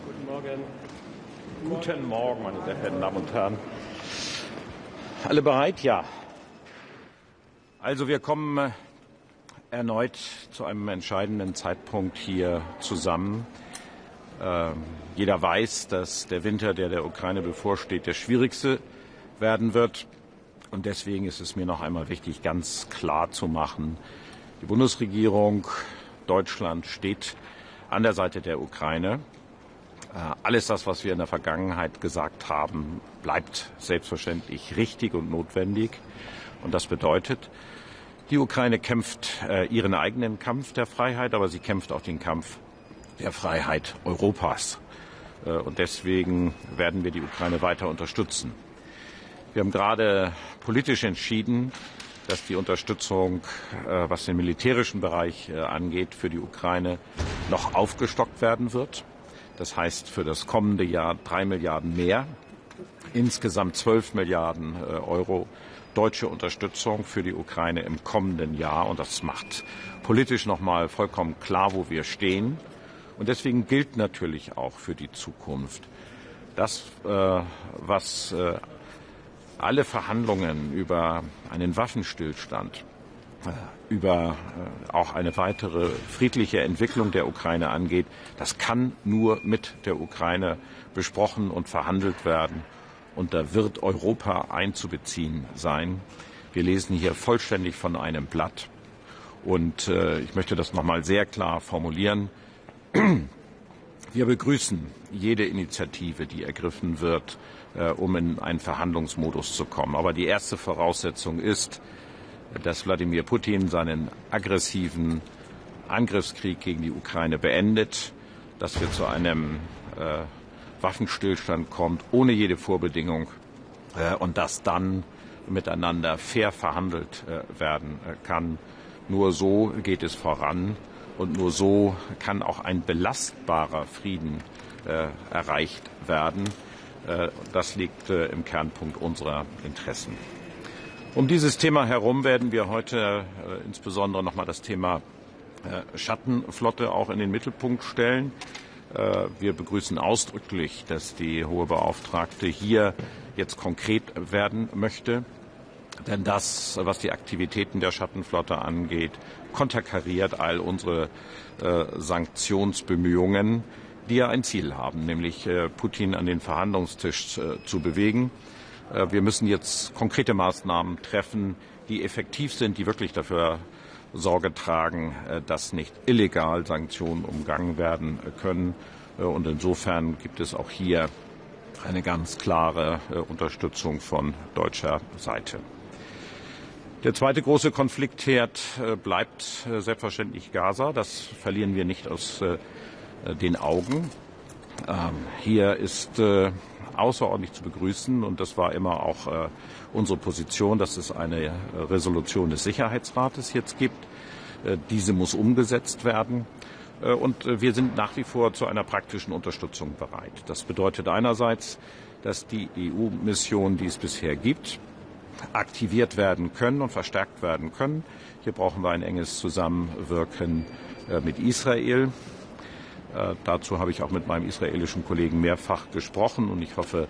guten Morgen. Guten Morgen, meine sehr verehrten Damen und Herren. Alle bereit? Ja. Also wir kommen erneut zu einem entscheidenden Zeitpunkt hier zusammen. Jeder weiß, dass der Winter, der der Ukraine bevorsteht, der schwierigste werden wird. Und deswegen ist es mir noch einmal wichtig, ganz klar zu machen, die Bundesregierung Deutschland steht an der Seite der Ukraine. Alles das, was wir in der Vergangenheit gesagt haben, bleibt selbstverständlich richtig und notwendig. Und das bedeutet, die Ukraine kämpft ihren eigenen Kampf der Freiheit, aber sie kämpft auch den Kampf der Freiheit Europas. Und deswegen werden wir die Ukraine weiter unterstützen. Wir haben gerade politisch entschieden, dass die Unterstützung, was den militärischen Bereich angeht, für die Ukraine noch aufgestockt werden wird. Das heißt für das kommende Jahr 3 Milliarden mehr, insgesamt 12 Milliarden Euro deutsche Unterstützung für die Ukraine im kommenden Jahr. Und das macht politisch noch mal vollkommen klar, wo wir stehen. Und deswegen gilt natürlich auch für die Zukunft das, was alle Verhandlungen über einen Waffenstillstand, über auch eine weitere friedliche Entwicklung der Ukraine angeht, das kann nur mit der Ukraine besprochen und verhandelt werden. Und da wird Europa einzubeziehen sein. Wir lesen hier vollständig von einem Blatt. Und ich möchte das noch mal sehr klar formulieren. Wir begrüßen jede Initiative, die ergriffen wird, um in einen Verhandlungsmodus zu kommen. Aber die erste Voraussetzung ist, dass Wladimir Putin seinen aggressiven Angriffskrieg gegen die Ukraine beendet, dass wir zu einem Waffenstillstand kommt, ohne jede Vorbedingung, und dass dann miteinander fair verhandelt werden kann. Nur so geht es voran und nur so kann auch ein belastbarer Frieden erreicht werden. Das liegt im Kernpunkt unserer Interessen. Um dieses Thema herum werden wir heute insbesondere noch mal das Thema Schattenflotte auch in den Mittelpunkt stellen. Wir begrüßen ausdrücklich, dass die hohe Beauftragte hier jetzt konkret werden möchte. Denn das, was die Aktivitäten der Schattenflotte angeht, konterkariert all unsere Sanktionsbemühungen, die ja ein Ziel haben, nämlich Putin an den Verhandlungstisch zu bewegen. Wir müssen jetzt konkrete Maßnahmen treffen, die effektiv sind, die wirklich dafür Sorge tragen, dass nicht illegal Sanktionen umgangen werden können. Und insofern gibt es auch hier eine ganz klare Unterstützung von deutscher Seite. Der zweite große Konfliktherd bleibt selbstverständlich Gaza. Das verlieren wir nicht aus den Augen. Hier ist außerordentlich zu begrüßen, und das war immer auch unsere Position, dass es eine Resolution des Sicherheitsrates jetzt gibt. Diese muss umgesetzt werden. Und wir sind nach wie vor zu einer praktischen Unterstützung bereit. Das bedeutet einerseits, dass die EU-Missionen, die es bisher gibt, aktiviert werden können und verstärkt werden können. Hier brauchen wir ein enges Zusammenwirken mit Israel. Dazu habe ich auch mit meinem israelischen Kollegen mehrfach gesprochen, und ich hoffe,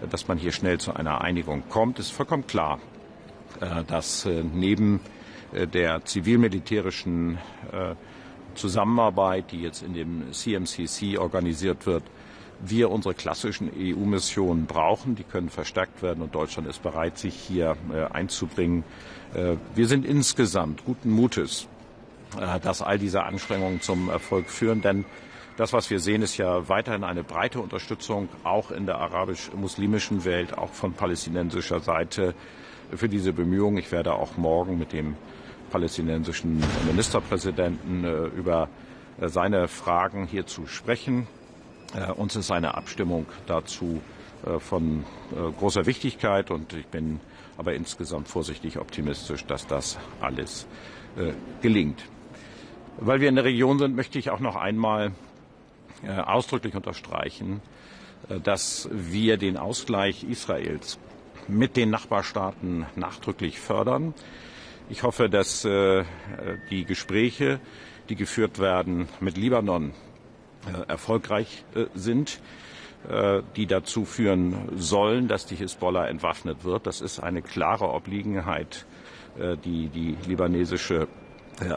dass man hier schnell zu einer Einigung kommt. Es ist vollkommen klar, dass neben der zivil-militärischen Zusammenarbeit, die jetzt in dem CMCC organisiert wird, wir unsere klassischen EU-Missionen brauchen. Die können verstärkt werden, und Deutschland ist bereit, sich hier einzubringen. Wir sind insgesamt guten Mutes, dass all diese Anstrengungen zum Erfolg führen, denn das, was wir sehen, ist ja weiterhin eine breite Unterstützung, auch in der arabisch-muslimischen Welt, auch von palästinensischer Seite, für diese Bemühungen. Ich werde auch morgen mit dem palästinensischen Ministerpräsidenten über seine Fragen hierzu sprechen. Uns ist eine Abstimmung dazu von großer Wichtigkeit, und ich bin aber insgesamt vorsichtig optimistisch, dass das alles gelingt. Weil wir in der Region sind, möchte ich auch noch einmal ausdrücklich unterstreichen, dass wir den Ausgleich Israels mit den Nachbarstaaten nachdrücklich fördern. Ich hoffe, dass die Gespräche, die geführt werden mit Libanon, erfolgreich sind, die dazu führen sollen, dass die Hisbollah entwaffnet wird. Das ist eine klare Obliegenheit, die die libanesische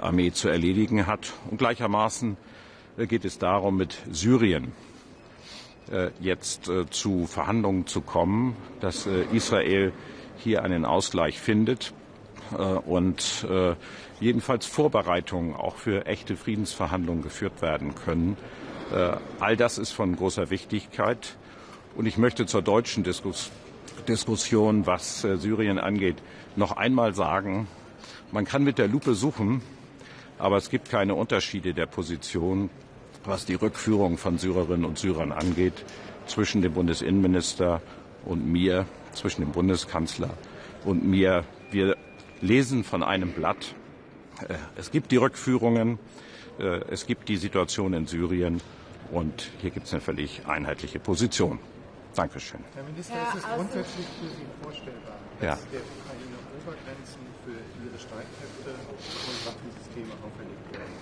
Armee zu erledigen hat. Und gleichermaßen geht es darum, mit Syrien jetzt zu Verhandlungen zu kommen, dass Israel hier einen Ausgleich findet und jedenfalls Vorbereitungen auch für echte Friedensverhandlungen geführt werden können. All das ist von großer Wichtigkeit. Und ich möchte zur deutschen Diskussion, was Syrien angeht, noch einmal sagen, man kann mit der Lupe suchen, aber es gibt keine Unterschiede der Position, was die Rückführung von Syrerinnen und Syrern angeht, zwischen dem Bundesinnenminister und mir, zwischen dem Bundeskanzler und mir. Wir lesen von einem Blatt. Es gibt die Rückführungen, es gibt die Situation in Syrien und hier gibt es eine völlig einheitliche Position. Dankeschön. Herr Minister, ist es grundsätzlich für Sie vorstellbar, dass der Ukraine Obergrenzen für ihre Streitkräfte und Waffensysteme auferlegt werden?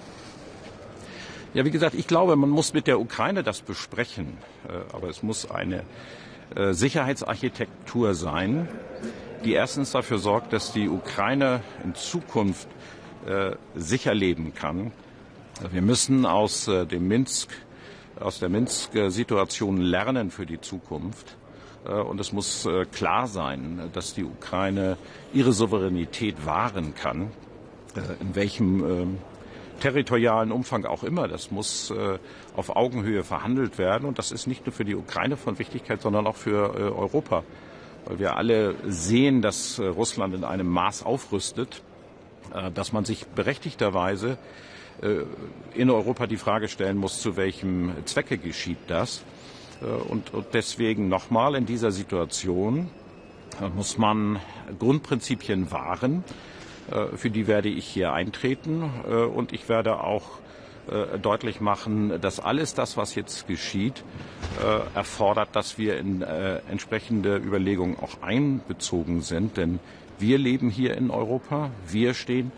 Ja, wie gesagt, ich glaube, man muss mit der Ukraine das besprechen, aber es muss eine Sicherheitsarchitektur sein, die erstens dafür sorgt, dass die Ukraine in Zukunft sicher leben kann. Wir müssen aus der Minsk-Situation lernen für die Zukunft. Und es muss klar sein, dass die Ukraine ihre Souveränität wahren kann, in welchem territorialen Umfang auch immer. Das muss auf Augenhöhe verhandelt werden. Und das ist nicht nur für die Ukraine von Wichtigkeit, sondern auch für Europa. Weil wir alle sehen, dass Russland in einem Maß aufrüstet, dass man sich berechtigterweise in Europa die Frage stellen muss, zu welchem Zwecke geschieht das. Und deswegen nochmal in dieser Situation muss man Grundprinzipien wahren. Für die werde ich hier eintreten. Und ich werde auch deutlich machen, dass alles das, was jetzt geschieht, erfordert, dass wir in entsprechende Überlegungen auch einbezogen sind. Denn wir leben hier in Europa, wir stehen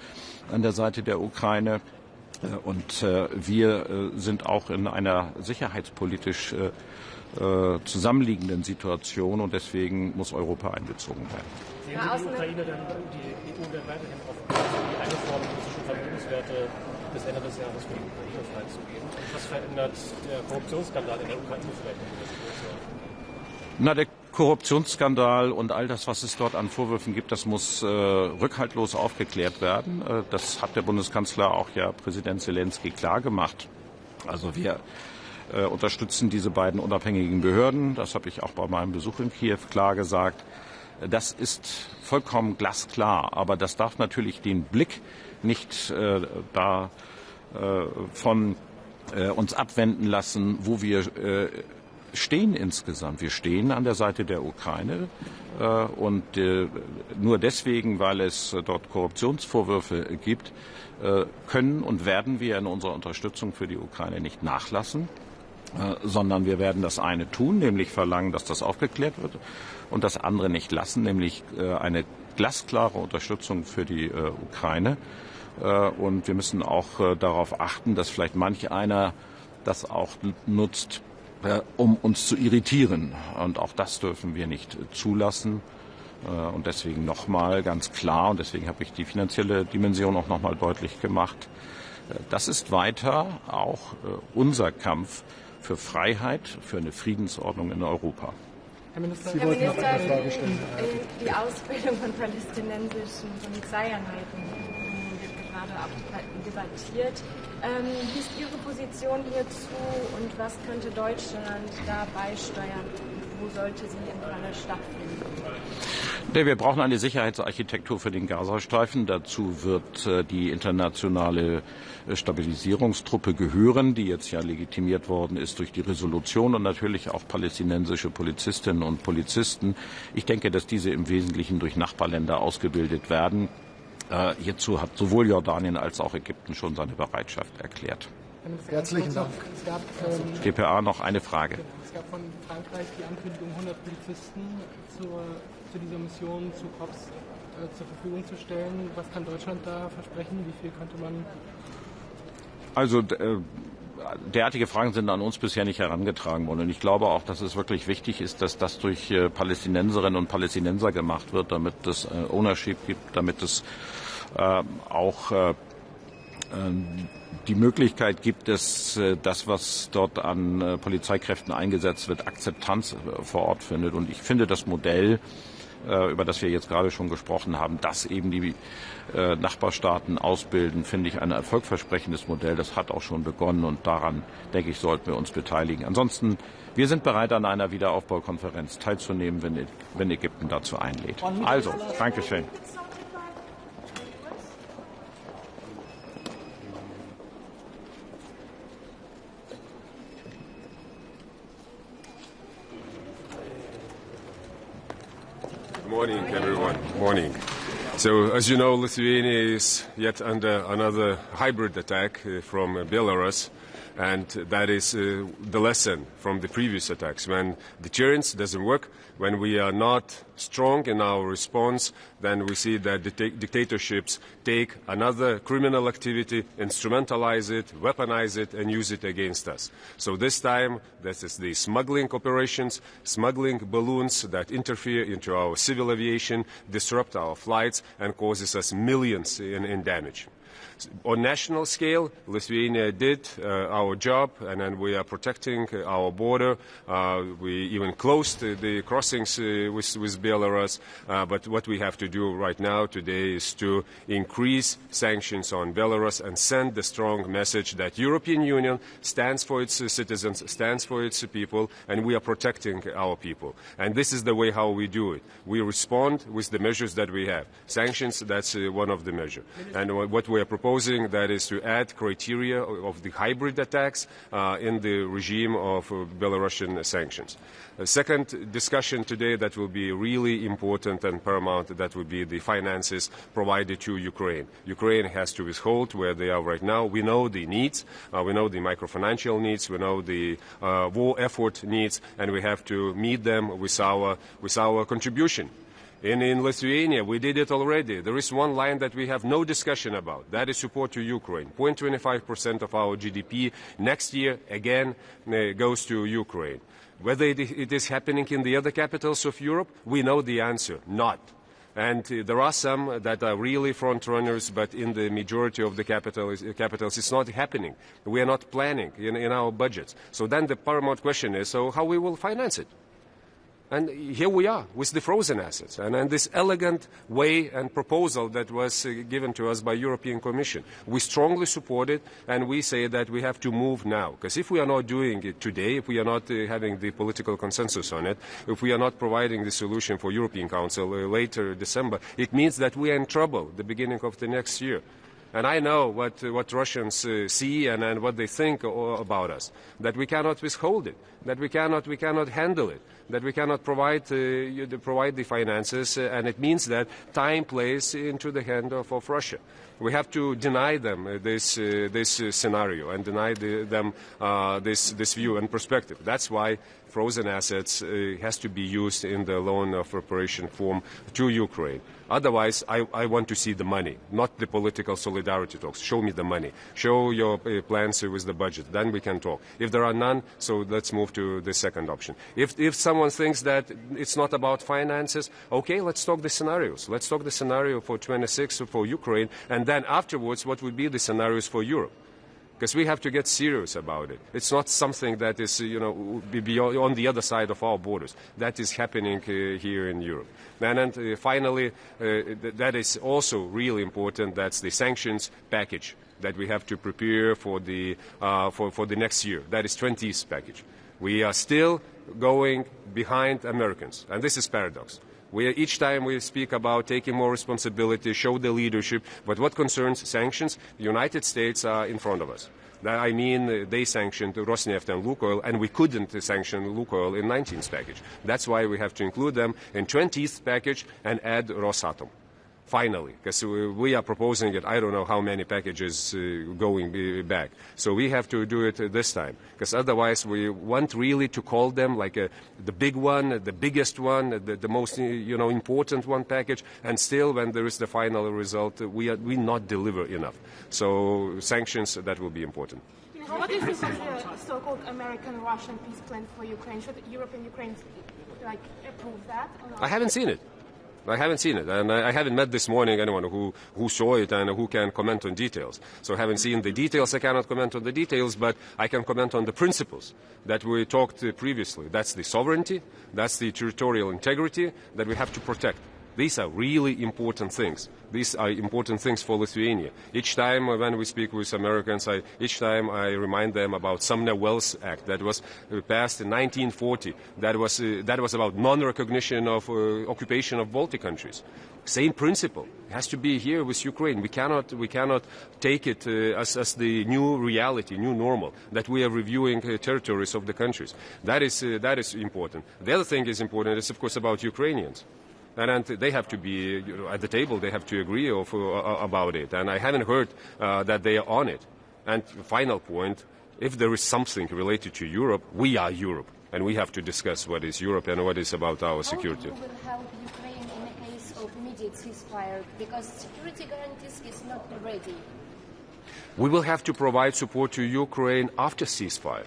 an der Seite der Ukraine und wir sind auch in einer sicherheitspolitisch zusammenliegenden Situation und deswegen muss Europa einbezogen werden. Sehen Sie die Ukraine dann, die EU dann weiterhin auf die Einforderung russischer Vermögenswerte bis Ende des Jahres für die Ukraine freizugeben? Und was verändert der Korruptionsskandal in der Ukraine vielleicht in dieser Situation? Na, der Korruptionsskandal und all das, was es dort an Vorwürfen gibt, das muss rückhaltlos aufgeklärt werden. Das hat der Bundeskanzler auch ja Präsident Zelensky klargemacht. Also wir unterstützen diese beiden unabhängigen Behörden. Das habe ich auch bei meinem Besuch in Kiew klar gesagt. Das ist vollkommen glasklar. Aber das darf natürlich den Blick nicht von uns abwenden lassen, wo wir stehen insgesamt. Wir stehen an der Seite der Ukraine und nur deswegen, weil es dort Korruptionsvorwürfe gibt, können und werden wir in unserer Unterstützung für die Ukraine nicht nachlassen, sondern wir werden das eine tun, nämlich verlangen, dass das aufgeklärt wird und das andere nicht lassen, nämlich eine glasklare Unterstützung für die Ukraine. Und wir müssen auch darauf achten, dass vielleicht manch einer das auch nutzt, um uns zu irritieren. Und auch das dürfen wir nicht zulassen. Und deswegen nochmal ganz klar, und deswegen habe ich die finanzielle Dimension auch nochmal deutlich gemacht, das ist weiter auch unser Kampf für Freiheit, für eine Friedensordnung in Europa. Herr Minister, Sie wollten noch eine Frage stellen. Die Ausbildung von palästinensischen Polizeieinheiten wird gerade auch debattiert. Wie ist Ihre Position hierzu und was könnte Deutschland da beisteuern? Wo sollte sie im Falle stattfinden? Wir brauchen eine Sicherheitsarchitektur für den Gazastreifen. Dazu wird die internationale Stabilisierungstruppe gehören, die jetzt ja legitimiert worden ist durch die Resolution und natürlich auch palästinensische Polizistinnen und Polizisten. Ich denke, dass diese im Wesentlichen durch Nachbarländer ausgebildet werden. Hierzu hat sowohl Jordanien als auch Ägypten schon seine Bereitschaft erklärt. Herzlichen Dank. DPA noch eine Frage. Es gab von Frankreich die Ankündigung, 100 Polizisten zu dieser Mission zu COPS zur Verfügung zu stellen. Was kann Deutschland da versprechen? Wie viel könnte man? Also derartige Fragen sind an uns bisher nicht herangetragen worden. Und ich glaube auch, dass es wirklich wichtig ist, dass das durch Palästinenserinnen und Palästinenser gemacht wird, damit es Ownership gibt, damit es auch die Möglichkeit gibt, dass das, was dort an Polizeikräften eingesetzt wird, Akzeptanz vor Ort findet. Und ich finde das Modell, über das wir jetzt gerade schon gesprochen haben, dass eben die Nachbarstaaten ausbilden, finde ich ein erfolgversprechendes Modell. Das hat auch schon begonnen und daran, denke ich, sollten wir uns beteiligen. Ansonsten, wir sind bereit, an einer Wiederaufbaukonferenz teilzunehmen, wenn Ägypten dazu einlädt. Also, Dankeschön. Morning, everyone. Morning. So, as you know, Lithuania is yet under another hybrid attack from Belarus, and that is the lesson from the previous attacks. When deterrence doesn't work, when we are not strong in our response, then we see that dictatorships take another criminal activity, instrumentalize it, weaponize it, and use it against us. So this time, this is the smuggling operations, smuggling balloons that interfere into our civil aviation, disrupt our flights, and causes us millions in damage. On national scale, Lithuania did our job, and then we are protecting our border. We even closed the crossings with Belarus. But what we have to do right now today is to increase sanctions on Belarus and send the strong message that European Union stands for its citizens, stands for its people, and we are protecting our people. And this is the way how we do it. We respond with the measures that we have. Sanctions, that's one of the measures. And what we are proposing, that is to add criteria of the hybrid attacks in the regime of Belarusian sanctions. The second discussion today that will be really important and paramount, that will be the finances provided to Ukraine. Ukraine has to withhold where they are right now. We know the needs, we know the microfinancial needs, we know the war effort needs, and we have to meet them with our contribution. In Lithuania, we did it already. There is one line that we have no discussion about. That is support to Ukraine. 0.25% of our GDP next year, again, goes to Ukraine. Whether it is happening in the other capitals of Europe, we know the answer, not. And there are some that are really front runners, but in the majority of the capitals, it's not happening. We are not planning in our budgets. So then the paramount question is, so how we will finance it? And here we are with the frozen assets and this elegant way and proposal that was given to us by European Commission. We strongly support it, and we say that we have to move now. Because if we are not doing it today, if we are not having the political consensus on it, if we are not providing the solution for European Council later December, it means that we are in trouble the beginning of the next year. And I know what Russians see and what they think about us, that we cannot withhold it, that we cannot handle it, that we cannot provide the finances, and it means that time plays into the hand of Russia. We have to deny them this scenario and deny them this view and perspective. That's why frozen assets has to be used in the loan of reparation form to Ukraine. Otherwise, I want to see the money, not the political solidarity talks. Show me the money. Show your plans with the budget. Then we can talk. If there are none, so let's move to the second option. If someone thinks that it's not about finances, okay, let's talk the scenarios. Let's talk the scenario for 26 for Ukraine, and then afterwards, what would be the scenarios for Europe? Because we have to get serious about it. It's not something that is, beyond, on the other side of our borders. That is happening here in Europe. And finally, that is also really important. That's the sanctions package that we have to prepare for the next year. That is 20th package. We are still going behind Americans, and this is paradox. Each time we speak about taking more responsibility, show the leadership, but what concerns sanctions, the United States are in front of us. I mean, they sanctioned Rosneft and Lukoil, and we couldn't sanction Lukoil in 19th package. That's why we have to include them in 20th package and add Rosatom. Finally, because we are proposing it, I don't know how many packages going back. So we have to do it this time, because otherwise we want really to call them like the big one, the biggest one, the most important one package, and still when there is the final result, we not deliver enough. So sanctions, that will be important. What do you think of the so-called American-Russian peace plan for Ukraine? Should Europe and Ukraine approve that? Or not? I haven't seen it. And I haven't met this morning anyone who saw it and who can comment on details. So I haven't seen the details, I cannot comment on the details, but I can comment on the principles that we talked previously. That's the sovereignty, that's the territorial integrity that we have to protect. These are really important things. These are important things for Lithuania. Each time when we speak with Americans, each time I remind them about Sumner-Wells Act that was passed in 1940. That was about non-recognition of occupation of Baltic countries. Same principle has to be here with Ukraine. We cannot take it as the new reality, new normal, that we are reviewing territories of the countries. That is important. The other thing is important is, of course, about Ukrainians. And they have to be at the table. They have to agree about it. And I haven't heard that they are on it. And final point, if there is something related to Europe, we are Europe. And we have to discuss what is Europe and what is about our security. How will help Ukraine in the case of immediate ceasefire? Because security guarantees is not ready. We will have to provide support to Ukraine after ceasefire.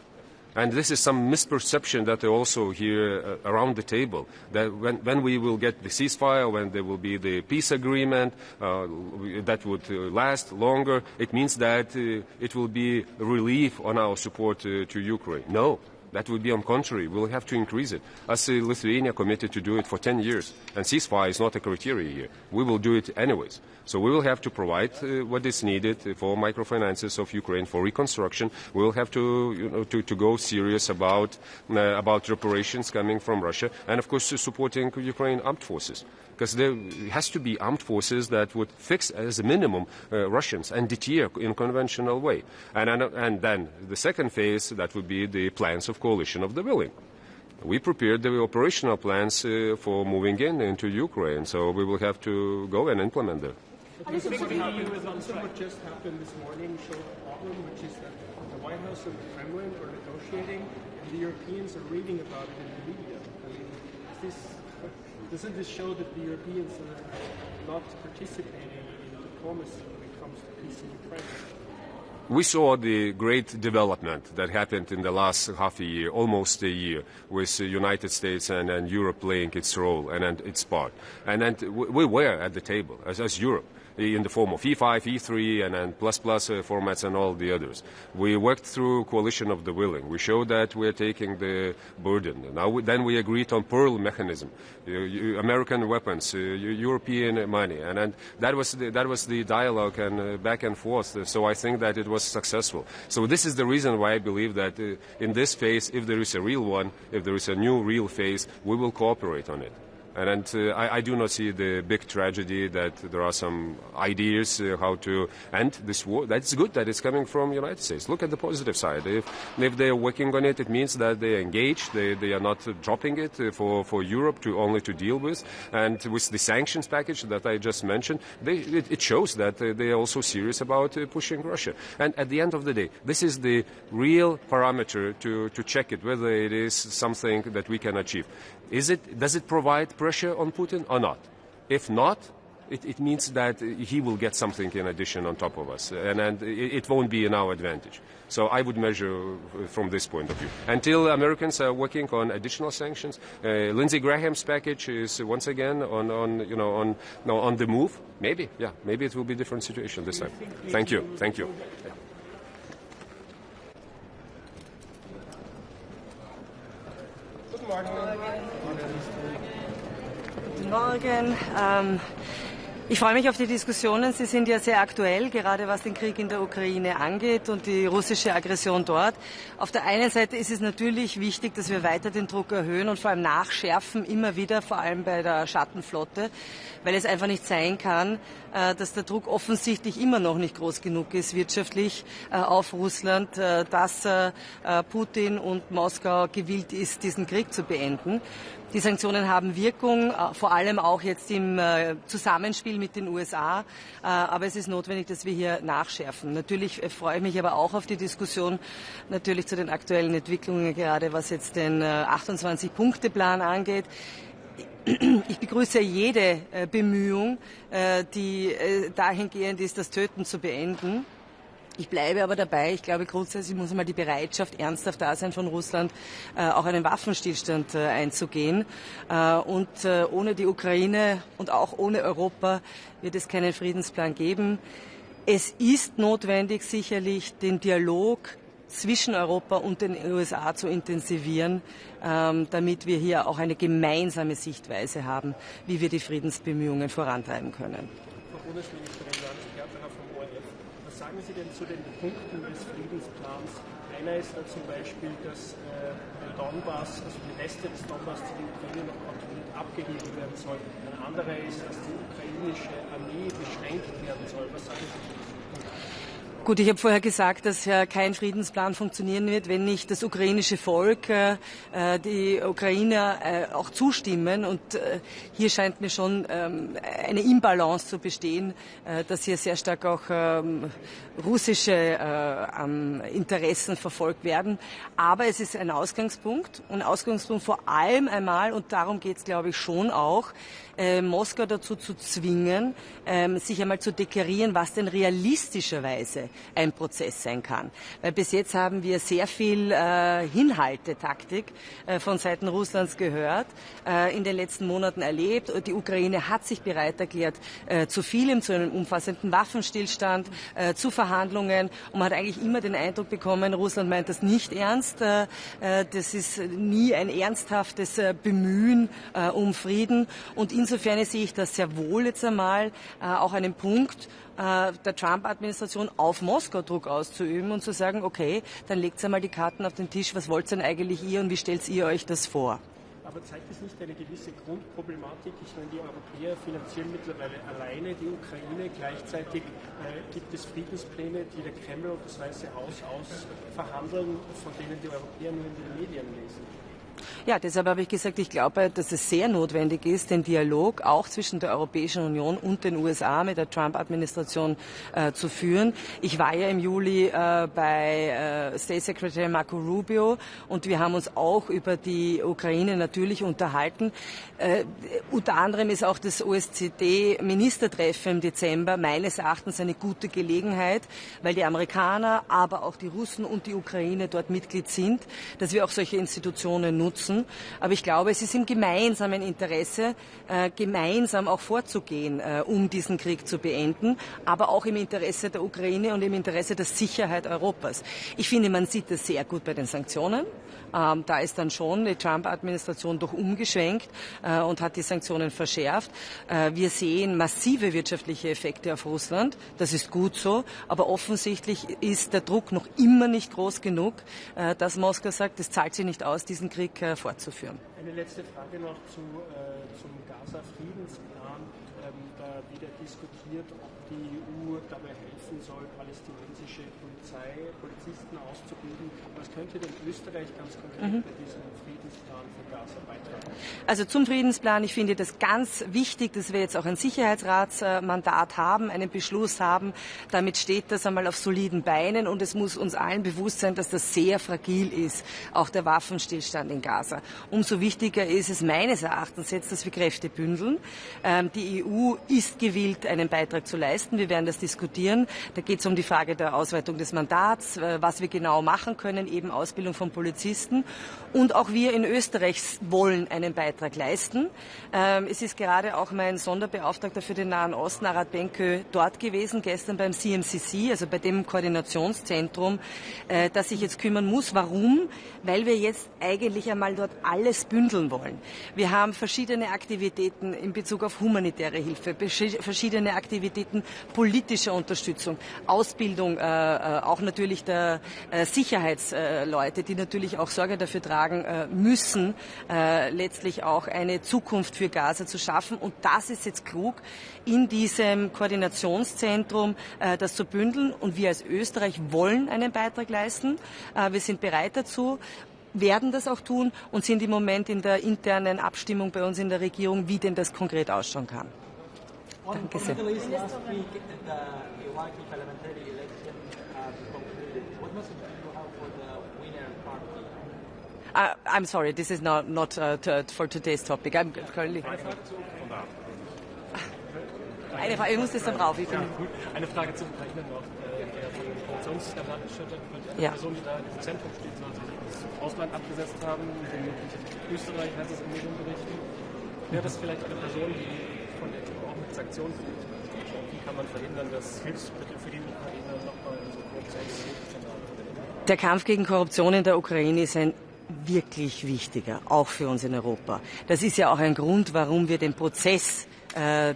And this is some misperception that they also hear around the table, that when we will get the ceasefire, when there will be the peace agreement that would last longer, it means that it will be relief on our support to Ukraine. No. That would be on contrary. We'll have to increase it. As Lithuania committed to do it for 10 years. And ceasefire is not a criteria here. We will do it anyways. So we will have to provide what is needed for microfinances of Ukraine, for reconstruction. We will have to go serious about reparations coming from Russia. And, of course, supporting Ukraine armed forces. Because there has to be armed forces that would fix, as a minimum, Russians and deter in a conventional way. And then the second phase, that would be the plans of coalition of the willing. We prepared the operational plans for moving into Ukraine, so we will have to go and implement them. Do you think what just happened this morning showed a problem, which is that the White House and the Kremlin are negotiating, and the Europeans are reading about it in the media? I mean, doesn't this show that the Europeans are not participating in diplomacy when it comes to peace in Ukraine? We saw the great development that happened in the last half a year, almost a year, with the United States and Europe playing its role and its part. And we were at the table as Europe, in the form of E5, E3, and plus formats and all the others. We worked through coalition of the willing. We showed that we are taking the burden. Then we agreed on Pearl mechanism, American weapons, European money, and that was the dialogue and back and forth. So I think that it was successful. So this is the reason why I believe that in this phase, if there is a real one, if there is a new real phase, we will cooperate on it. And I do not see the big tragedy that there are some ideas how to end this war. That's good that it's coming from the United States. Look at the positive side. If they are working on it, it means that they are engaged. They are not dropping it for Europe only to deal with. And with the sanctions package that I just mentioned, it shows that they are also serious about pushing Russia. And at the end of the day, this is the real parameter to check it, whether it is something that we can achieve. Does it provide pressure on Putin or not? If not, it means that he will get something in addition on top of us, and it won't be in our advantage. So I would measure from this point of view. Until Americans are working on additional sanctions, Lindsey Graham's package is once again on the move. Maybe it will be a different situation this time. Thank you. Guten Morgen. Ich freue mich auf die Diskussionen. Sie sind ja sehr aktuell, gerade was den Krieg in der Ukraine angeht und die russische Aggression dort. Auf der einen Seite ist es natürlich wichtig, dass wir weiter den Druck erhöhen und vor allem nachschärfen, immer wieder, vor allem bei der Schattenflotte, weil es einfach nicht sein kann, dass der Druck offensichtlich immer noch nicht groß genug ist, wirtschaftlich auf Russland, dass Putin und Moskau gewillt ist, diesen Krieg zu beenden. Die Sanktionen haben Wirkung, vor allem auch jetzt im Zusammenspiel mit den USA. Aber es ist notwendig, dass wir hier nachschärfen. Natürlich freue ich mich aber auch auf die Diskussion natürlich zu den aktuellen Entwicklungen, gerade was jetzt den 28-Punkte-Plan angeht. Ich begrüße jede Bemühung, die dahingehend ist, das Töten zu beenden. Ich bleibe aber dabei. Ich glaube, grundsätzlich muss mal die Bereitschaft ernsthaft da sein von Russland, auch einen Waffenstillstand einzugehen. Und ohne die Ukraine und auch ohne Europa wird es keinen Friedensplan geben. Es ist notwendig, sicherlich den Dialog zwischen Europa und den USA zu intensivieren, damit wir hier auch eine gemeinsame Sichtweise haben, wie wir die Friedensbemühungen vorantreiben können. Frau Bundesministerin, was sagen Sie denn zu den Punkten des Friedensplans? Einer ist da zum Beispiel, dass der Donbass, also die Reste des Donbass zu der Ukraine noch kontrolliert abgegeben werden soll. Ein anderer ist, dass die ukrainische Armee beschränkt werden soll. Was sagen Sie dazu? Gut, ich habe vorher gesagt, dass kein Friedensplan funktionieren wird, wenn nicht das ukrainische Volk, die Ukrainer auch zustimmen. Und hier scheint mir schon eine Imbalance zu bestehen, dass hier sehr stark auch russische Interessen verfolgt werden. Aber es ist ein Ausgangspunkt vor allem einmal, und darum geht es, glaube ich, schon auch, Moskau dazu zu zwingen, sich einmal zu deklarieren, was denn realistischerweise ein Prozess sein kann. Weil bis jetzt haben wir sehr viel Hinhaltetaktik von Seiten Russlands gehört, in den letzten Monaten erlebt. Die Ukraine hat sich bereit erklärt zu vielem, zu einem umfassenden Waffenstillstand, zu Verhandlungen. Und man hat eigentlich immer den Eindruck bekommen, Russland meint das nicht ernst. Das ist nie ein ernsthaftes Bemühen um Frieden. Und insofern sehe ich das sehr wohl jetzt einmal auch einen Punkt der Trump-Administration auf Moskau Druck auszuüben und zu sagen, okay, dann legt einmal die Karten auf den Tisch, was wollt denn eigentlich ihr und wie stellt ihr euch das vor? Aber zeigt es nicht eine gewisse Grundproblematik? Ich meine, die Europäer finanzieren mittlerweile alleine die Ukraine. Gleichzeitig gibt es Friedenspläne, die der Kreml und das Weiße Haus ausverhandeln, von denen die Europäer nur in den Medien lesen. Ja, deshalb habe ich gesagt, ich glaube, dass es sehr notwendig ist, den Dialog auch zwischen der Europäischen Union und den USA mit der Trump-Administration zu führen. Ich war ja im Juli bei State Secretary Marco Rubio und wir haben uns auch über die Ukraine natürlich unterhalten. Unter anderem ist auch das OSZE-Ministertreffen im Dezember meines Erachtens eine gute Gelegenheit, weil die Amerikaner, aber auch die Russen und die Ukraine dort Mitglied sind, dass wir auch solche Institutionen nutzen. Aber ich glaube, es ist im gemeinsamen Interesse, gemeinsam auch vorzugehen, um diesen Krieg zu beenden, aber auch im Interesse der Ukraine und im Interesse der Sicherheit Europas. Ich finde, man sieht das sehr gut bei den Sanktionen. Da ist dann schon die Trump-Administration doch umgeschwenkt und hat die Sanktionen verschärft. Wir sehen massive wirtschaftliche Effekte auf Russland. Das ist gut so. Aber offensichtlich ist der Druck noch immer nicht groß genug, dass Moskau sagt, es zahlt sich nicht aus, diesen Krieg fortzuführen. Eine letzte Frage noch zum Gaza-Friedensplan. Da wieder diskutiert, ob die EU dabei helfen soll, palästinensische Polizisten auszubilden. Was könnte denn Österreich ganz konkret bei diesem Friedensplan für Gaza beitragen? Also zum Friedensplan, ich finde das ganz wichtig, dass wir jetzt auch ein Sicherheitsratsmandat haben, einen Beschluss haben. Damit steht das einmal auf soliden Beinen und es muss uns allen bewusst sein, dass das sehr fragil ist, auch der Waffenstillstand in Gaza. Umso wichtiger ist es meines Erachtens jetzt, dass wir Kräfte bündeln. Die EU ist gewillt, einen Beitrag zu leisten. Wir werden das diskutieren. Da geht es um die Frage der Ausweitung des Mandats, was wir genau machen können, eben Ausbildung von Polizisten. Und auch wir in Österreich wollen einen Beitrag leisten. Es ist gerade auch mein Sonderbeauftragter für den Nahen Osten, Arad Benkö, dort gewesen, gestern beim CMCC, also bei dem Koordinationszentrum, das sich jetzt kümmern muss. Warum? Weil wir jetzt eigentlich einmal dort alles bündeln wollen. Wir haben verschiedene Aktivitäten in Bezug auf humanitäre Hilfe, verschiedene Aktivitäten politischer Unterstützung, Ausbildung, auch natürlich der Sicherheitsleute, die natürlich auch Sorge dafür tragen müssen, letztlich auch eine Zukunft für Gaza zu schaffen. Und das ist jetzt klug, in diesem Koordinationszentrum das zu bündeln. Und wir als Österreich wollen einen Beitrag leisten. Wir sind bereit dazu, werden das auch tun und sind im Moment in der internen Abstimmung bei uns in der Regierung, wie denn das konkret ausschauen kann. Danke sehr. I'm sorry, this is not for today's topic. I'm currently. eine Frage, ich muss das dann drauf. Ich bin gut. Eine Frage zum Ukraine noch. Der von dem Korruptionsskandal erschüttert wird. Die Person, die da im Zentrum steht, soll sich ins Ausland abgesetzt haben, womöglich in Österreich, heißt es in Medienberichten. Wäre das vielleicht eine Person, die von der EU auch mit Sanktionen verbunden ist? Wie kann man verhindern, dass Hilfsmittel für die Ukraine nochmal in so Korruptionsskandal verwendet? Der Kampf gegen Korruption in der Ukraine ist ein wirklich wichtiger, auch für uns in Europa. Das ist ja auch ein Grund, warum wir den Prozess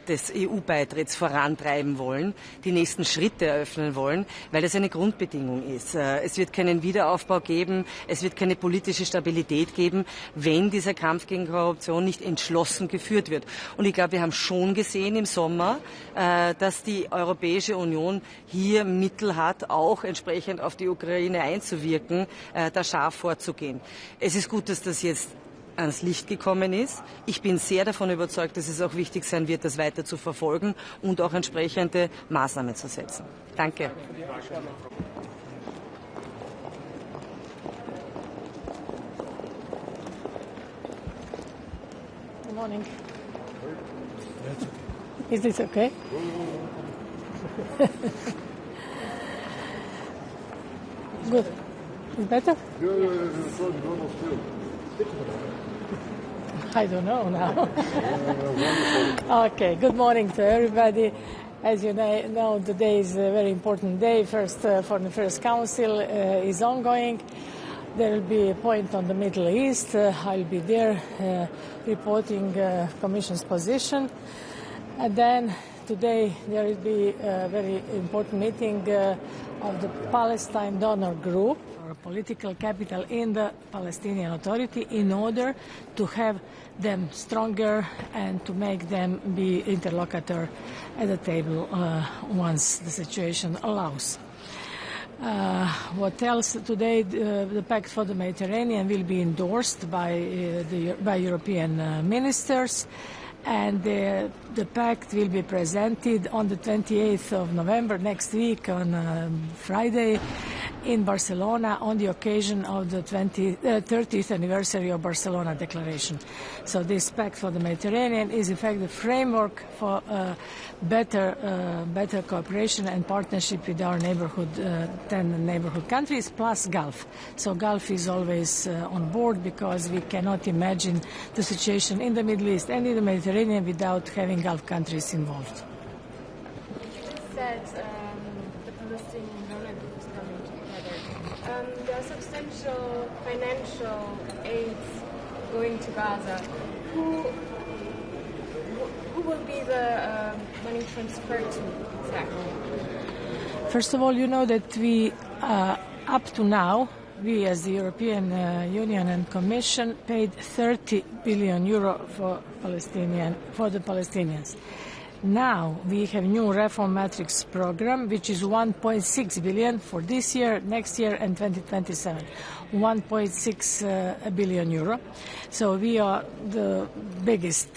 des EU-Beitritts vorantreiben wollen, die nächsten Schritte eröffnen wollen, weil das eine Grundbedingung ist. Es wird keinen Wiederaufbau geben, es wird keine politische Stabilität geben, wenn dieser Kampf gegen Korruption nicht entschlossen geführt wird. Und ich glaube, wir haben schon gesehen im Sommer, dass die Europäische Union hier Mittel hat, auch entsprechend auf die Ukraine einzuwirken, da scharf vorzugehen. Es ist gut, dass das jetzt ans Licht gekommen ist. Ich bin sehr davon überzeugt, dass es auch wichtig sein wird, das weiter zu verfolgen und auch entsprechende Maßnahmen zu setzen. Danke. Good morning. Is this okay? Good. Is better? I don't know now. Okay, good morning to everybody. As you know, today is a very important day. First, Foreign Affairs Council is ongoing. There will be a point on the Middle East. I'll be there reporting Commission's position. And then today there will be a very important meeting of the Palestine Donor Group, or political capital in the Palestinian Authority, in order to have them stronger and to make them be interlocutor at the table once the situation allows. What else? Today, the Pact for the Mediterranean will be endorsed by European ministers, and the pact will be presented on the 28th of November, next week, on Friday, in Barcelona, on the occasion of the 30th anniversary of Barcelona Declaration. So this Pact for the Mediterranean is, in fact, the framework for better cooperation and partnership with our neighborhood, 10 neighborhood countries, plus Gulf. So Gulf is always on board, because we cannot imagine the situation in the Middle East and in the Mediterranean without having Gulf countries involved. You said the Palestinian Donor Group is coming together. There are substantial financial aids going to Gaza. Who will be the money transferred to exactly? First of all, you know that we, up to now, we as the European Union and Commission paid 30 billion euro for the Palestinians. Now we have new reform matrix program, which is 1.6 billion for this year, next year, and 2027. 1.6 billion euro. So we are the biggest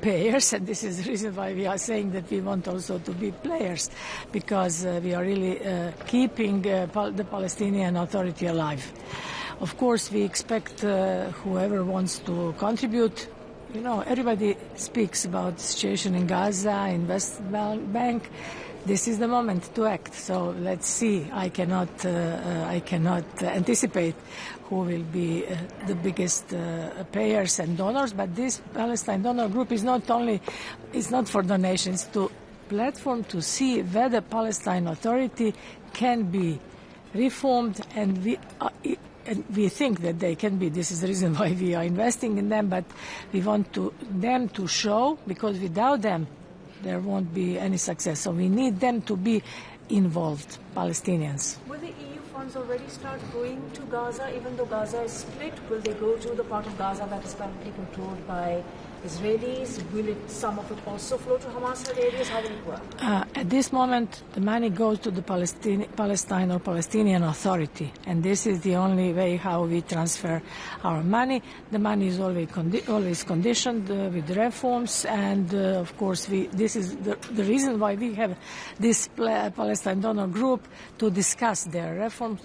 payers, and this is the reason why we are saying that we want also to be players, because we are really keeping the Palestinian Authority alive. Of course, we expect whoever wants to contribute. You know, everybody speaks about the situation in Gaza, in West Bank. This is the moment to act. So let's see. I cannot anticipate who will be the biggest payers and donors. But this Palestine Donor Group is not for donations. To platform to see whether Palestine Authority can be reformed, and we think that they can be. This is the reason why we are investing in them, but we want them to show, because without them there won't be any success. So we need them to be involved, Palestinians. Will the EU funds already start going to Gaza, even though Gaza is split? Will they go to the part of Gaza that is currently controlled by Israelis? Will some of it also flow to Hamas areas? How will it work? At this moment, the money goes to the Palestine or Palestinian Authority, and this is the only way how we transfer our money. The money is always conditioned with reforms, and of course, this is the reason why we have this Palestine Donor Group, to discuss their reforms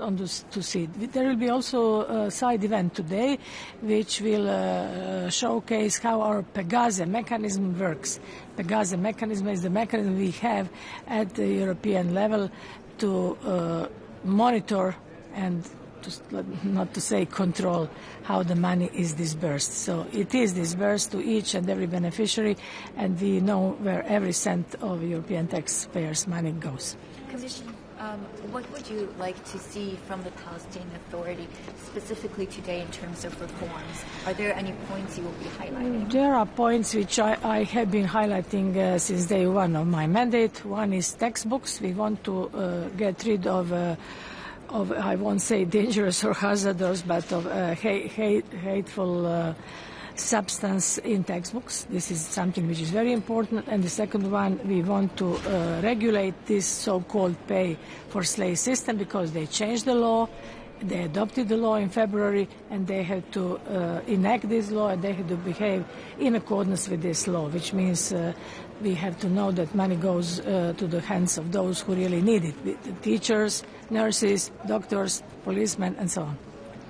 to see. There will be also a side event today, which will showcase how our Pegasus mechanism works. Pegasus mechanism is the mechanism we have at the European level to monitor and not to say control how the money is disbursed. So it is disbursed to each and every beneficiary, and we know where every cent of European taxpayers' money goes. Commissioner, what would you like to see from the Palestinian Authority specifically today in terms of reforms? Are there any points you will be highlighting? There are points which I have been highlighting since day one of my mandate. One is textbooks. We want to get rid of I won't say dangerous or hazardous, but of hateful substance in textbooks. This is something which is very important. And the second one, we want to regulate this so-called pay for slave system, because they changed the law. They adopted the law in February, and they have to enact this law, and they have to behave in accordance with this law, which means we have to know that money goes to the hands of those who really need it, the teachers, nurses, doctors, policemen, and so on.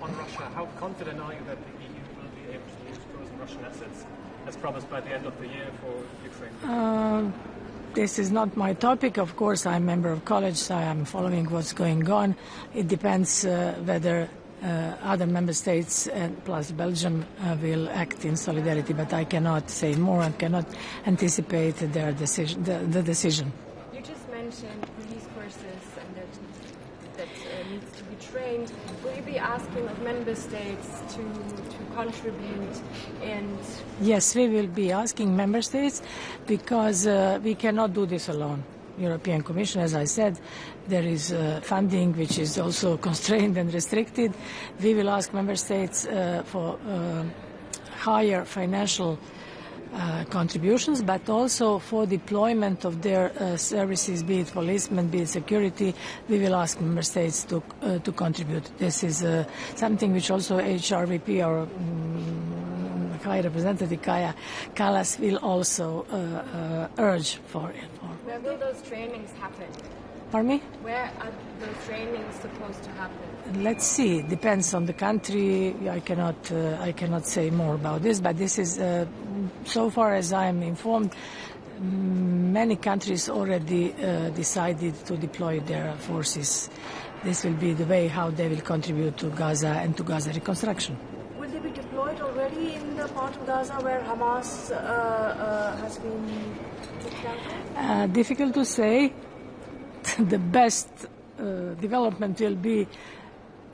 On Russia, how confident are you that the EU will be able to use frozen Russian assets as promised by the end of the year for Ukraine? This is not my topic. Of course, I'm a member of college, so I'm following what's going on. It depends whether other member states, plus Belgium, will act in solidarity, but I cannot say more and cannot anticipate their decision, the decision. You just mentioned police forces and that needs to be trained. Will you be asking of member states to contribute? And yes, we will be asking member states, because we cannot do this alone. European Commission, as I said, there is funding which is also constrained and restricted. We will ask member states for higher financial contributions, but also for deployment of their services, be it policemen, be it security. We will ask member states to contribute. This is something which also HRVP, or High Representative Kaja Kallas, will also urge for. Where will those trainings happen? Pardon me? Where are those trainings supposed to happen? Let's see. It depends on the country. I cannot say more about this, but this is, so far as I am informed, many countries already decided to deploy their forces. This will be the way how they will contribute to Gaza and to Gaza reconstruction. Will they be deployed already in the part of Gaza where Hamas has been taken down? Difficult to say. The best development will be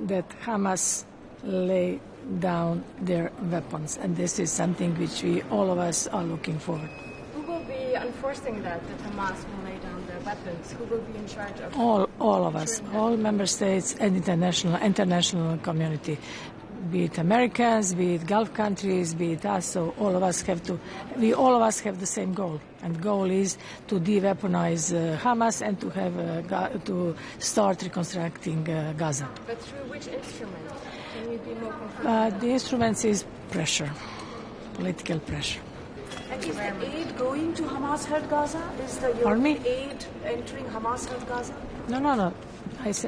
that Hamas lay down their weapons, and this is something which all of us are looking forward. Who will be enforcing that Hamas will lay down their weapons? Who will be in charge of all of us, all member states and international community, be it Americans, be it Gulf countries, be it us. So all of us have the same goal, and the goal is to de-weaponize Hamas and to start reconstructing Gaza. But through which instrument? Can you be more concrete? The instruments is pressure, political pressure. And is the aid going to Hamas-held Gaza? Is the European aid entering Hamas-held Gaza? No.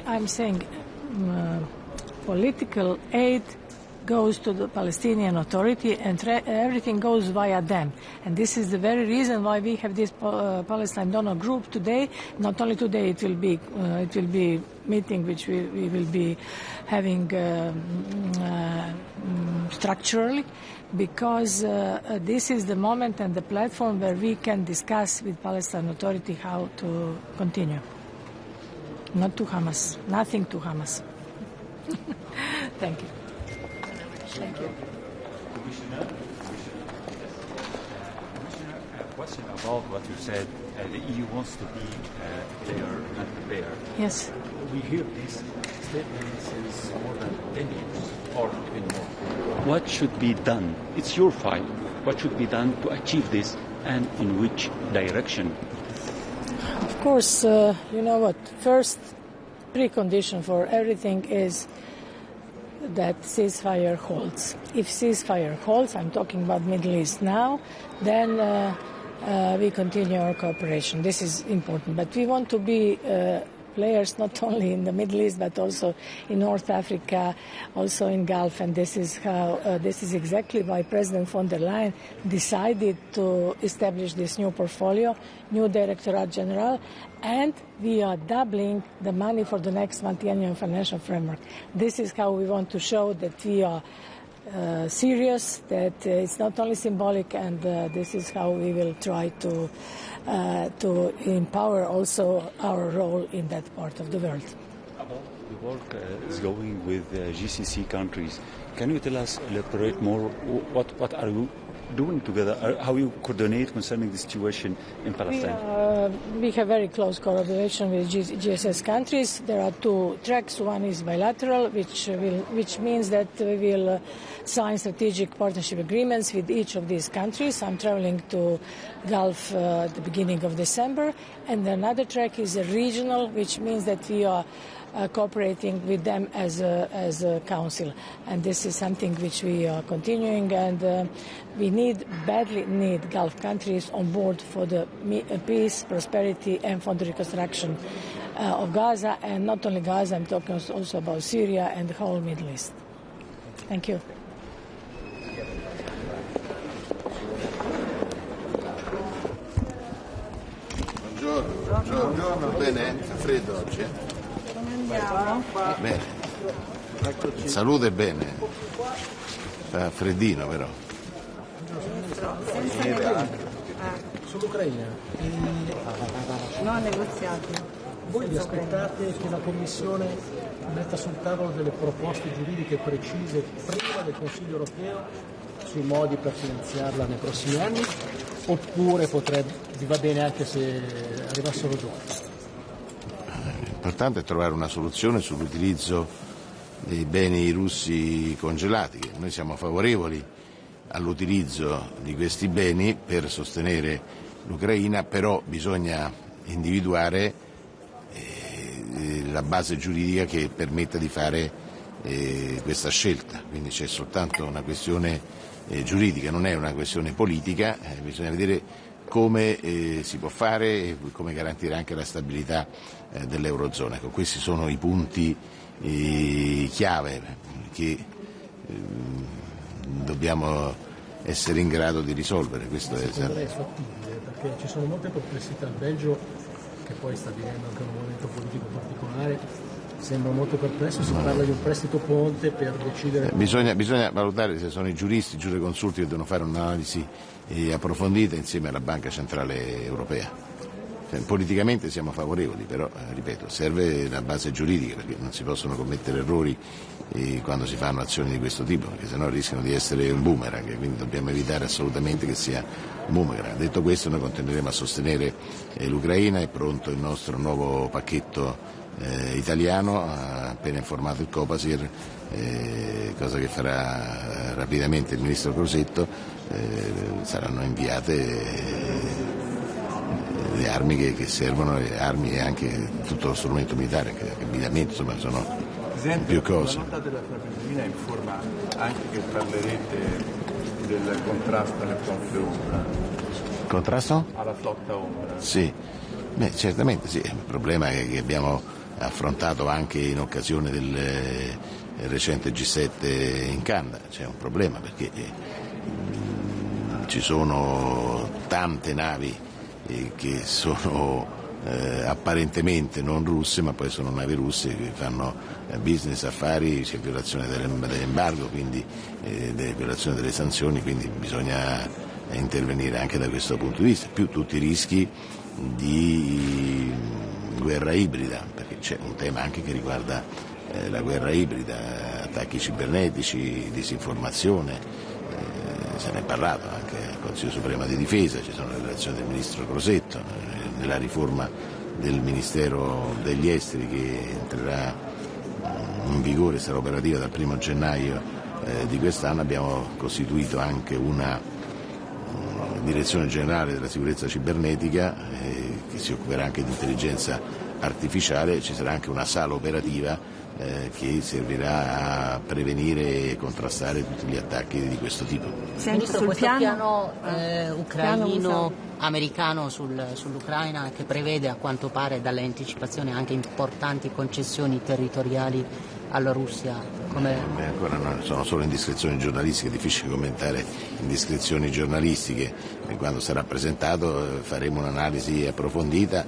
I'm saying political aid goes to the Palestinian Authority, and everything goes via them. And this is the very reason why we have this Palestine donor group today. Not only today, it will be meeting which we will be having structurally, because this is the moment and the platform where we can discuss with Palestine Authority how to continue. Not to Hamas, nothing to Hamas. Thank you. Thank you. Commissioner, a question about what you said. The EU wants to be there and prepared. Yes. We hear this statement since more than 10 years, or even more. What should be done? It's your file. What should be done to achieve this, and in which direction? Of course, you know what? First precondition for everything is that ceasefire holds. If ceasefire holds, I'm talking about Middle East now, then we continue our cooperation. This is important. But we want to be players, not only in the Middle East but also in North Africa, also in Gulf, and this is exactly why President von der Leyen decided to establish this new portfolio, new Directorate General, and we are doubling the money for the next multi-annual financial framework. This is how we want to show that we are serious, that it's not only symbolic, and this is how we will try to empower also our role in that part of the world. The work is going with GCC countries. Can you tell us, elaborate more, what are you doing together? How you coordinate concerning the situation in Palestine? We have very close collaboration with GSS countries. There are two tracks. One is bilateral, which means that we will sign strategic partnership agreements with each of these countries. I'm traveling to Gulf at the beginning of December. And another track is a regional, which means that we are cooperating with them as a council, and this is something which we are continuing, and we badly need Gulf countries on board for the peace, prosperity, and for the reconstruction of Gaza, and not only Gaza, I'm talking also about Syria and the whole Middle East. Thank you. Buongiorno, bene? Fa freddo oggi? Bene. Salute bene. Fa freddino però. Sull'Ucraina. No negoziati. Voi vi aspettate che la Commissione metta sul tavolo delle proposte giuridiche precise prima del Consiglio europeo sui modi per finanziarla nei prossimi anni? Oppure vi va bene anche se arrivassero dopo? L'importante è trovare una soluzione sull'utilizzo dei beni russi congelati. Noi siamo favorevoli all'utilizzo di questi beni per sostenere l'Ucraina, però bisogna individuare la base giuridica che permetta di fare questa scelta. Quindi c'è soltanto una questione giuridica, non è una questione politica, bisogna vedere come si può fare e come garantire anche la stabilità dell'Eurozona. Ecco, questi sono i punti chiave che dobbiamo essere in grado di risolvere. Questo è fattibile, perché ci sono molte perplessità. Il Belgio, che poi sta vivendo anche un momento politico particolare, sembra molto perplesso. Si parla di un prestito ponte per decidere. Bisogna valutare se sono i giuristi, i giureconsulti che devono fare un'analisi approfondita insieme alla Banca Centrale Europea. Politicamente siamo favorevoli, però ripeto, serve la base giuridica, perché non si possono commettere errori quando si fanno azioni di questo tipo, perché sennò rischiano di essere un boomerang, quindi dobbiamo evitare assolutamente che sia un boomerang. Detto questo, noi continueremo a sostenere l'Ucraina. È pronto il nostro nuovo pacchetto italiano, appena informato il Copasir, cosa che farà rapidamente il ministro Crosetto. Saranno inviate le armi che servono, le armi e anche tutto lo strumento militare, anche abbigliamento, insomma sono più cose. La nota della Presidente informa anche che parlerete del contrasto alle flotte ombra. Contrasto? Alla flotta ombra. Sì, certamente sì, è un problema che abbiamo affrontato anche in occasione del recente G7 in Canada. C'è un problema perché ci sono tante navi che sono apparentemente non russe, ma poi sono navi russe che fanno business, affari, c'è violazione dell'embargo, quindi violazione delle sanzioni, quindi bisogna intervenire anche da questo punto di vista, più tutti i rischi di guerra ibrida, perché c'è un tema anche che riguarda la guerra ibrida, attacchi cibernetici, disinformazione. Se ne è parlato anche al Consiglio Supremo di Difesa, ci sono le relazioni del Ministro Crosetto, nella riforma del Ministero degli Esteri che entrerà in vigore, sarà operativa dal 1° gennaio di quest'anno. Abbiamo costituito anche una Direzione Generale della Sicurezza Cibernetica che si occuperà anche di intelligenza artificiale, ci sarà anche una sala operativa che servirà a prevenire e contrastare tutti gli attacchi di questo tipo. Ministro, questo piano ucraino-americano sull'Ucraina, che prevede a quanto pare dalle anticipazioni anche importanti concessioni territoriali alla Russia, ancora no, sono solo indiscrezioni giornalistiche, è difficile commentare indiscrezioni giornalistiche. Quando sarà presentato faremo un'analisi approfondita,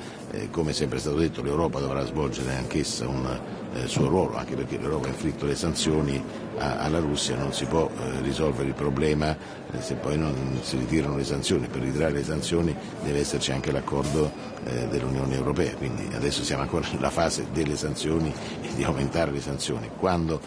come sempre è stato detto l'Europa dovrà svolgere anch'essa un suo ruolo, anche perché l'Europa ha inflitto le sanzioni alla Russia, non si può risolvere il problema se poi non si ritirano le sanzioni. Per ritirare le sanzioni deve esserci anche l'accordo dell'Unione Europea, quindi adesso siamo ancora nella fase delle sanzioni e di aumentare le sanzioni. Quando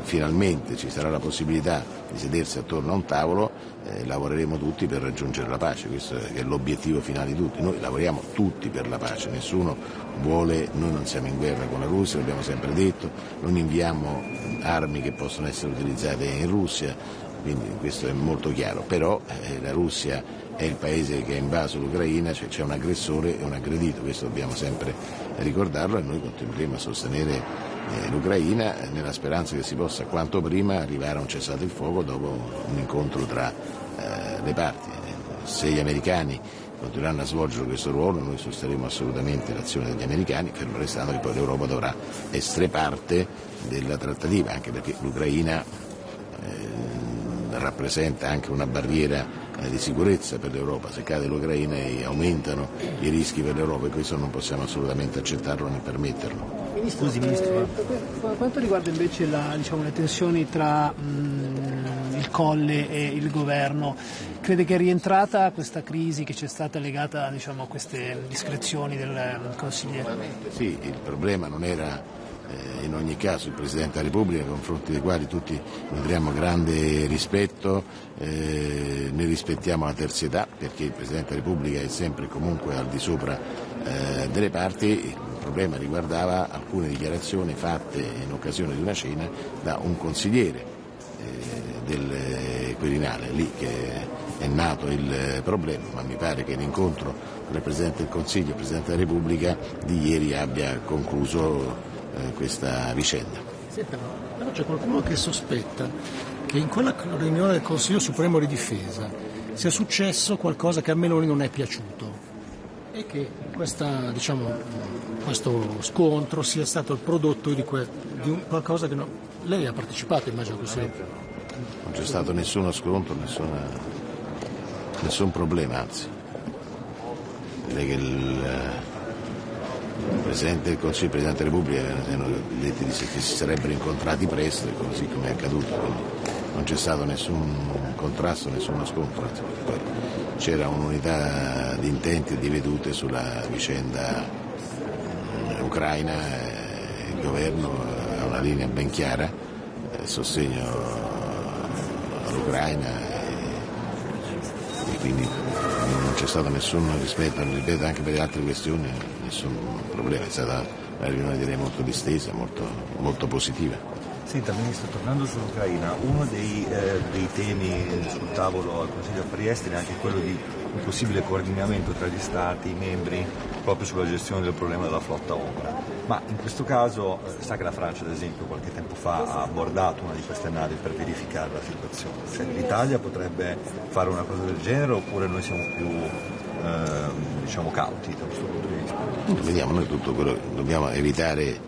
finalmente ci sarà la possibilità di sedersi attorno a un tavolo lavoreremo tutti per raggiungere la pace, questo è l'obiettivo finale di tutti. Noi lavoriamo tutti per la pace, nessuno vuole, noi non siamo in guerra con la Russia, l'abbiamo sempre detto, non inviamo armi che possono essere utilizzate in Russia, quindi questo è molto chiaro, però la Russia è il paese che ha invaso l'Ucraina, cioè c'è un aggressore e un aggredito, questo dobbiamo sempre ricordarlo e noi continueremo a sostenere l'Ucraina nella speranza che si possa quanto prima arrivare a un cessate il fuoco dopo un incontro tra le parti. Se gli americani continueranno a svolgere questo ruolo noi sosterremo assolutamente l'azione degli americani, fermo restando che poi l'Europa dovrà essere parte della trattativa, anche perché l'Ucraina rappresenta anche una barriera di sicurezza per l'Europa. Se cade l'Ucraina aumentano i rischi per l'Europa e questo non possiamo assolutamente accettarlo né permetterlo. Scusi, Ministro. Per quanto riguarda invece le tensioni tra il Colle e il governo, crede che è rientrata questa crisi che c'è stata legata a queste discrezioni del consigliere? Sì, il problema non era in ogni caso il Presidente della Repubblica, nei confronti dei quali tutti nutriamo grande rispetto, ne rispettiamo la terzietà perché il Presidente della Repubblica è sempre e comunque al di sopra delle parti. Il problema riguardava alcune dichiarazioni fatte in occasione di una cena da un consigliere del Quirinale, lì che è nato il problema, ma mi pare che l'incontro tra il Presidente del Consiglio e il Presidente della Repubblica di ieri abbia concluso questa vicenda. Sì, però c'è qualcuno che sospetta che in quella riunione del Consiglio Supremo di Difesa sia successo qualcosa che a Meloni non è piaciuto e che questo scontro sia stato il prodotto di qualcosa che lei ha partecipato, immagino così. Non c'è stato nessuno scontro, nessun problema, anzi. Direi che il Presidente del Consiglio e il Presidente della Repubblica hanno detto che si sarebbero incontrati presto, così come è accaduto, quindi non c'è stato nessun contrasto, nessuno scontro, poi c'era un'unità di intenti e di vedute sulla vicenda ucraina, il governo ha una linea ben chiara, sostegno all'Ucraina e quindi non c'è stato nessun rispetto, ripeto, anche per le altre questioni nessun problema, è stata una riunione direi molto distesa, molto positiva. Senta Ministro, tornando sull'Ucraina, uno dei temi sul tavolo al Consiglio Affari Esteri è anche quello di un possibile coordinamento tra gli Stati membri proprio sulla gestione del problema della flotta ombra. Ma in questo caso sa che la Francia ad esempio qualche tempo fa ha abbordato una di queste navi per verificare la situazione. Cioè, l'Italia potrebbe fare una cosa del genere oppure noi siamo più cauti da questo punto di vista? Vediamo, noi tutto quello dobbiamo evitare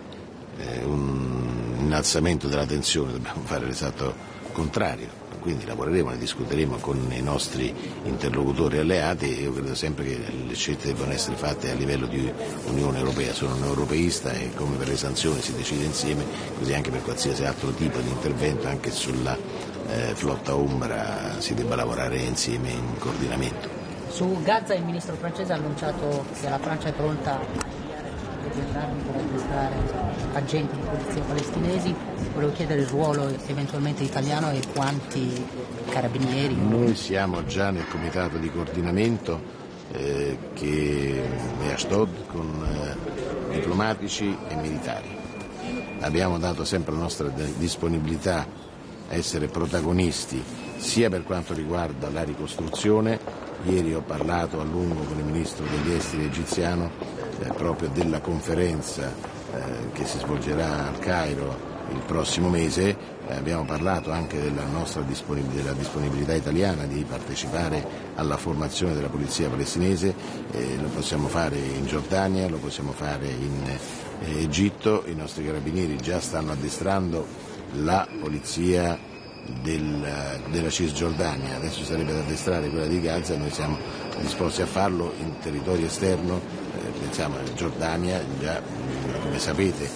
un innalzamento della tensione, dobbiamo fare l'esatto contrario, quindi lavoreremo e discuteremo con i nostri interlocutori alleati e io credo sempre che le scelte debbano essere fatte a livello di Unione Europea. Sono un europeista e come per le sanzioni si decide insieme, così anche per qualsiasi altro tipo di intervento, anche sulla flotta ombra si debba lavorare insieme in coordinamento. Su Gaza il ministro francese ha annunciato che la Francia è pronta a inviare degli armi per addestrare agenti di polizia palestinesi. Volevo chiedere il ruolo eventualmente italiano e quanti carabinieri. Noi siamo già nel comitato di coordinamento che è a Ashdod con diplomatici e militari. Abbiamo dato sempre la nostra disponibilità a essere protagonisti sia per quanto riguarda la ricostruzione. Ieri ho parlato a lungo con il ministro degli esteri egiziano proprio della conferenza che si svolgerà al Cairo il prossimo mese. Abbiamo parlato anche della disponibilità italiana di partecipare alla formazione della polizia palestinese, lo possiamo fare in Giordania, lo possiamo fare in Egitto. I nostri carabinieri già stanno addestrando la polizia della Cisgiordania, adesso sarebbe da addestrare quella di Gaza. Noi siamo disposti a farlo in territorio esterno, pensiamo alla Giordania. Già, come sapete,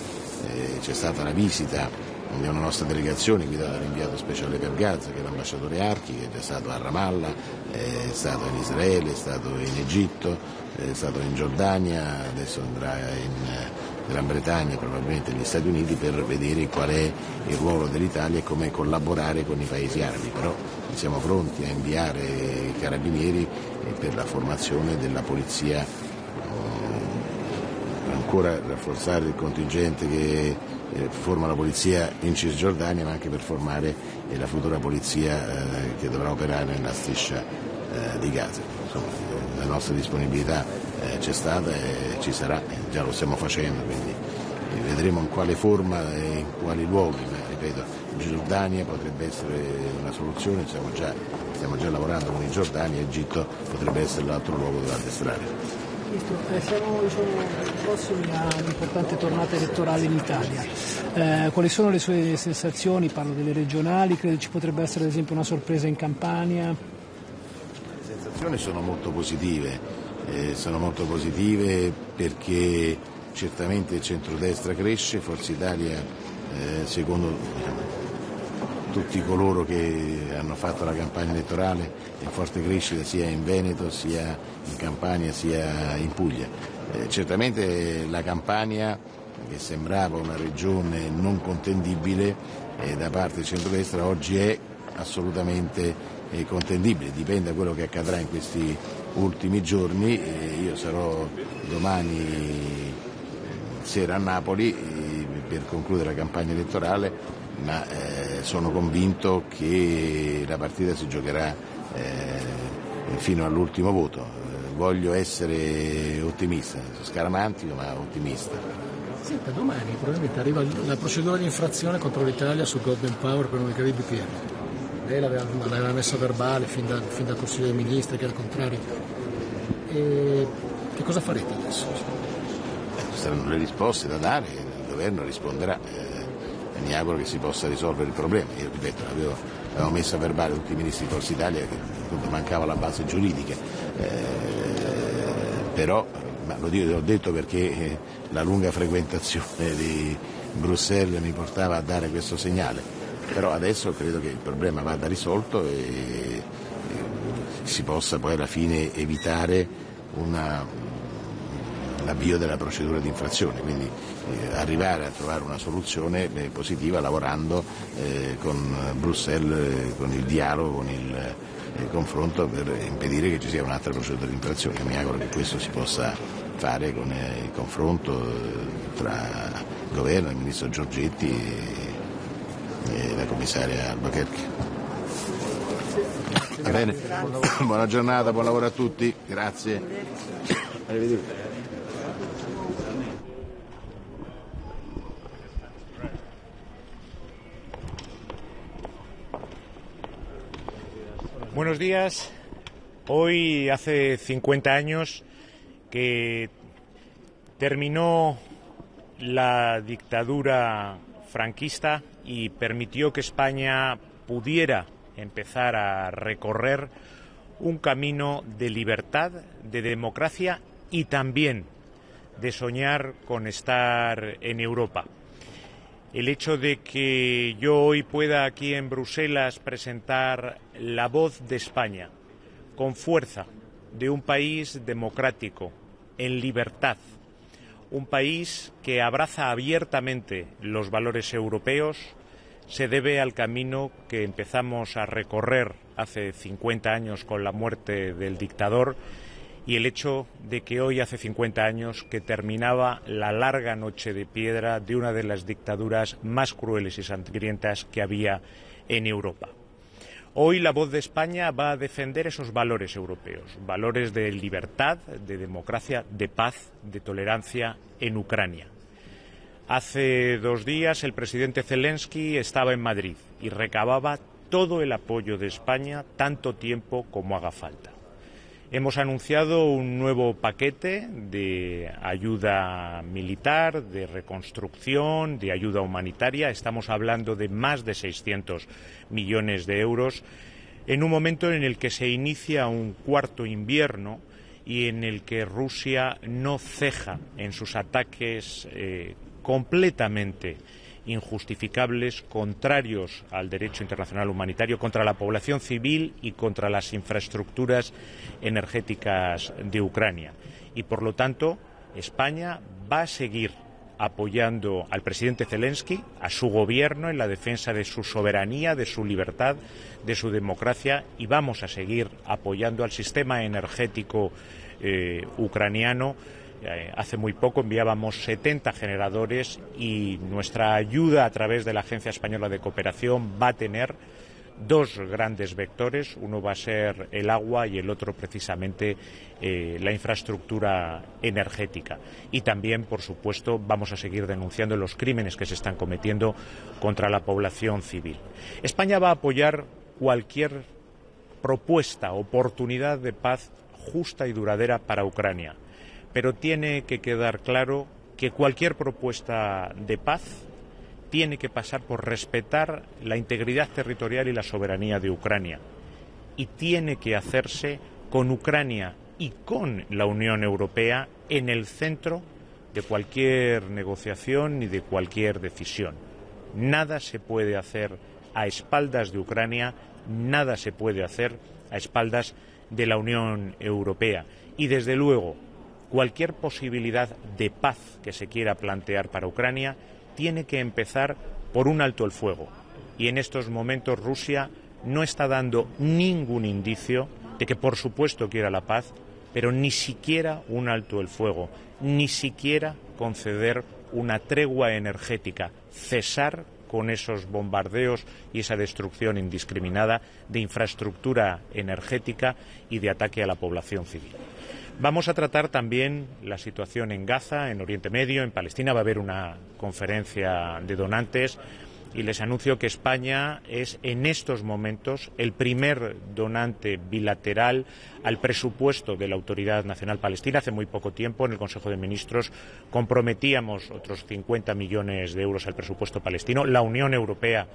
c'è stata la visita di una nostra delegazione guidata dall'inviato speciale per Gaza, che è l'ambasciatore Archi, che è già stato a Ramallah, è stato in Israele, è stato in Egitto, è stato in Giordania, adesso andrà in Gran Bretagna, probabilmente negli Stati Uniti, per vedere qual è il ruolo dell'Italia e come collaborare con i paesi arabi. Però siamo pronti a inviare i carabinieri per la formazione della polizia, ancora rafforzare il contingente che forma la polizia in Cisgiordania, ma anche per formare la futura polizia che dovrà operare nella striscia di Gaza. Insomma, la nostra disponibilità c'è stata e ci sarà, già lo stiamo facendo, quindi vedremo in quale forma e in quali luoghi, ma ripeto, Giordania potrebbe essere una soluzione, stiamo già lavorando con i Giordani, e Egitto potrebbe essere l'altro luogo dove addestrare. Siamo prossimi a un'importante tornata elettorale in Italia. Quali sono le sue sensazioni? Parlo delle regionali, credo ci potrebbe essere ad esempio una sorpresa in Campania. Le sensazioni sono molto positive perché certamente il centrodestra cresce, Forza Italia secondo tutti coloro che hanno fatto la campagna elettorale è in forte crescita sia in Veneto, sia in Campania, sia in Puglia. Certamente la Campania, che sembrava una regione non contendibile da parte del centrodestra, oggi è assolutamente contendibile. Dipende da quello che accadrà in questi ultimi giorni. Io sarò domani sera a Napoli per concludere la campagna elettorale, ma sono convinto che la partita si giocherà fino all'ultimo voto. Voglio essere ottimista, scaramantico ma ottimista. Senta, domani probabilmente arriva la procedura di infrazione contro l'Italia sul Golden Power con i Caribi PM. Lei l'aveva messo a verbale fin dal Consiglio dei Ministri, che era contrario. E che cosa farete adesso? Ci saranno le risposte da dare, il governo risponderà. Mi auguro che si possa risolvere il problema. Io ripeto, avevo messo a verbale tutti i ministri di Forza Italia che appunto mancava la base giuridica, però l'ho detto perché la lunga frequentazione di Bruxelles mi portava a dare questo segnale, però adesso credo che il problema vada risolto e si possa poi alla fine evitare l'avvio della procedura di infrazione, quindi arrivare a trovare una soluzione positiva lavorando con Bruxelles, con il dialogo, con il confronto per impedire che ci sia un'altra procedura di infrazione. Io mi auguro che questo si possa fare con il confronto tra il governo, il ministro Giorgetti e la commissaria Albuquerque. Va bene, buona giornata, buon lavoro a tutti, grazie. Arrivederci. Buenos días. Hoy hace 50 años que terminó la dictadura franquista y permitió que España pudiera empezar a recorrer un camino de libertad, de democracia y también de soñar con estar en Europa. El hecho de que yo hoy pueda aquí en Bruselas presentar la voz de España con fuerza, de un país democrático, en libertad, un país que abraza abiertamente los valores europeos, se debe al camino que empezamos a recorrer hace 50 años con la muerte del dictador y el hecho de que hoy hace 50 años que terminaba la larga noche de piedra de una de las dictaduras más crueles y sangrientas que había en Europa. Hoy la voz de España va a defender esos valores europeos, valores de libertad, de democracia, de paz, de tolerancia en Ucrania. Hace 2 días el presidente Zelensky estaba en Madrid y recababa todo el apoyo de España tanto tiempo como haga falta. Hemos anunciado un nuevo paquete de ayuda militar, de reconstrucción, de ayuda humanitaria. Estamos hablando de más de 600 millones de euros en un momento en el que se inicia un cuarto invierno y en el que Rusia no ceja en sus ataques completamente injustificables, contrarios al derecho internacional humanitario, contra la población civil y contra las infraestructuras energéticas de Ucrania. Y, por lo tanto, España va a seguir apoyando al presidente Zelensky, a su gobierno en la defensa de su soberanía, de su libertad, de su democracia, y vamos a seguir apoyando al sistema energético ucraniano. Hace muy poco enviábamos 70 generadores y nuestra ayuda a través de la Agencia Española de Cooperación va a tener 2 grandes vectores. Uno va a ser el agua y el otro precisamente la infraestructura energética. Y también, por supuesto, vamos a seguir denunciando los crímenes que se están cometiendo contra la población civil. España va a apoyar cualquier propuesta, oportunidad de paz justa y duradera para Ucrania. Pero tiene que quedar claro que cualquier propuesta de paz tiene que pasar por respetar la integridad territorial y la soberanía de Ucrania. Y tiene que hacerse con Ucrania y con la Unión Europea en el centro de cualquier negociación y de cualquier decisión. Nada se puede hacer a espaldas de Ucrania, nada se puede hacer a espaldas de la Unión Europea. Y, desde luego, cualquier posibilidad de paz que se quiera plantear para Ucrania tiene que empezar por un alto el fuego. Y en estos momentos Rusia no está dando ningún indicio de que, por supuesto, quiera la paz, pero ni siquiera un alto el fuego, ni siquiera conceder una tregua energética, cesar con esos bombardeos y esa destrucción indiscriminada de infraestructura energética y de ataque a la población civil. Vamos a tratar también la situación en Gaza, en Oriente Medio, en Palestina. Va a haber una conferencia de donantes y les anuncio que España es en estos momentos el primer donante bilateral al presupuesto de la Autoridad Nacional Palestina. Hace muy poco tiempo, en el Consejo de Ministros, comprometíamos otros 50 millones de euros al presupuesto palestino. La Unión Europea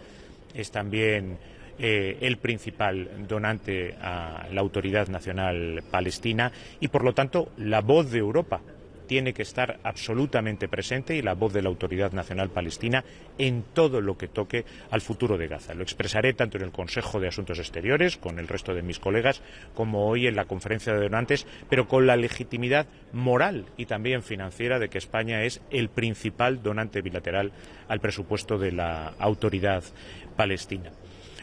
es también el principal donante a la Autoridad Nacional Palestina y, por lo tanto, la voz de Europa tiene que estar absolutamente presente y la voz de la Autoridad Nacional Palestina en todo lo que toque al futuro de Gaza. Lo expresaré tanto en el Consejo de Asuntos Exteriores, con el resto de mis colegas, como hoy en la conferencia de donantes, pero con la legitimidad moral y también financiera de que España es el principal donante bilateral al presupuesto de la Autoridad Palestina.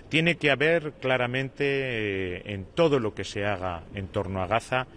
Tiene que haber claramente en todo lo que se haga en torno a Gaza,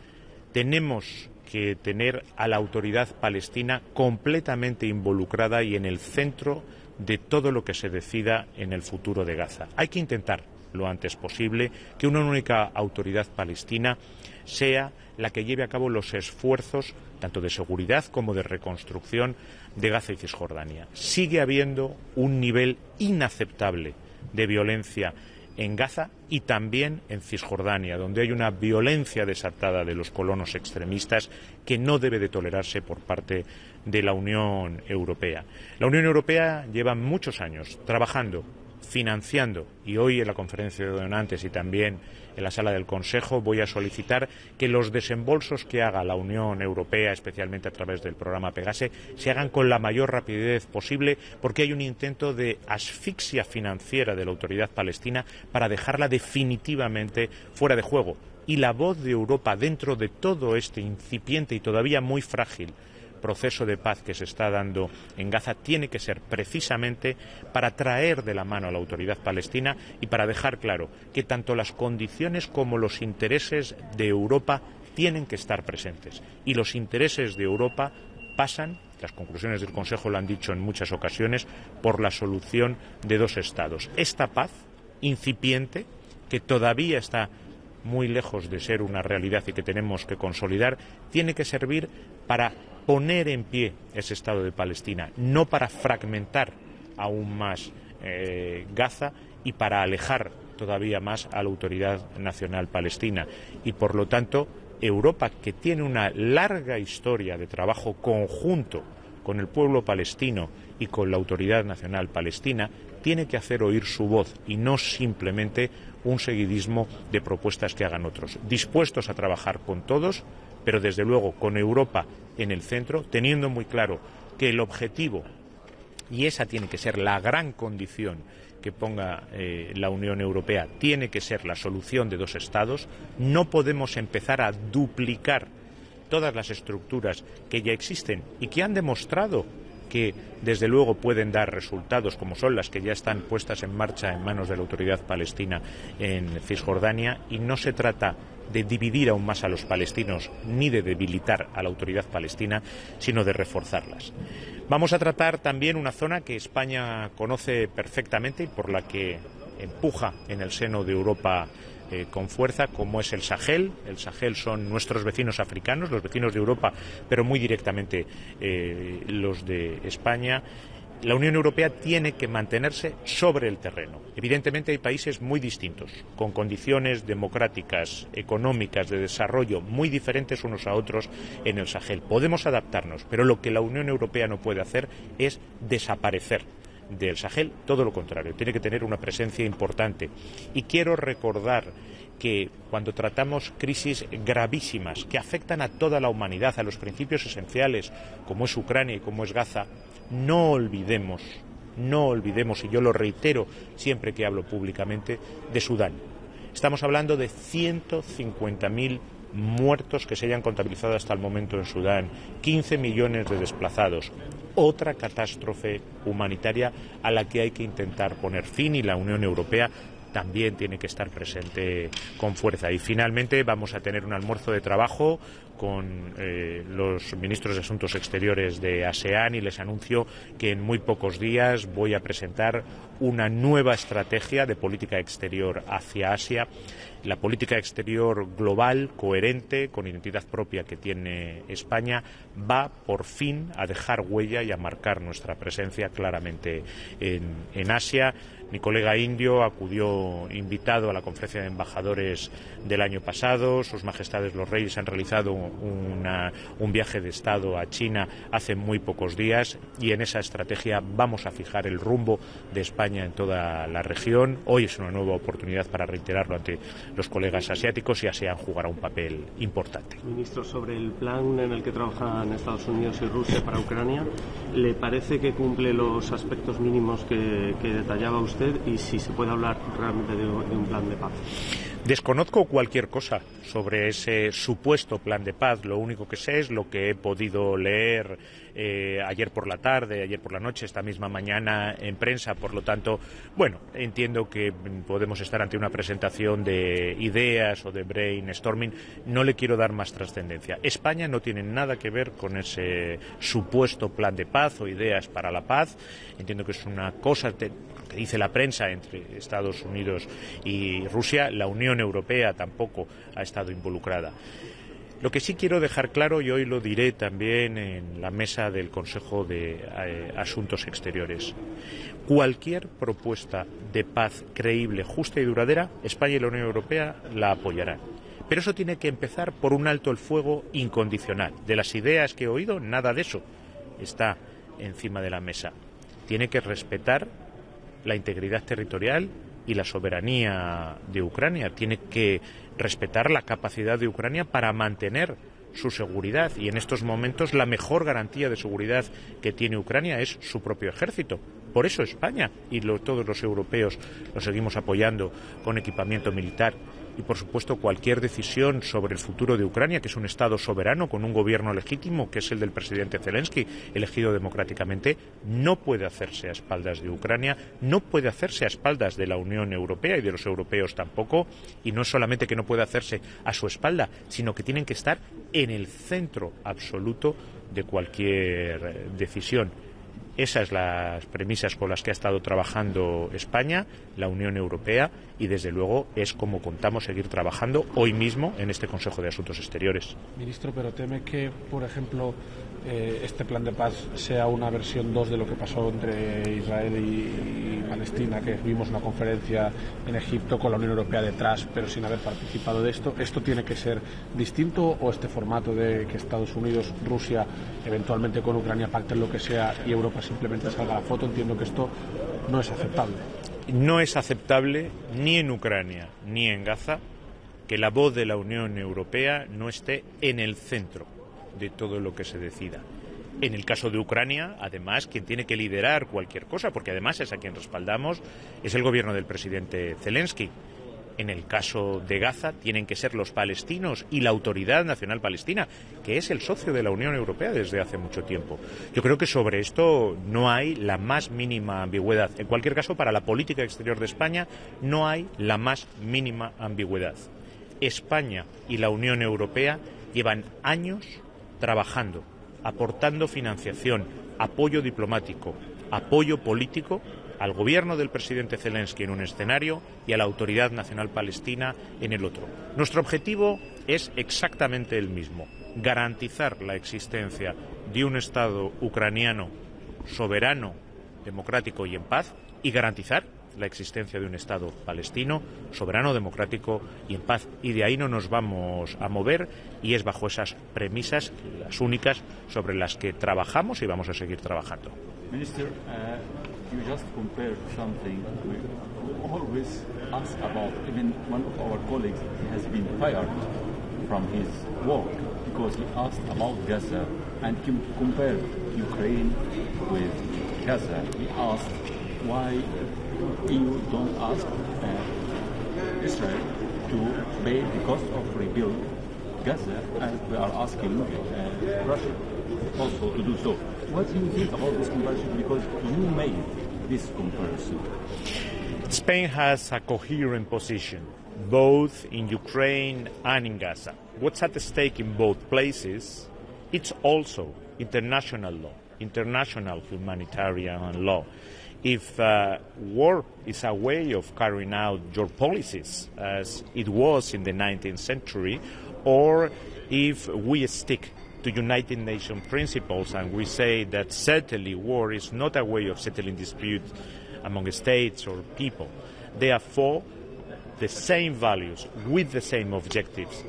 tenemos que tener a la autoridad palestina completamente involucrada y en el centro de todo lo que se decida en el futuro de Gaza. Hay que intentar lo antes posible que una única autoridad palestina sea la que lleve a cabo los esfuerzos tanto de seguridad como de reconstrucción de Gaza y Cisjordania. Sigue habiendo un nivel inaceptable de violencia en Gaza y también en Cisjordania, donde hay una violencia desatada de los colonos extremistas que no debe de tolerarse por parte de la Unión Europea. La Unión Europea lleva muchos años trabajando, financiando, y hoy en la conferencia de donantes y también en la sala del Consejo voy a solicitar que los desembolsos que haga la Unión Europea, especialmente a través del programa Pegase, se hagan con la mayor rapidez posible, porque hay un intento de asfixia financiera de la autoridad palestina para dejarla definitivamente fuera de juego. Y la voz de Europa dentro de todo este incipiente y todavía muy frágil proceso de paz que se está dando en Gaza tiene que ser precisamente para traer de la mano a la autoridad palestina y para dejar claro que tanto las condiciones como los intereses de Europa tienen que estar presentes. Y los intereses de Europa pasan, las conclusiones del Consejo lo han dicho en muchas ocasiones, por la solución de 2 estados. Esta paz incipiente que todavía está muy lejos de ser una realidad y que tenemos que consolidar, tiene que servir para poner en pie ese Estado de Palestina, no para fragmentar aún más Gaza y para alejar todavía más a la Autoridad Nacional Palestina. Y por lo tanto, Europa, que tiene una larga historia de trabajo conjunto con el pueblo palestino y con la Autoridad Nacional Palestina, tiene que hacer oír su voz y no simplemente un seguidismo de propuestas que hagan otros. Dispuestos a trabajar con todos, pero desde luego con Europa en el centro, teniendo muy claro que el objetivo, y esa tiene que ser la gran condición que ponga la Unión Europea, tiene que ser la solución de dos estados. No podemos empezar a duplicar todas las estructuras que ya existen y que han demostrado que desde luego pueden dar resultados, como son las que ya están puestas en marcha en manos de la Autoridad Palestina en Cisjordania, y no se trata de dividir aún más a los palestinos ni de debilitar a la Autoridad Palestina, sino de reforzarlas. Vamos a tratar también una zona que España conoce perfectamente y por la que empuja en el seno de Europa con fuerza, como es el Sahel. El Sahel son nuestros vecinos africanos, los vecinos de Europa, pero muy directamente los de España. La Unión Europea tiene que mantenerse sobre el terreno. Evidentemente hay países muy distintos, con condiciones democráticas, económicas, de desarrollo muy diferentes unos a otros en el Sahel. Podemos adaptarnos, pero lo que la Unión Europea no puede hacer es desaparecer del Sahel, todo lo contrario, tiene que tener una presencia importante. Y quiero recordar que cuando tratamos crisis gravísimas que afectan a toda la humanidad, a los principios esenciales, como es Ucrania y como es Gaza, no olvidemos, y yo lo reitero siempre que hablo públicamente, de Sudán. Estamos hablando de 150.000 muertos que se hayan contabilizado hasta el momento en Sudán, 15 millones de desplazados. Otra catástrofe humanitaria a la que hay que intentar poner fin, y la Unión Europea también tiene que estar presente con fuerza. Y finalmente vamos a tener un almuerzo de trabajo con los ministros de Asuntos Exteriores de ASEAN y les anuncio que en muy pocos días voy a presentar una nueva estrategia de política exterior hacia Asia. La política exterior global, coherente, con identidad propia que tiene España, va por fin a dejar huella y a marcar nuestra presencia claramente en Asia. Mi colega indio acudió invitado a la conferencia de embajadores del año pasado. Sus Majestades los Reyes han realizado un viaje de Estado a China hace muy pocos días y en esa estrategia vamos a fijar el rumbo de España en toda la región. Hoy es una nueva oportunidad para reiterarlo ante los colegas asiáticos y ASEAN jugará un papel importante. Ministro, sobre el plan en el que trabajan Estados Unidos y Rusia para Ucrania, ¿le parece que cumple los aspectos mínimos que detallaba usted y si se puede hablar realmente de un plan de paz? Desconozco cualquier cosa sobre ese supuesto plan de paz. Lo único que sé es lo que he podido leer ayer por la tarde, ayer por la noche, esta misma mañana en prensa. Por lo tanto, bueno, entiendo que podemos estar ante una presentación de ideas o de brainstorming. No le quiero dar más trascendencia. España no tiene nada que ver con ese supuesto plan de paz o ideas para la paz. Entiendo que es una cosa que dice la prensa entre Estados Unidos y Rusia. La Unión Europea tampoco ha estado involucrada. Lo que sí quiero dejar claro, y hoy lo diré también en la mesa del Consejo de Asuntos Exteriores, cualquier propuesta de paz creíble, justa y duradera, España y la Unión Europea la apoyarán. Pero eso tiene que empezar por un alto el fuego incondicional. De las ideas que he oído, nada de eso está encima de la mesa. Tiene que respetar la integridad territorial y la soberanía de Ucrania. Tiene que respetar la capacidad de Ucrania para mantener su seguridad. Y en estos momentos la mejor garantía de seguridad que tiene Ucrania es su propio ejército. Por eso España y todos los europeos lo seguimos apoyando con equipamiento militar. Y, por supuesto, cualquier decisión sobre el futuro de Ucrania, que es un Estado soberano con un gobierno legítimo, que es el del presidente Zelensky, elegido democráticamente, no puede hacerse a espaldas de Ucrania, no puede hacerse a espaldas de la Unión Europea y de los europeos tampoco, y no solamente que no puede hacerse a su espalda, sino que tienen que estar en el centro absoluto de cualquier decisión. Esas son las premisas con las que ha estado trabajando España, la Unión Europea, y desde luego es como contamos seguir trabajando hoy mismo en este Consejo de Asuntos Exteriores. Ministro, pero teme que, por ejemplo, este plan de paz sea una versión 2 de lo que pasó entre Israel y Palestina, que vimos una conferencia en Egipto con la Unión Europea detrás, pero sin haber participado de esto. ¿Esto tiene que ser distinto o este formato de que Estados Unidos, Rusia, eventualmente con Ucrania pacten lo que sea y Europa simplemente salga a la foto? Entiendo que esto no es aceptable. No es aceptable ni en Ucrania ni en Gaza que la voz de la Unión Europea no esté en el centro de todo lo que se decida. En el caso de Ucrania, además, quien tiene que liderar cualquier cosa, porque además es a quien respaldamos, es el gobierno del presidente Zelensky. En el caso de Gaza tienen que ser los palestinos y la Autoridad Nacional Palestina, que es el socio de la Unión Europea desde hace mucho tiempo. Yo creo que sobre esto no hay la más mínima ambigüedad. En cualquier caso, para la política exterior de España no hay la más mínima ambigüedad. España y la Unión Europea llevan años trabajando, aportando financiación, apoyo diplomático, apoyo político al gobierno del presidente Zelensky en un escenario y a la Autoridad Nacional Palestina en el otro. Nuestro objetivo es exactamente el mismo: garantizar la existencia de un Estado ucraniano soberano, democrático y en paz, y garantizar la existencia de un Estado palestino soberano, democrático y en paz. Y de ahí no nos vamos a mover, y es bajo esas premisas las únicas sobre las que trabajamos y vamos a seguir trabajando. Minister, you just compared something we always ask about. Even one of our colleagues has been fired from his work because he asked about Gaza and compared Ukraine with Gaza. He asked why EU don't ask Israel to pay the cost of rebuild Gaza, and we are asking Russia also to do so. What do you think about this comparison? Because you made this comparison. Spain has a coherent position, both in Ukraine and in Gaza. What's at stake in both places, it's also international law, international humanitarian law. If war is a way of carrying out your policies, as it was in the 19th century, or if we stick to United Nations principles and we say that certainly war is not a way of settling disputes among states or people, therefore the same values with the same objectives,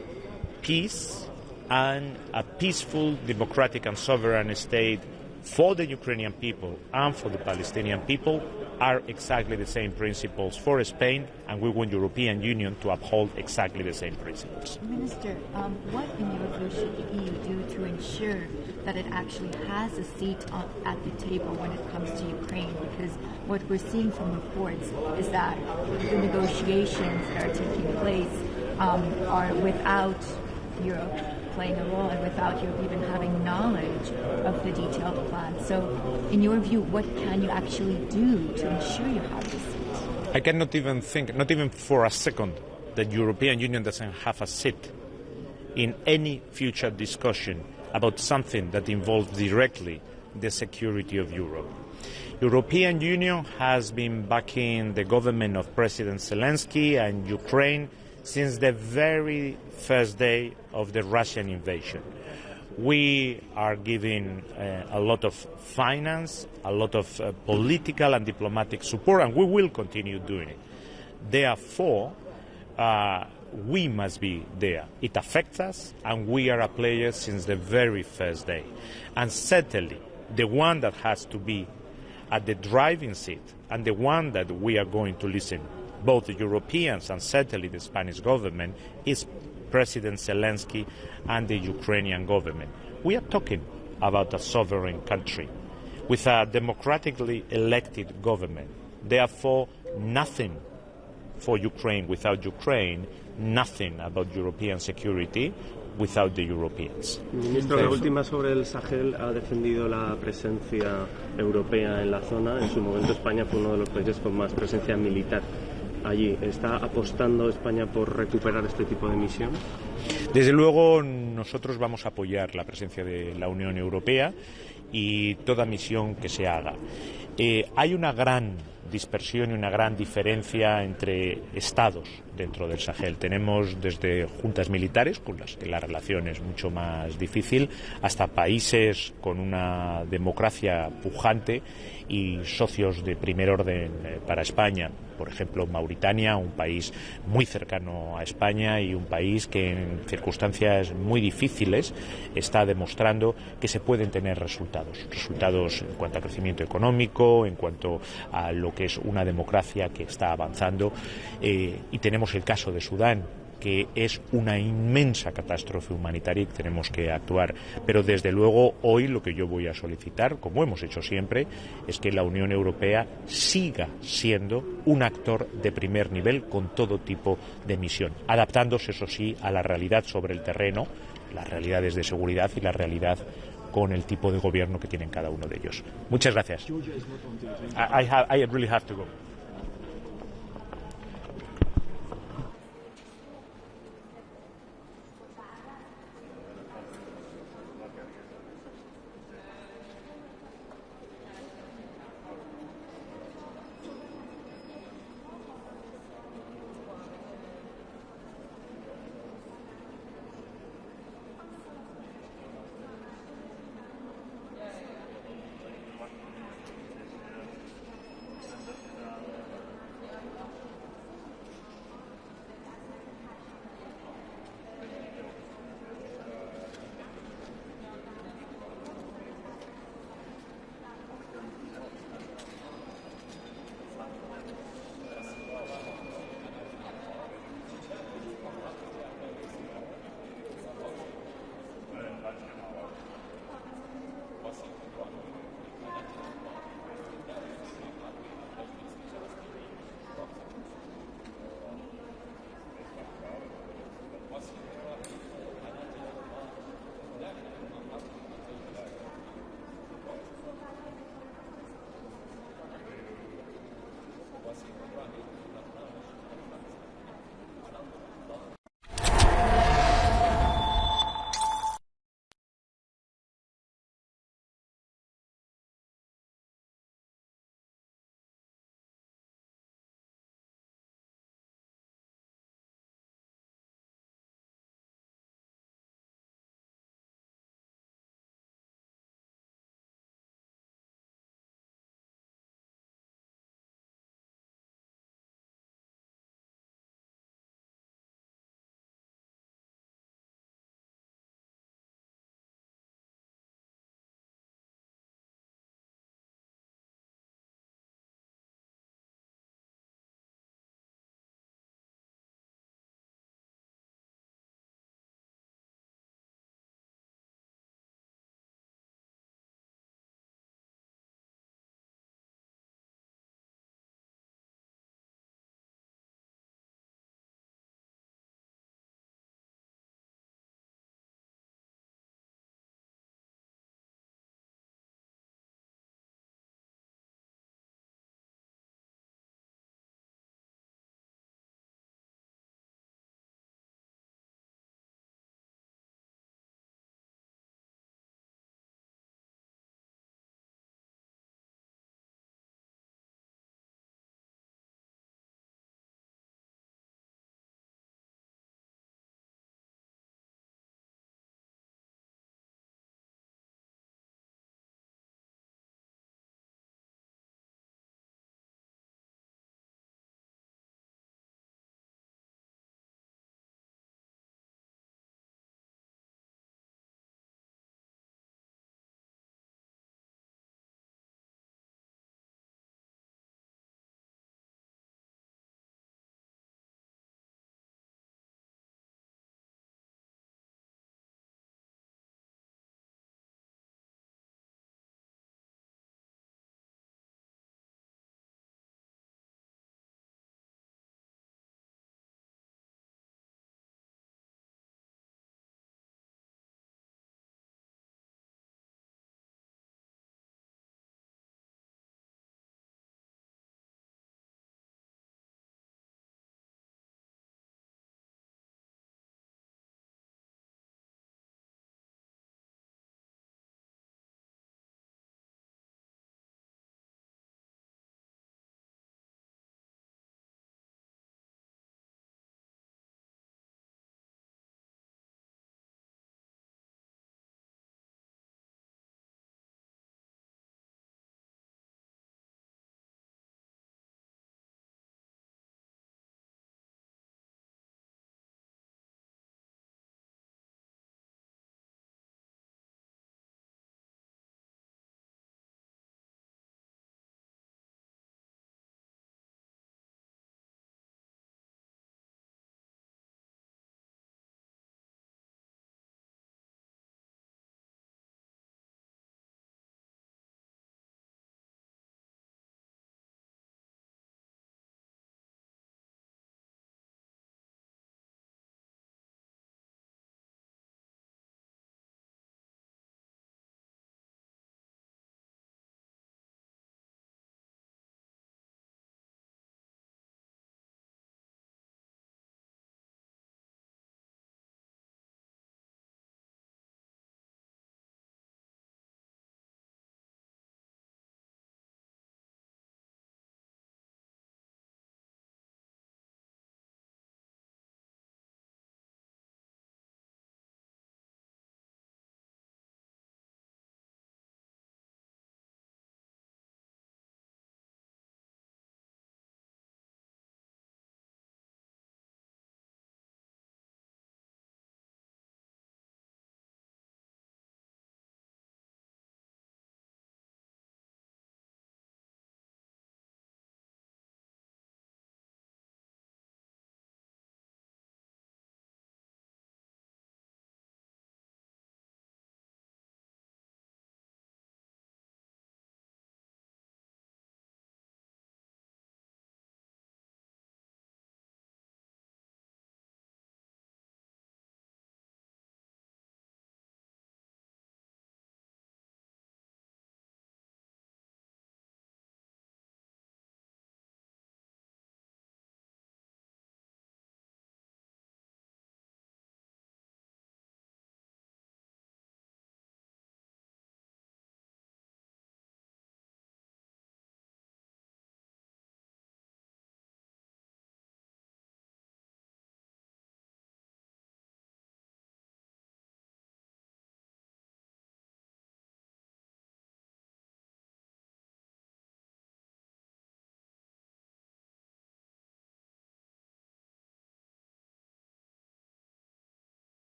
peace and a peaceful, democratic and sovereign state for the Ukrainian people and for the Palestinian people, are exactly the same principles for Spain, and we want the European Union to uphold exactly the same principles. Minister, what in your view should the EU do to ensure that it actually has a seat at the table when it comes to Ukraine? Because what we're seeing from reports is that the negotiations that are taking place are without Europe playing a role and without Europe even having knowledge of the detailed plan. So, in your view, what can you actually do to ensure you have this seat? I cannot even think, not even for a second, that the European Union doesn't have a seat in any future discussion about something that involves directly the security of Europe. European Union has been backing the government of President Zelensky and Ukraine since the very first day of the Russian invasion. We are giving a lot of finance, a lot of political and diplomatic support, and we will continue doing it. Therefore, we must be there. It affects us, and we are a player since the very first day. And certainly, the one that has to be at the driving seat, and the one that we are going to listen, both the Europeans and certainly the Spanish government, is President Zelensky and the Ukrainian government. We are talking about a sovereign country with a democratically elected government. Therefore, nothing for Ukraine without Ukraine, nothing about European security without the Europeans. Ministro, la última sobre el Sahel ha defendido la presencia europea en la zona. En su momento España fue uno de los países con más presencia militar allí. ¿Está apostando España por recuperar este tipo de misión? Desde luego nosotros vamos a apoyar la presencia de la Unión Europea y toda misión que se haga. Hay una gran dispersión y una gran diferencia entre estados dentro del Sahel. Tenemos desde juntas militares, con las que la relación es mucho más difícil, hasta países con una democracia pujante y socios de primer orden para España. Por ejemplo, Mauritania, un país muy cercano a España y un país que en circunstancias muy difíciles está demostrando que se pueden tener resultados en cuanto a crecimiento económico, en cuanto a lo que es una democracia que está avanzando, y tenemos el caso de Sudán, que es una inmensa catástrofe humanitaria y que tenemos que actuar. Pero desde luego hoy lo que yo voy a solicitar, como hemos hecho siempre, es que la Unión Europea siga siendo un actor de primer nivel con todo tipo de misión, adaptándose, eso sí, a la realidad sobre el terreno, las realidades de seguridad y la realidad con el tipo de gobierno que tienen cada uno de ellos. Muchas gracias. I really have to go.